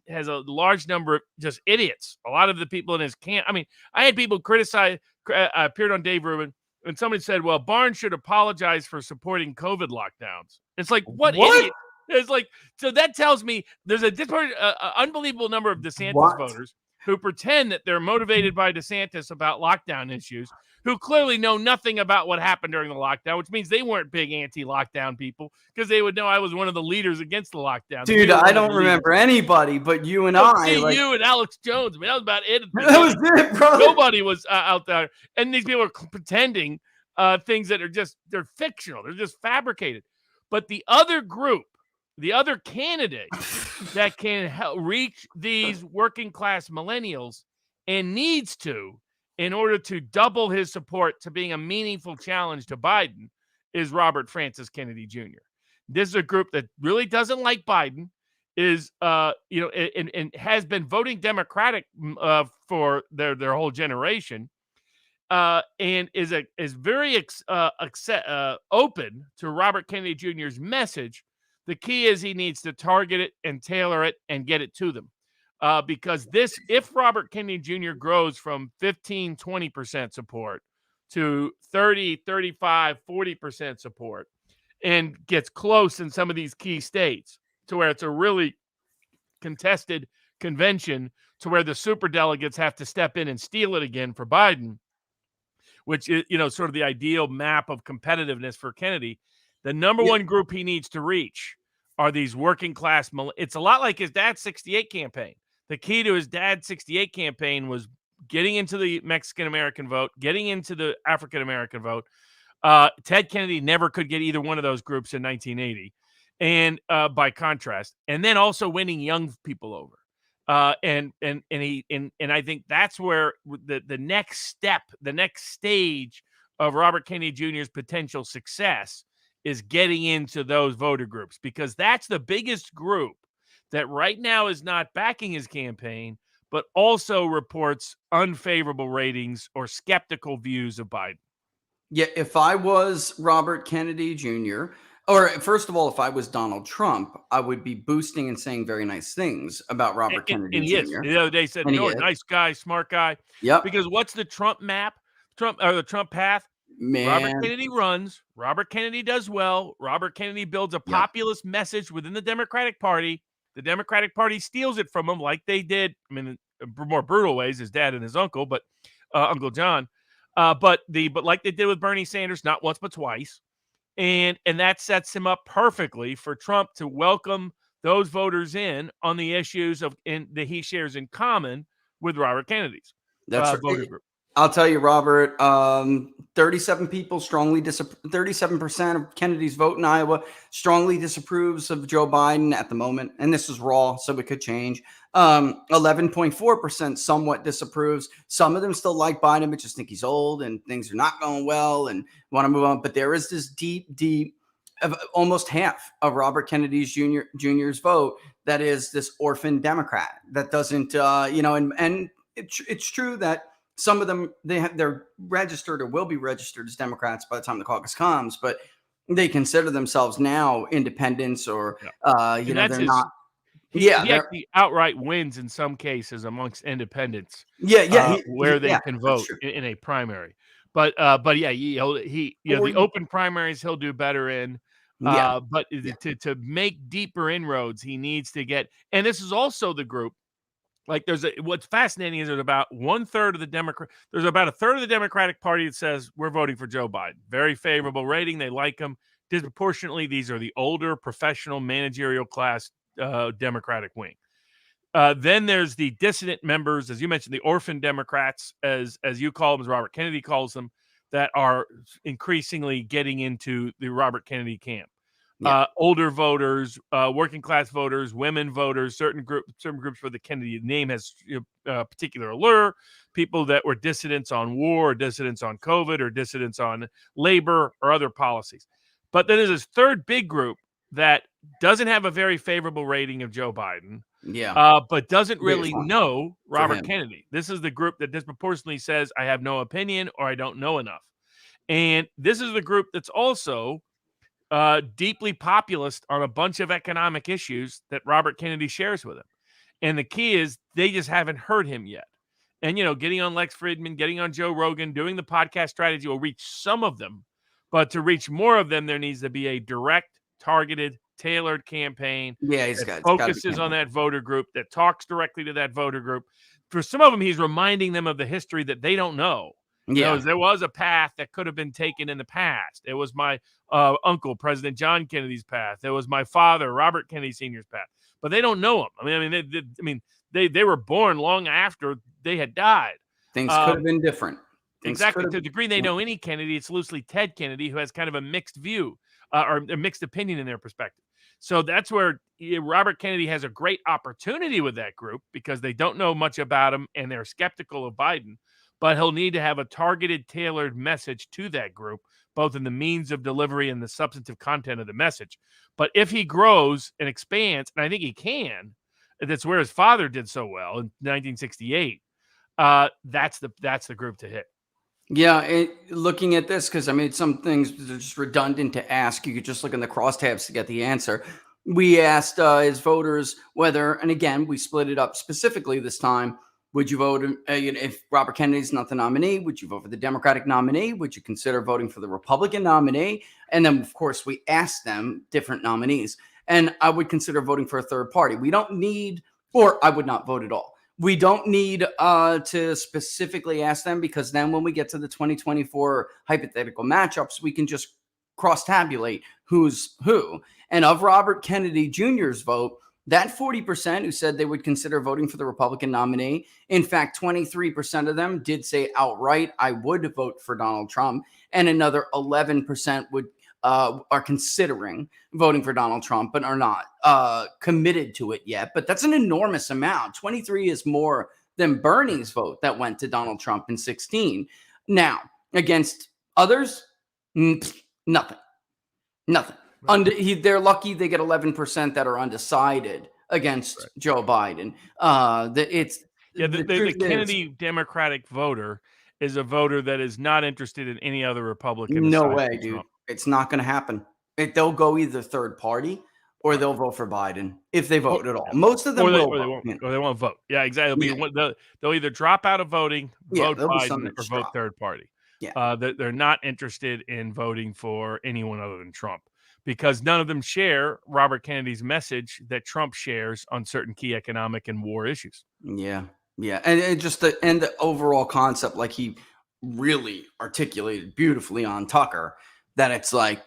Speaker 3: has a large number of just idiots. A lot of the people in his camp. I mean, I had people criticize. I appeared on Dave Rubin, and somebody said, "Well, Barnes should apologize for supporting COVID lockdowns." It's like, what? Idiot? It's like, so that tells me there's a unbelievable number of DeSantis voters who pretend that they're motivated by DeSantis about lockdown issues, who clearly know nothing about what happened during the lockdown, which means they weren't big anti-lockdown people, because they would know I was one of the leaders against the lockdown.
Speaker 4: Dude, I don't remember anybody but you and I.
Speaker 3: You and Alex Jones. I mean, that was about it.
Speaker 4: That was it, bro.
Speaker 3: Nobody was out there. And these people are pretending things that are they're fictional. They're just fabricated. But the other group, the other candidate that can reach these working class millennials and needs to, in order to double his support to being a meaningful challenge to Biden, is Robert Francis Kennedy Jr. This is a group that really doesn't like Biden, is and has been voting Democratic for their whole generation, and is very open to Robert Kennedy Jr.'s message. The key is he needs to target it and tailor it and get it to them. Because if Robert Kennedy Jr. grows from 15, 20% support to 30, 35, 40% support and gets close in some of these key states to where it's a really contested convention, to where the superdelegates have to step in and steal it again for Biden, which is, sort of the ideal map of competitiveness for Kennedy. The number one group he needs to reach are these working class. It's a lot like his dad's 68 campaign. The key to his dad's 68 campaign was getting into the Mexican-American vote, getting into the African-American vote. Ted Kennedy never could get either one of those groups in 1980. And by contrast, and then also winning young people over. And I think that's where the next step, the next stage of Robert Kennedy Jr.'s potential success is getting into those voter groups, because that's the biggest group that right now is not backing his campaign, but also reports unfavorable ratings or skeptical views of Biden.
Speaker 4: Yeah, if I was Robert Kennedy Jr., or first of all, if I was Donald Trump, I would be boosting and saying very nice things about Robert Kennedy
Speaker 3: and
Speaker 4: Jr.
Speaker 3: Is. The other day said, nice guy, smart guy.
Speaker 4: Yep.
Speaker 3: Because what's the Trump map? The Trump path?
Speaker 4: Man.
Speaker 3: Robert Kennedy runs. Robert Kennedy does well. Robert Kennedy builds a populist message within the Democratic Party. The Democratic Party steals it from him, like they did. I mean, in more brutal ways, his dad and his uncle, but Uncle John. But like they did with Bernie Sanders, not once but twice, and that sets him up perfectly for Trump to welcome those voters in on the issues that he shares in common with Robert Kennedy's voter group.
Speaker 4: I'll tell you, Robert. 37 people strongly 37% of Kennedy's vote in Iowa strongly disapproves of Joe Biden at the moment, and this is raw, so it could change. 11.4% somewhat disapproves. Some of them still like Biden, but just think he's old and things are not going well and want to move on. But there is this deep, almost half of Robert Kennedy's Jr.'s vote that is this orphan Democrat that doesn't, and it's true that some of them they're registered or will be registered as Democrats by the time the caucus comes, but they consider themselves now independents or they're not.
Speaker 3: He actually outright wins in some cases amongst independents. Where they can vote in a primary. But yeah, the open primaries he'll do better in. But to make deeper inroads, he needs to get. And this is also the group. Like what's fascinating is there's about a third of the Democratic Party that says we're voting for Joe Biden. Very favorable rating. They like him. Disproportionately, these are the older professional managerial class Democratic wing. Then there's the dissident members, as you mentioned, the orphan Democrats, as you call them, as Robert Kennedy calls them, that are increasingly getting into the Robert Kennedy camp. Older voters, working class voters, women voters, certain groups where the Kennedy name has particular allure, people that were dissidents on war, or dissidents on COVID, or dissidents on labor or other policies. But then there's this third big group that doesn't have a very favorable rating of Joe Biden, but doesn't really know Robert Kennedy. This is the group that disproportionately says, I have no opinion or I don't know enough. And this is the group that's also deeply populist on a bunch of economic issues that Robert Kennedy shares with him. And the key is they just haven't heard him yet. And, getting on Lex Fridman, getting on Joe Rogan, doing the podcast strategy will reach some of them. But to reach more of them, there needs to be a direct, targeted, tailored campaign that focuses on that voter group, that talks directly to that voter group. For some of them, he's reminding them of the history that they don't know. There was a path that could have been taken in the past. It was my uncle, President John Kennedy's path. It was my father, Robert Kennedy Sr.'s path. But they don't know him. They were born long after they had died.
Speaker 4: Things could have been different.
Speaker 3: Exactly. To the degree they know any Kennedy, it's loosely Ted Kennedy, who has kind of a mixed view or a mixed opinion in their perspective. So that's where Robert Kennedy has a great opportunity with that group because they don't know much about him and they're skeptical of Biden. But he'll need to have a targeted, tailored message to that group, both in the means of delivery and the substantive content of the message. But if he grows and expands, and I think he can, that's where his father did so well in 1968. That's the group to hit.
Speaker 4: Yeah, looking at this, because some things are just redundant to ask. You could just look in the crosstabs to get the answer. We asked his voters whether, and again, we split it up specifically this time. Would you vote if Robert Kennedy's not the nominee? Would you vote for the Democratic nominee? Would you consider voting for the Republican nominee? And then, of course, we asked them different nominees. And I would consider voting for a third party. We don't need, or I would not vote at all. We don't need to specifically ask them because then when we get to the 2024 hypothetical matchups, we can just cross-tabulate who's who. And of Robert Kennedy Jr.'s vote, that 40% who said they would consider voting for the Republican nominee, in fact, 23% of them did say outright, I would vote for Donald Trump. And another 11% are considering voting for Donald Trump, but are not committed to it yet. But that's an enormous amount. 23 is more than Bernie's vote that went to Donald Trump in 2016. Now, against others, nothing. They're lucky they get 11% that are undecided against Joe Biden.
Speaker 3: The Kennedy Democratic voter is a voter that is not interested in any other Republican.
Speaker 4: No way, dude. Trump. It's not going to happen. They'll go either third party or they'll vote for Biden if they vote at all. Most of them will vote.
Speaker 3: Or they won't vote. Yeah, exactly. They'll either drop out of voting, vote Biden, or vote third party. Yeah. They're not interested in voting for anyone other than Trump because none of them share Robert Kennedy's message that Trump shares on certain key economic and war issues.
Speaker 4: Yeah. And just the overall concept, like he really articulated beautifully on Tucker, that it's like,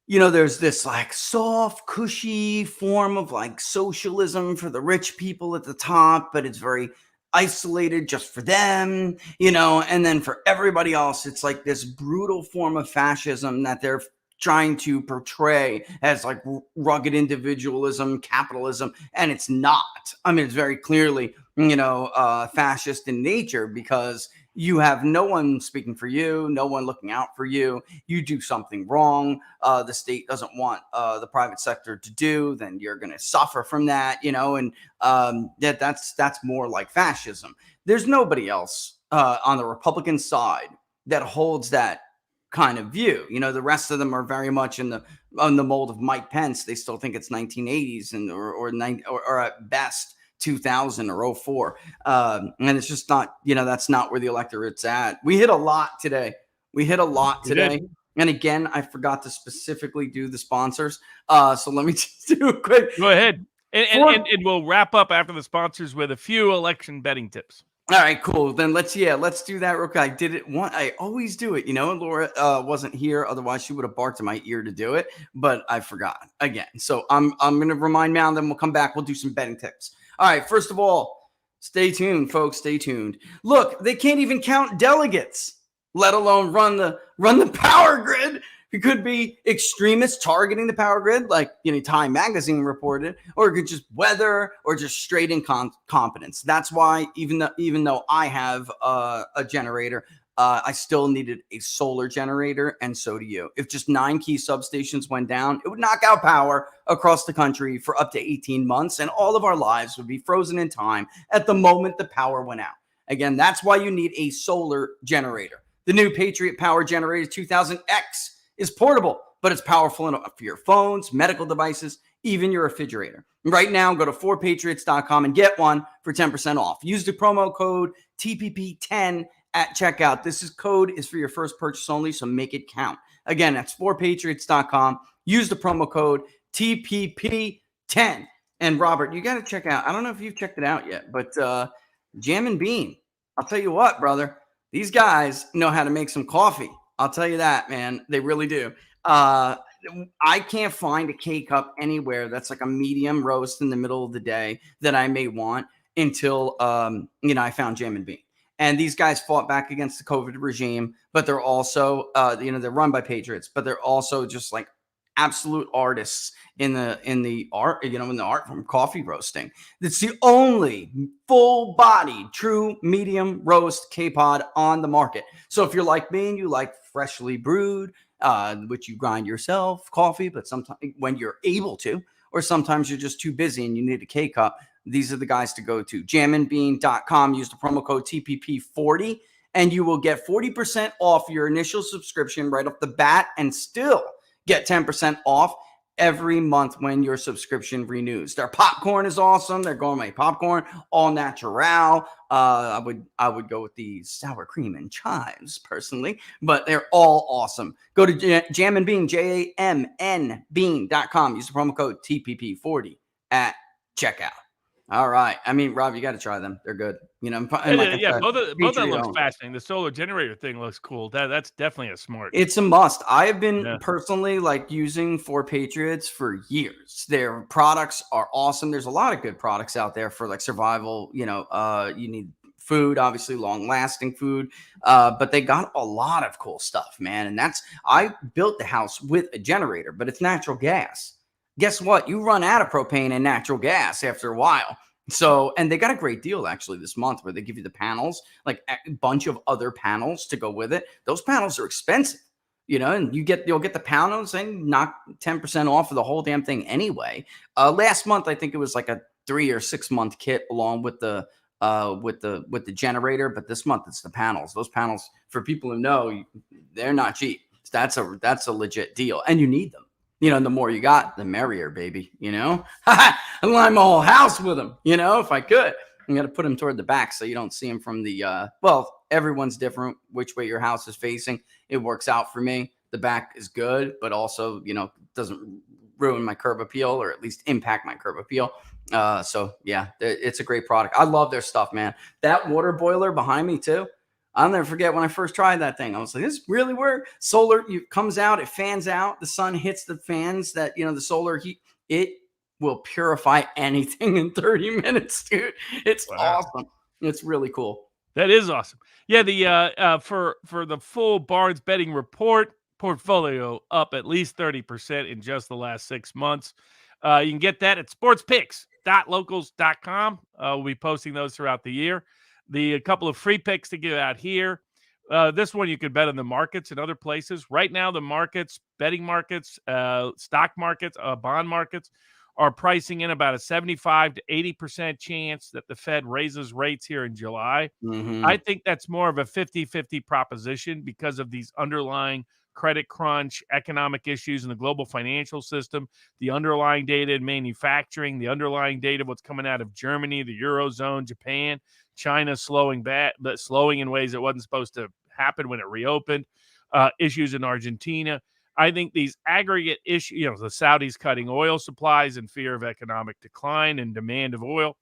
Speaker 4: there's this like soft, cushy form of like socialism for the rich people at the top, but it's very isolated just for them, and then for everybody else, it's like this brutal form of fascism that they're trying to portray as like rugged individualism, capitalism, and it's not. I mean, it's very clearly, fascist in nature, because you have no one speaking for you, no one looking out for you. You do something wrong, the state doesn't want the private sector to do, then you're going to suffer from that, and that's more like fascism. There's nobody else on the Republican side that holds that kind of view. The rest of them are very much on the mold of Mike Pence. They still think it's 1980s or at best 2000 or 04. And it's just not, that's not where the electorate's at. We hit a lot today. And again, I forgot to specifically do the sponsors. So let me just do a quick.
Speaker 3: Go ahead. And we'll wrap up after the sponsors with a few election betting tips.
Speaker 4: All right, cool. Then let's do that real quick. I did it I always do it, Laura wasn't here. Otherwise, she would have barked in my ear to do it, but I forgot again. So I'm going to remind now, and then we'll come back. We'll do some betting tips. All right. First of all, stay tuned, folks. Stay tuned. Look, they can't even count delegates, let alone run the power grid. It could be extremists targeting the power grid, like Time Magazine reported, or it could just weather, or just straight incompetence. That's why even though I have a generator, I still needed a solar generator, and so do you. If just 9 key substations went down, it would knock out power across the country for up to 18 months, and all of our lives would be frozen in time at the moment the power went out. Again, that's why you need a solar generator. The new Patriot Power Generator 2000X is portable, but it's powerful enough for your phones, medical devices, even your refrigerator. Right now, go to 4patriots.com and get one for 10% off. Use the promo code TPP10 at checkout. This code is for your first purchase only, so make it count. Again, that's 4patriots.com. Use the promo code TPP10. And Robert, you got to check out, I don't know if you've checked it out yet, but Jam and Bean, I'll tell you what, brother, these guys know how to make some coffee. I'll tell you that, man. They really do. I can't find a K-Cup anywhere that's like a medium roast in the middle of the day that I may want until, I found Jam and Bean. And these guys fought back against the COVID regime, but they're also, they're run by patriots, but they're also just like absolute artists in the art from coffee roasting. It's the only full-bodied, true medium roast K-Pod on the market. So if you're like me and you like freshly brewed, which you grind yourself, coffee, but sometimes when you're able to, or sometimes you're just too busy and you need a K-Cup, these are the guys to go to. jamandbean.com. Use the promo code TPP40, and you will get 40% off your initial subscription right off the bat, and still get 10% off every month when your subscription renews. Their popcorn is awesome. They're gourmet popcorn, all natural. I would go with the sour cream and chives personally, but they're all awesome. Go to Jam and Bean, JAMN Bean.com. Use the promo code TPP40 at checkout. All right. I mean, Rob, you got to try them. They're good. Both of them looks
Speaker 3: fascinating. The solar generator thing looks cool. That's definitely a smart.
Speaker 4: It's a must. I have been personally using 4Patriots for years. Their products are awesome. There's a lot of good products out there for survival. You need food, obviously long lasting food, but they got a lot of cool stuff, man. And I built the house with a generator, but it's natural gas. Guess what? You run out of propane and natural gas after a while. So, and they got a great deal actually this month where they give you the panels, like a bunch of other panels to go with it. Those panels are expensive, and you'll get the panels and knock 10% off of the whole damn thing anyway. Last month, I think it was like a 3 or 6 month kit along with the generator, but this month it's the panels. Those panels, for people who know, they're not cheap. That's a legit deal, and you need them. The more you got, the merrier, baby. I line my whole house with them, if I could. I'm going to put them toward the back so you don't see them from the, everyone's different which way your house is facing. It works out for me. The back is good, but also, doesn't ruin my curb appeal, or at least impact my curb appeal. So yeah, it's a great product. I love their stuff, man. That water boiler behind me too. I'll never forget when I first tried that thing. I was like, this really works. Solar comes out, it fans out. The sun hits the fans that, the solar heat. It will purify anything in 30 minutes, dude. It's awesome. It's really cool.
Speaker 3: That is awesome. Yeah, the for the full Barnes betting report portfolio up at least 30% in just the last 6 months. You can get that at sportspicks.locals.com. We'll be posting those throughout the year. A couple of free picks to give out here. This one you could bet on the markets and other places. Right now, the markets, betting markets, stock markets, bond markets are pricing in about a 75 to 80% chance that the Fed raises rates here in July.
Speaker 4: Mhm.
Speaker 3: I think that's more of a 50-50 proposition because of these underlying credit crunch, economic issues in the global financial system, the underlying data in manufacturing, the underlying data of what's coming out of Germany, the Eurozone, Japan, China slowing back, but slowing in ways it wasn't supposed to happen when it reopened, issues in Argentina. I think these aggregate issues, the Saudis cutting oil supplies in fear of economic decline and demand of oil.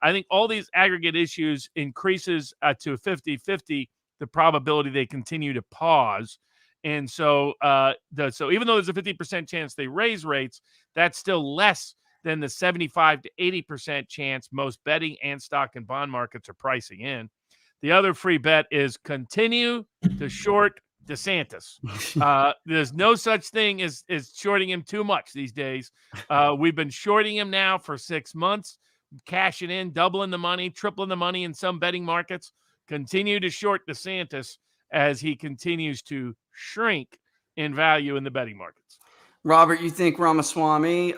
Speaker 3: I think all these aggregate issues increases to 50-50 the probability they continue to pause. And so so even though there's a 50% chance they raise rates, that's still less than the 75 to 80% chance most betting and stock and bond markets are pricing in. The other free bet is continue to short DeSantis. There's no such thing as shorting him too much these days. We've been shorting him now for 6 months, cashing in, doubling the money, tripling the money in some betting markets. Continue to short DeSantis as he continues to shrink in value in the betting markets.
Speaker 4: Robert, you think Ramaswamy,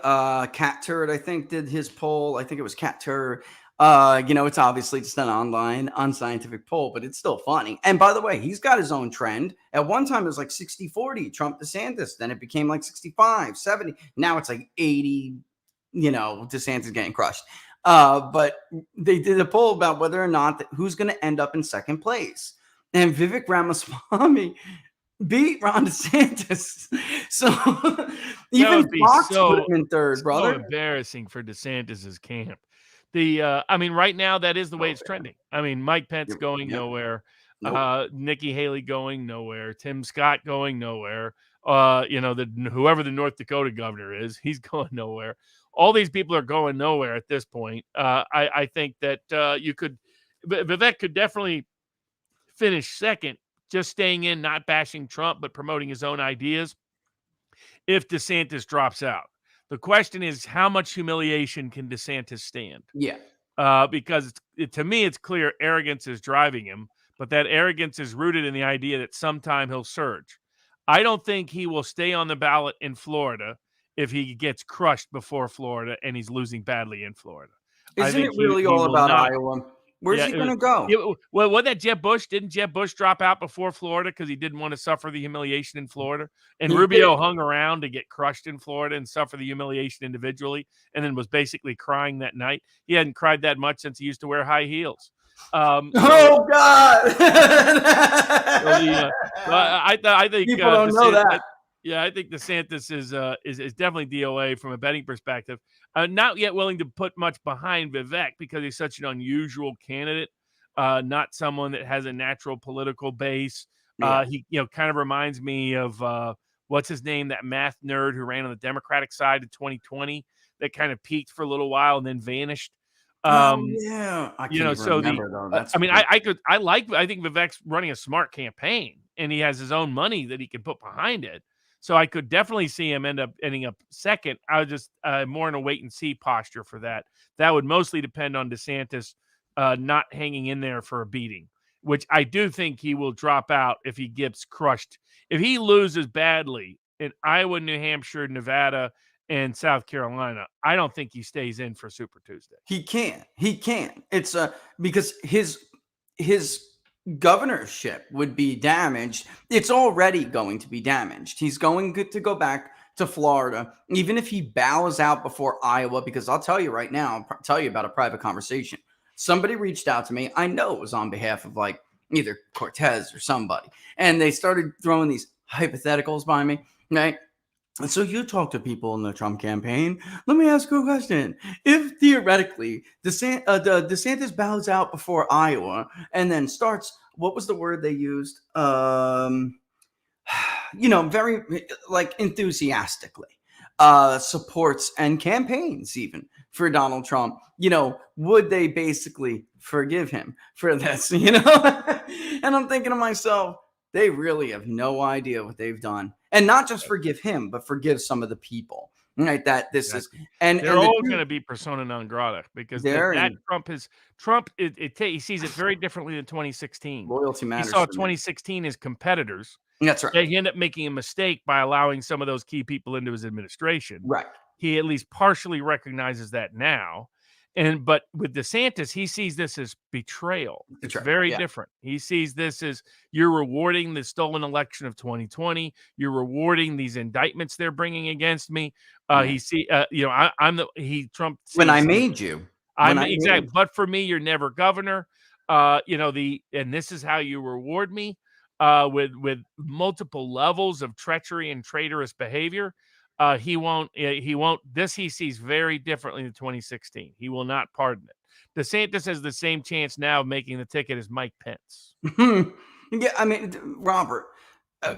Speaker 4: Cat Turd, I think, did his poll. I think it was Cat Turd. It's obviously just an online, unscientific poll, but it's still funny. And by the way, he's got his own trend. At one time, it was like 60-40, Trump DeSantis. Then it became like 65-70. Now it's like 80, DeSantis getting crushed. But they did a poll about whether or not who's going to end up in second place. And Vivek Ramaswamy beat Ron DeSantis. So even Fox put him in third, brother.
Speaker 3: So embarrassing for DeSantis's camp. Right now that is the way it's trending. Mike Pence going nowhere. Nope. Nikki Haley going nowhere. Tim Scott going nowhere. Whoever the North Dakota governor is, he's going nowhere. All these people are going nowhere at this point. I think that Vivek could definitely finish second, just staying in, not bashing Trump, but promoting his own ideas if DeSantis drops out. The question is, how much humiliation can DeSantis stand?
Speaker 4: Yeah.
Speaker 3: Because to me, it's clear arrogance is driving him, but that arrogance is rooted in the idea that sometime he'll surge. I don't think he will stay on the ballot in Florida if he gets crushed before Florida and he's losing badly in Florida.
Speaker 4: Isn't it really all about Iowa? Where's he going to go?
Speaker 3: Well, what that Jeb Bush? Didn't Jeb Bush drop out before Florida because he didn't want to suffer the humiliation in Florida? And Rubio hung around to get crushed in Florida and suffer the humiliation individually, and then was basically crying that night. He hadn't cried that much since he used to wear high heels.
Speaker 4: God!
Speaker 3: I think
Speaker 4: people don't know that.
Speaker 3: Yeah, I think DeSantis is definitely DOA from a betting perspective. Not yet willing to put much behind Vivek because he's such an unusual candidate, not someone that has a natural political base. He kind of reminds me of what's his name, that math nerd who ran on the Democratic side in 2020 that kind of peaked for a little while and then vanished.
Speaker 4: I can't remember though.
Speaker 3: I think Vivek's running a smart campaign and he has his own money that he can put behind it. So I could definitely see him ending up second. I was just more in a wait and see posture for that. That would mostly depend on DeSantis not hanging in there for a beating, which I do think he will drop out if he gets crushed. If he loses badly in Iowa, New Hampshire, Nevada, and South Carolina, I don't think he stays in for Super Tuesday.
Speaker 4: He can't. It's because his governorship would be damaged. It's already going to be damaged. He's going to go back to Florida, even if he bows out before Iowa, because I'll tell you right now, I'll tell you about a private conversation. Somebody reached out to me. I know it was on behalf of like either Cortez or somebody. And they started throwing these hypotheticals by me, right? And so you talk to people in the Trump campaign. Let me ask you a question. If theoretically DeSantis bows out before Iowa and then starts, what was the word they used? Very like enthusiastically. supports and campaigns even for Donald Trump, would they basically forgive him for this, And I'm thinking to myself, they really have no idea what they've done. And not just forgive him, but forgive some of the people, right? That this is, and
Speaker 3: they're all going to be persona non grata because that Trump he sees it very differently than 2016.
Speaker 4: Loyalty
Speaker 3: He
Speaker 4: matters.
Speaker 3: saw
Speaker 4: for me.
Speaker 3: 2016 as competitors.
Speaker 4: That's right.
Speaker 3: He ended up making a mistake by allowing some of those key people into his administration.
Speaker 4: Right.
Speaker 3: He at least partially recognizes that now. But with DeSantis, he sees this as betrayal. It's very different. He sees this as you're rewarding the stolen election of 2020. You're rewarding these indictments they're bringing against me. He see, Trump.
Speaker 4: When I made you,
Speaker 3: exactly. But for me, you're never governor. And this is how you reward me. With multiple levels of treachery and traitorous behavior. He won't. This he sees very differently than 2016. He will not pardon it. DeSantis has the same chance now of making the ticket as Mike Pence.
Speaker 4: Yeah, I mean, Robert,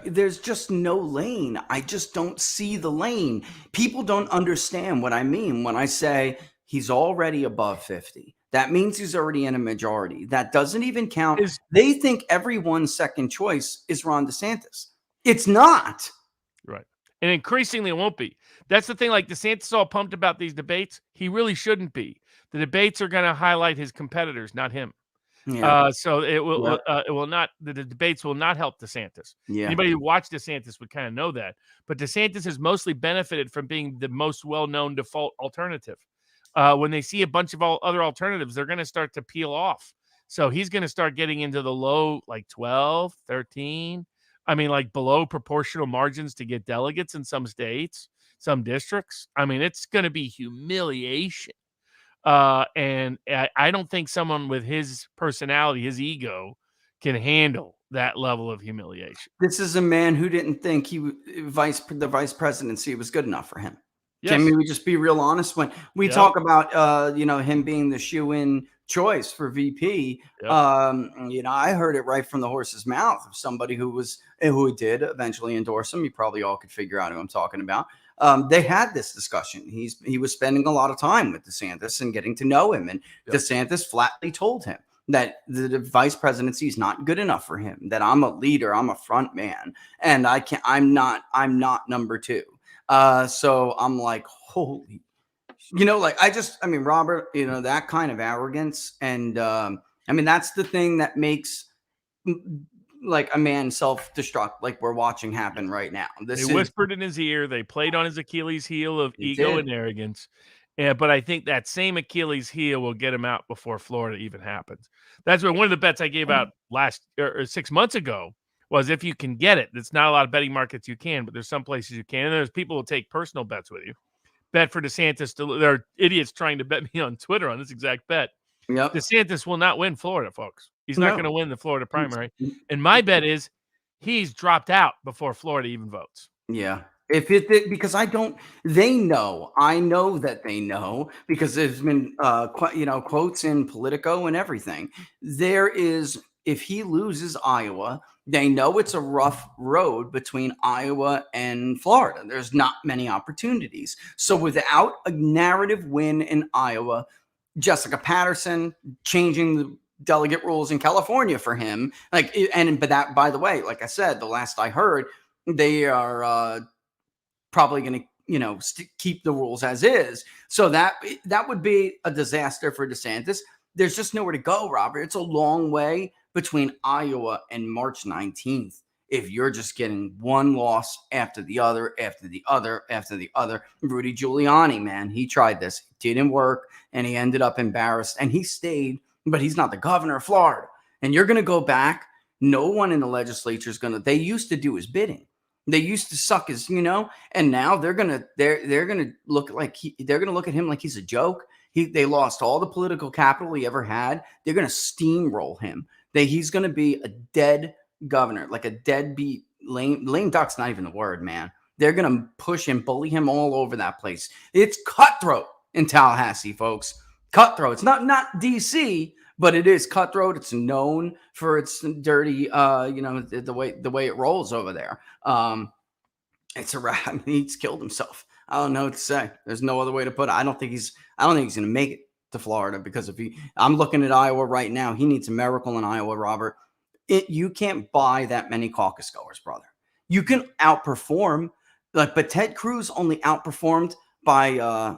Speaker 4: there's just no lane. I just don't see the lane. People don't understand what I mean when I say he's already above 50. That means he's already in a majority. That doesn't even count. They think everyone's second choice is Ron DeSantis. It's not.
Speaker 3: Right. And increasingly it won't be. That's the thing. Like DeSantis all pumped about these debates. He really shouldn't be. The debates are going to highlight his competitors, not him.
Speaker 4: Yeah.
Speaker 3: So it will not. The debates will not help DeSantis.
Speaker 4: Yeah.
Speaker 3: Anybody who watched DeSantis would kind of know that. But DeSantis has mostly benefited from being the most well-known default alternative. When they see a bunch of other alternatives, they're going to start to peel off. So he's going to start getting into the low, like 12, 13. I mean, like below proportional margins to get delegates in some states, some districts. I mean, it's going to be humiliation. And I don't think someone with his personality, his ego, can handle that level of humiliation.
Speaker 4: This is a man who didn't think the vice presidency was good enough for him.
Speaker 3: Yes.
Speaker 4: Can we just be real honest when we talk about him being the shoe-in choice for VP?
Speaker 3: Yep.
Speaker 4: I heard it right from the horse's mouth of somebody who did eventually endorse him. You probably all could figure out who I'm talking about. They had this discussion. He was spending a lot of time with DeSantis and getting to know him, and DeSantis flatly told him that the vice presidency is not good enough for him. That I'm a leader, I'm a front man, and I'm not number two. So I'm like, holy, Robert, that kind of arrogance. And, that's the thing that makes like a man self-destruct, like we're watching happen right now.
Speaker 3: They whispered in his ear. They played on his Achilles heel of ego and arrogance. Yeah, but I think that same Achilles heel will get him out before Florida even happens. That's one of the bets I gave out 6 months ago. Was if you can get it. It's not a lot of betting markets you can, but there's some places you can. And there's people who take personal bets with you. Bet for DeSantis. There are idiots trying to bet me on Twitter on this exact bet.
Speaker 4: Yep.
Speaker 3: DeSantis will not win Florida, folks. He's not going to win the Florida primary. And my bet is he's dropped out before Florida even votes.
Speaker 4: Yeah. Because I know that they know, because there's been, quotes in Politico and everything. If he loses Iowa, they know it's a rough road between Iowa and Florida. There's not many opportunities. So without a narrative win in Iowa, Jessica Patterson changing the delegate rules in California for him, but that, by the way, like I said, the last I heard, they are probably going to keep the rules as is. So that would be a disaster for DeSantis. There's just nowhere to go, Robert. It's a long way between Iowa and March 19th. If you're just getting one loss after the other, after the other, after the other. Rudy Giuliani, man, he tried this. It didn't work, and he ended up embarrassed. And he stayed, but he's not the governor of Florida. And you're going to go back. No one in the legislature is going to. They used to do his bidding. They used to suck his, and now they're going to look at him like he's a joke. They lost all the political capital he ever had. They're going to steamroll him. He's going to be a dead governor, like a deadbeat lame duck's not even the word, man. They're going to push and bully him all over that place. It's cutthroat in Tallahassee, folks. Cutthroat. It's not DC, but it is cutthroat. It's known for its dirty, the way it rolls over there. It's a rat. He's killed himself. I don't know what to say. There's no other way to put it. I don't think he's going to make it to Florida because I'm looking at Iowa right now. He needs a miracle in Iowa, Robert. You can't buy that many caucus goers, brother. You can outperform, but Ted Cruz only outperformed by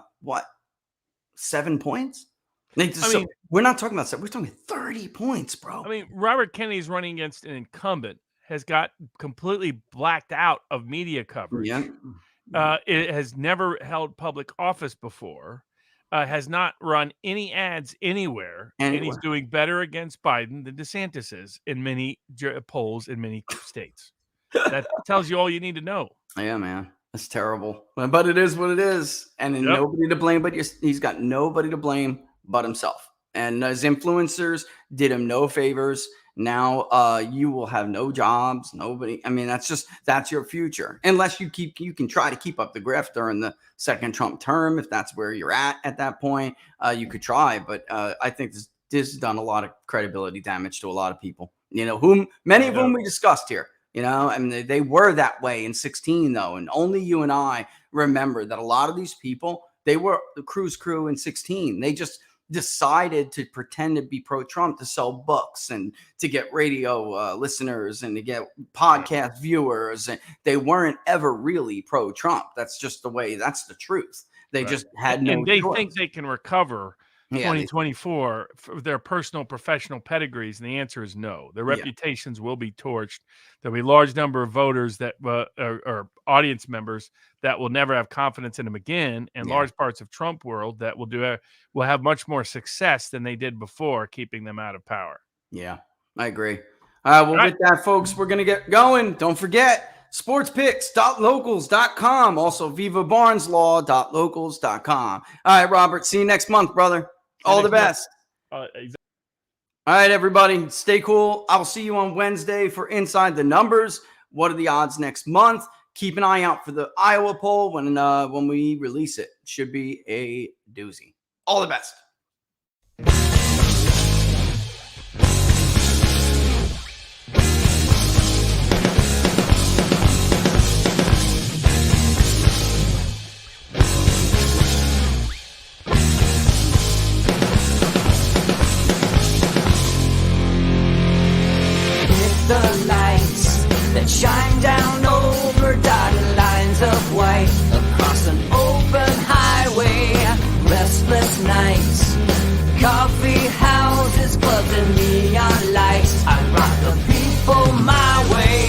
Speaker 4: 7 points? We're not talking about 7. We're talking 30 points, bro.
Speaker 3: I mean, Robert Kennedy's running against an incumbent, has got completely blacked out of media coverage.
Speaker 4: Yeah.
Speaker 3: It has never held public office before, has not run any ads anywhere, and he's doing better against Biden than DeSantis is in many polls in many states. That tells you all you need to know.
Speaker 4: Yeah, man. That's terrible. But it is what it is. And then nobody to blame but he's got nobody to blame but himself. And his influencers did him no favors. Now you will have no jobs. Nobody. I mean, that's your future. Unless you can try to keep up the grift during the second Trump term. If that's where you're at that point, you could try. But I think this has done a lot of credibility damage to a lot of people, many of whom we discussed here. I mean, they were that way in 2016, though. And only you and I remember that a lot of these people, they were the Cruz crew in 2016. They just decided to pretend to be pro-Trump to sell books and to get radio listeners and to get podcast viewers. And they weren't ever really pro-Trump. That's just that's the truth. They just had no choice.
Speaker 3: And they think they can recover 2024 for their personal professional pedigrees, and the answer is no. Their reputations will be torched. There'll be a large number of voters that or audience members that will never have confidence in them again, and large parts of Trump world that will have much more success than they did before, keeping them out of power.
Speaker 4: Yeah, I agree. All right, well, with that, folks, we're going to get going. Don't forget, sportspicks.locals.com. Also, vivabarneslaw.locals.com. All right, Robert, see you next month, brother. All the best.
Speaker 3: Exactly.
Speaker 4: All right, everybody, stay cool. I'll see you on Wednesday for Inside the Numbers. What are the odds next month? Keep an eye out for the Iowa poll when we release it. It should be a doozy. All the best.
Speaker 1: The lights that shine down over dotted lines of white across an open highway. Restless nights, coffee houses, clubs, and neon lights. I rock the people my way.